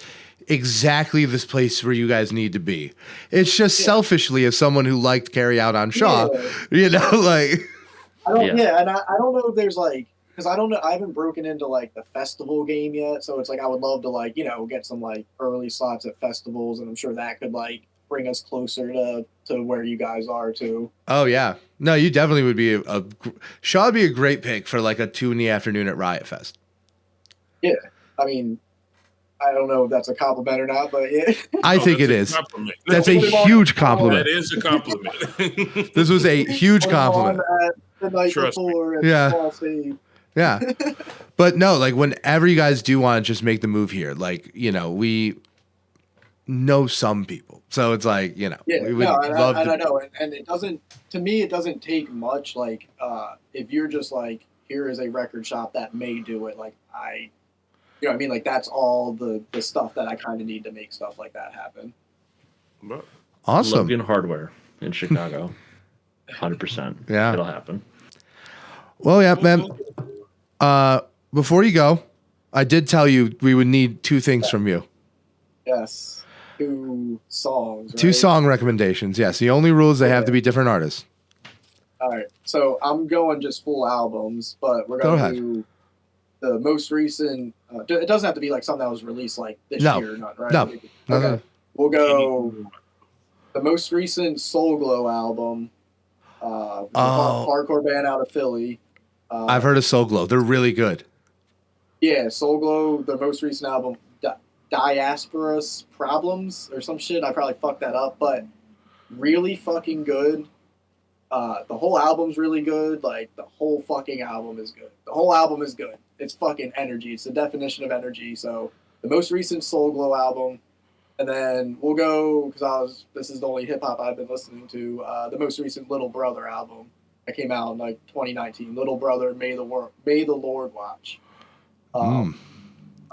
exactly this place where you guys need to be. It's just selfishly as someone who liked Carry Out on Shaw, you know, like I don't. Yeah, and I don't know if there's like. Because I don't know, I haven't broken into like the festival game yet, so it's like I would love to like get some like early slots at festivals, and I'm sure that could like bring us closer to where you guys are too. oh yeah, no, you definitely would be Shaw would be a great pick for like a 2 PM at Riot Fest. Yeah, I mean, I don't know if that's a compliment or not, but yeah, I think it is. Compliment. That's a huge compliment. That is a compliment. This was a huge Put 'em on compliment. at the night Trust me. before, and Yeah. I'll say, Yeah. But no, like whenever you guys do want to just make the move here, like, we know some people. So it's like, yeah, we would no, and love I to. know, and it doesn't. To me, it doesn't take much. Like, if you're just like, here is a record shop that may do it. Like, you know what I mean? Like, that's all the stuff that I kind of need to make stuff like that happen. Awesome. Logan Hardware in Chicago. 100%. Yeah. It'll happen. Well, yeah, man. Before you go, I did tell you we would need 2 things from you. Yes, 2 songs. Right? 2 song recommendations. Yes. The only rule is they have to be different artists. All right, so I'm going just full albums, but we're Go gonna ahead. do the most recent. It doesn't have to be like something that was released like this No. year, or not right? No. Okay. No. We'll go the most recent Soul Glow album. Hardcore band out of Philly. I've heard of Soul Glow. They're really good. Yeah, Soul Glow, their most recent album, Diaspora's Problems or some shit. I probably fucked that up, but really fucking good. The whole album's really good. Like, the whole fucking album is good. The whole album is good. It's fucking energy. It's the definition of energy. So, the most recent Soul Glow album. And then we'll go, because this is the only hip hop I've been listening to, the most recent Little Brother album that came out in like 2019. Little Brother, May the Lord Watch. I'm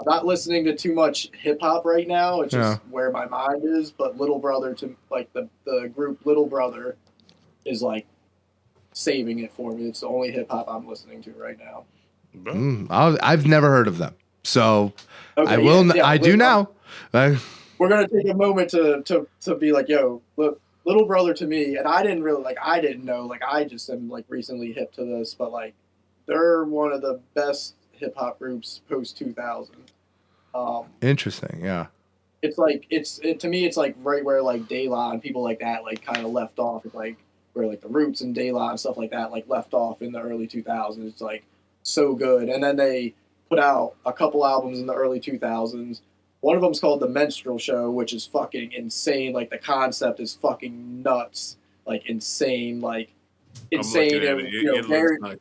not listening to too much hip hop right now. It's just where my mind is. But Little Brother, to like the group Little Brother, is like saving it for me. It's the only hip hop I'm listening to right now. I've never heard of them. So Okay, I will. yeah, I do now. We're gonna take a moment to be like, yo, look, Little Brother to me, and I didn't really I didn't know, like I just am like recently hip to this, but like they're one of the best hip hop groups post 2000. Interesting. Yeah. It's like to me it's like right where like De La and people like that like kind of left off. It's like where like the Roots and De La and stuff like that like left off in the early 2000s. It's like so good, and then they put out a couple albums in the early 2000s. One of them's called The Menstrual Show, which is fucking insane. Like, the concept is fucking nuts. Like, insane. Like, insane. I'm looking at it. It looks nice.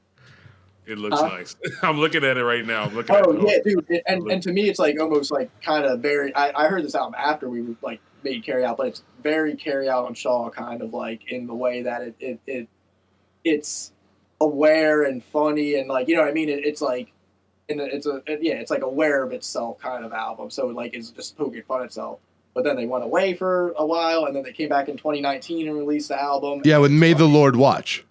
It looks nice. I'm looking at it right now. I'm looking at it. Yeah, dude. And to me, it's like almost like kind of very. I heard this album after we like made Carry Out, but it's very Carry Out on Shaw kind of like in the way that it's aware and funny and like, you know what I mean? It's like, and it's like aware of itself kind of album. So like it's just poking fun at itself. But then they went away for a while, and then they came back in 2019 and released the album. Yeah, with May the Lord Watch.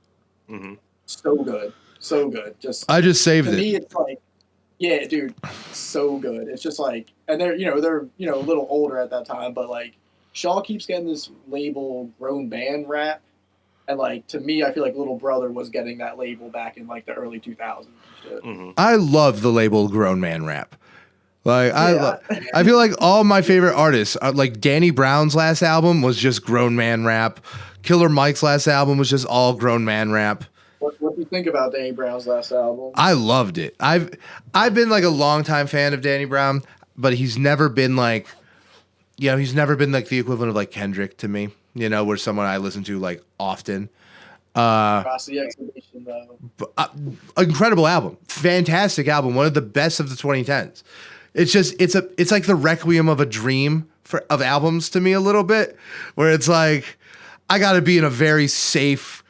Mm-hmm. So good. So good. I just saved it. To me, it's like, yeah, dude, so good. It's just like, and they're a little older at that time, but like Shaw keeps getting this label grown band rap, and like to me, I feel like Little Brother was getting that label back in like the early 2000s. Mm-hmm. I love the label grown man rap. Like I feel like all my favorite artists, like Danny Brown's last album was just grown man rap. Killer Mike's last album was just all grown man rap. What do you think about Danny Brown's last album? I loved it. I've been like a longtime fan of Danny Brown, but he's never been like, he's never been like the equivalent of like Kendrick to me, where someone I listen to like often. Across the Exhibition, though. Incredible album. Fantastic album. One of the best of the 2010s. It's just, it's like the requiem of a dream of albums to me a little bit, where it's like, I got to be in a very safe,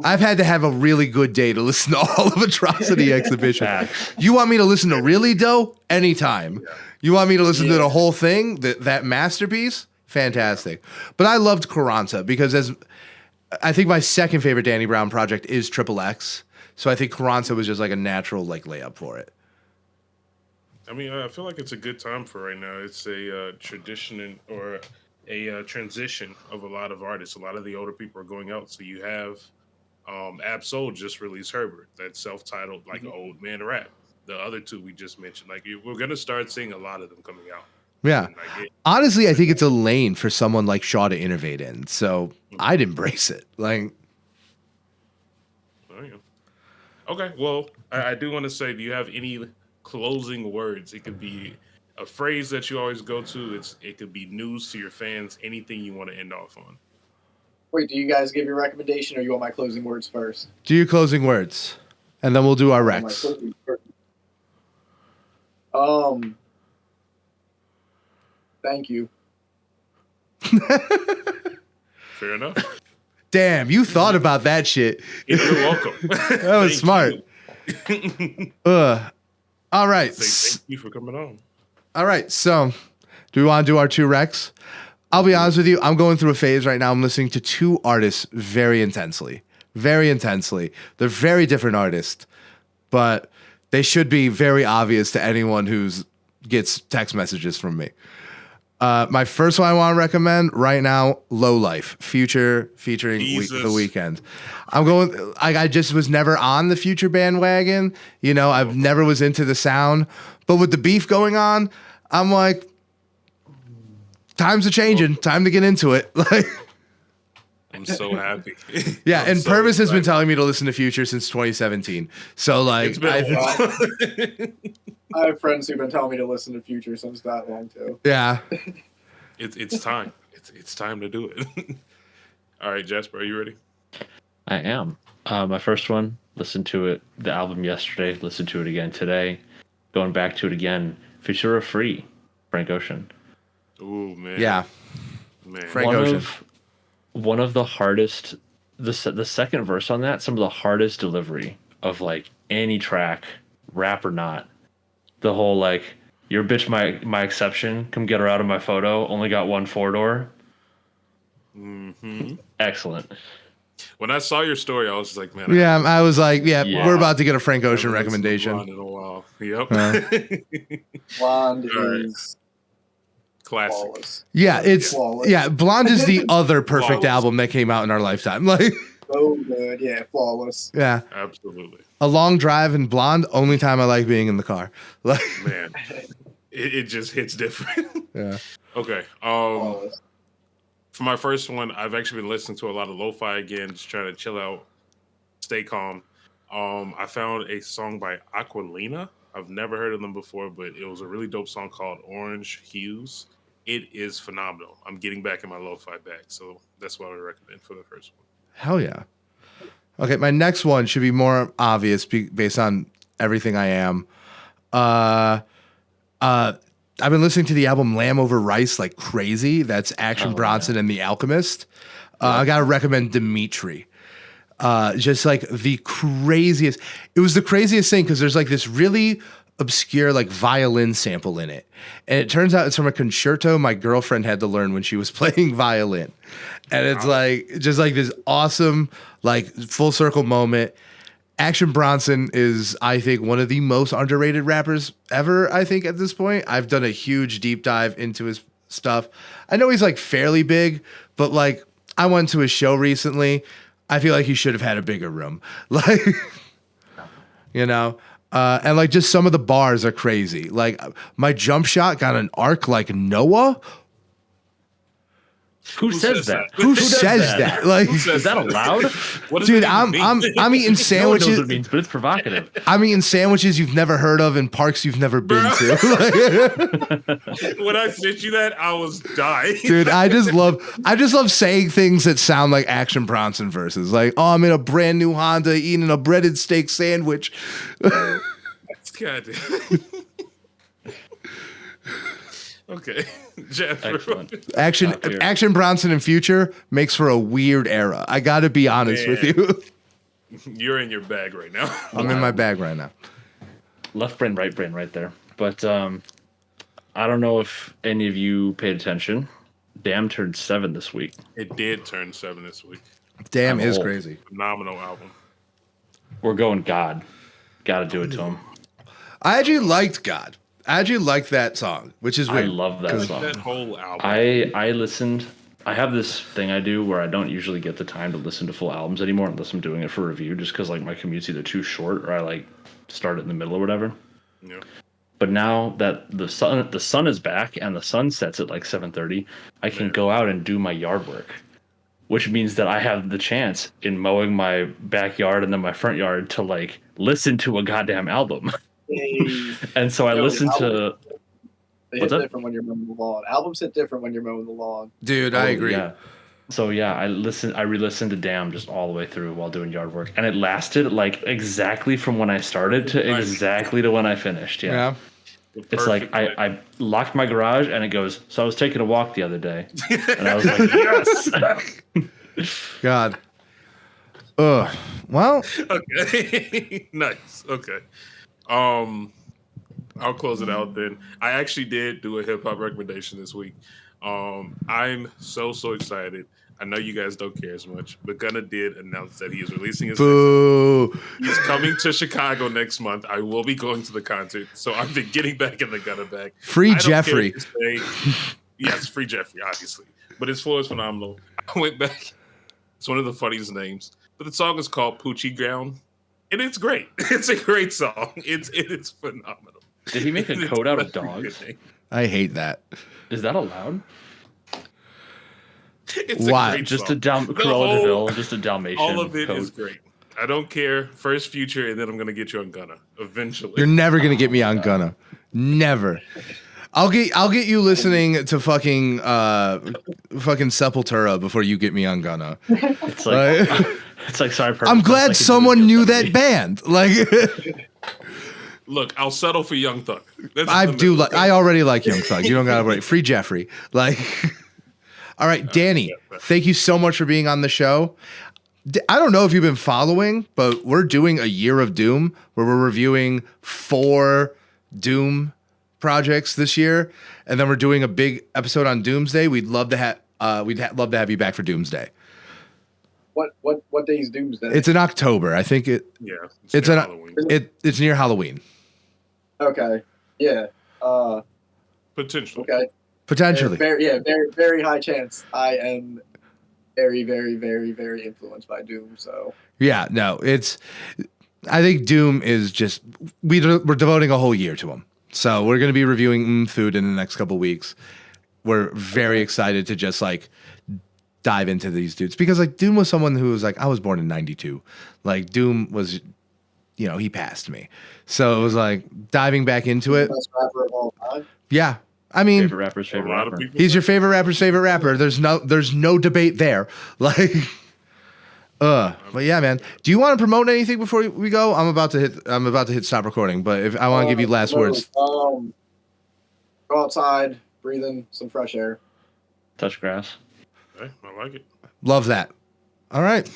I've had to have a really good day to listen to all of Atrocity Exhibition. You want me to listen to Really Doe? Anytime. Yeah. You want me to listen to the whole thing? That masterpiece? Fantastic. But I loved Carranza because I think my second favorite Danny Brown project is Triple X. So I think Carranza was just like a natural like layup for it. I mean, I feel like it's a good time for right now. It's a tradition or a transition of a lot of artists. A lot of the older people are going out. So you have Ab-Soul just released Herbert, that self-titled like old man rap. The other two we just mentioned, like we're gonna start seeing a lot of them coming out. Yeah, honestly, I think it's a lane for someone like Shaw to innovate in. So I'd embrace it. Like, okay. Well, I do want to say, do you have any closing words? It could be a phrase that you always go to. It could be news to your fans. Anything you want to end off on. Wait, do you guys give your recommendation, or you want my closing words first? Do your closing words, and then we'll do our Rex. Thank you. Fair enough. Damn, you thought about that shit. You're welcome. That was smart. All right. Thank you for coming on. All right. So, do we want to do our two Rex? I'll be honest with you. I'm going through a phase right now. I'm listening to two artists very intensely. Very intensely. They're very different artists, but they should be very obvious to anyone who gets text messages from me. My first one I want to recommend right now, Low Life, Future featuring The Weeknd. I'm going, I just was never on the Future bandwagon. I've never was into the sound, but with the beef going on, I'm like, times are changing. Time to get into it. Like, I'm so happy. Yeah, and so Purvis has been telling me to listen to Future since 2017. So like, I have friends who've been telling me to listen to Future since that long too. Yeah, it's time. It's time to do it. All right, Jasper, are you ready? I am. My first one. Listened to it, the album yesterday. Listened to it again today. Going back to it again. Futura Free, Frank Ocean. Oh man. Yeah. Man. Frank Ocean. One of the hardest, the second verse on that, some of the hardest delivery of like any track, rap or not. The whole like, your bitch my exception, come get her out of my photo, only got one 4-door. Mm-hmm. Excellent. When I saw your story, I was just like, man. Yeah, I was like, we're about to get a Frank Ocean recommendation. Blonde in a while. Yep. Blonde is classic. flawless. Yeah, it's flawless. Yeah. Blonde is the other perfect album that came out in our lifetime. Like, so good, yeah, flawless. Yeah, absolutely. A Long Drive and Blonde. Only time I like being in the car. Like, man, it just hits different. Yeah. Okay. Flawless. For my first one, I've actually been listening to a lot of lo-fi again, just trying to chill out, stay calm. I found a song by Aquilina. I've never heard of them before, but it was a really dope song called Orange Hues. It is phenomenal. I'm getting back in my lo-fi bag, so that's what I would recommend for the first one. Hell yeah. Okay, my next one should be more obvious based on everything I am. I've been listening to the album Lamb Over Rice like crazy. That's Action Bronson and The Alchemist. I gotta recommend Dimitri. Just like the craziest. It was the craziest thing because there's like this really obscure like violin sample in it, and it turns out it's from a concerto my girlfriend had to learn when she was playing violin, and it's like just like this awesome like full circle moment. Action Bronson is, I think, one of the most underrated rappers ever, I think, at this point. I've done a huge deep dive into his stuff. I know he's like fairly big, but like I went to his show recently. I feel like he should have had a bigger room. Like, you know, and like just some of the bars are crazy. Like my jump shot got an arc like Noah. Who says that? Who says that? Like, is that allowed? What does dude, it even mean? I'm eating No one knows sandwiches. what it means, but it's provocative. I'm eating sandwiches you've never heard of in parks you've never been to. When I sent you that, I was dying. Dude, I just love saying things that sound like Action Bronson verses. Like, oh, I'm in a brand new Honda eating a breaded steak sandwich. God damn. Okay, Jasper. Excellent. Action Bronson in Future makes for a weird era. I got to be honest with you. You're in your bag right now. I'm in my bag right now. Left brain, right there. But I don't know if any of you paid attention. Damn turned 7 this week. It did turn 7 this week. Damn I'm is old. crazy. Phenomenal album. We're going God. Got to do it to him. I actually liked God. I actually liked that song, which is I weird. love that song. That whole album. I listened. I have this thing I do where I don't usually get the time to listen to full albums anymore unless I'm doing it for review, just because like my commute's either too short or I like start it in the middle or whatever. Yeah. But now that the sun is back and the sun sets at like 7:30, I can go out and do my yard work, which means that I have the chance in mowing my backyard and then my front yard to like listen to a goddamn album. And so I listened to. They hit different when you're mowing the lawn. Albums hit different when you're mowing the lawn. Dude, I agree. Yeah. So yeah, I re-listened to Damn just all the way through while doing yard work, and it lasted like exactly from when I started to exactly to when I finished. Yeah. It's like I locked my garage and it goes. So I was taking a walk the other day, and I was like, yes. God. Ugh. Well. Okay. Nice. Okay. I'll close it out then. I actually did do a hip hop recommendation this week. I'm so excited. I know you guys don't care as much, but Gunna did announce that he is releasing his Boo. He's coming to Chicago next month. I will be going to the concert, so I've been getting back in the Gunna bag. Free Jeffrey. Yes, free Jeffrey, obviously. But his flow is phenomenal. I went back. It's one of the funniest names. But the song is called Poochie Ground. And it's great. It's a great song. It's phenomenal. Did he make a coat out of dogs? I hate that. Is that allowed? It's Why? a great Just song. a Cruella de Vil, just a Dalmatian. All of it coat. is great. I don't care. First Future, and then I'm gonna get you on Gunna eventually. You're never gonna get me on Gunna. Never. I'll get you listening to fucking Sepultura before you get me on Gunna. It's like it's like sorry. I'm glad someone knew that band. Like, Look, I'll settle for Young Thug. I already like Young Thug. You don't gotta worry. Free Jeffrey. Like, all right, Danny. Thank you so much for being on the show. I don't know if you've been following, but we're doing a Year of Doom where we're reviewing 4 Doom projects this year, and then we're doing a big episode on Doomsday. We'd love to have love to have you back for Doomsday. What day is Doomsday? It's in October, I think. It's near Halloween. Okay. Yeah. Potentially. Okay. Potentially. Very, very high chance. I am very, very, very, very influenced by Doom. So. Yeah. No. I think Doom is just we're devoting a whole year to him. So we're going to be reviewing Food in the next couple weeks. We're very excited to just like dive into these dudes because like Doom was someone who was like, I was born in 92. Like Doom was, he passed me. So it was like diving back into it. Best rapper of all time. Yeah. I mean, Favorite rapper's A favorite lot of rapper. people he's say- your favorite rapper's favorite rapper. There's no debate there. Like, but yeah, man. Do you want to promote anything before we go? I'm about to hit stop recording, but if I want to give you last words. Go outside, breathe in some fresh air. Touch grass. Okay, I like it. Love that. All right.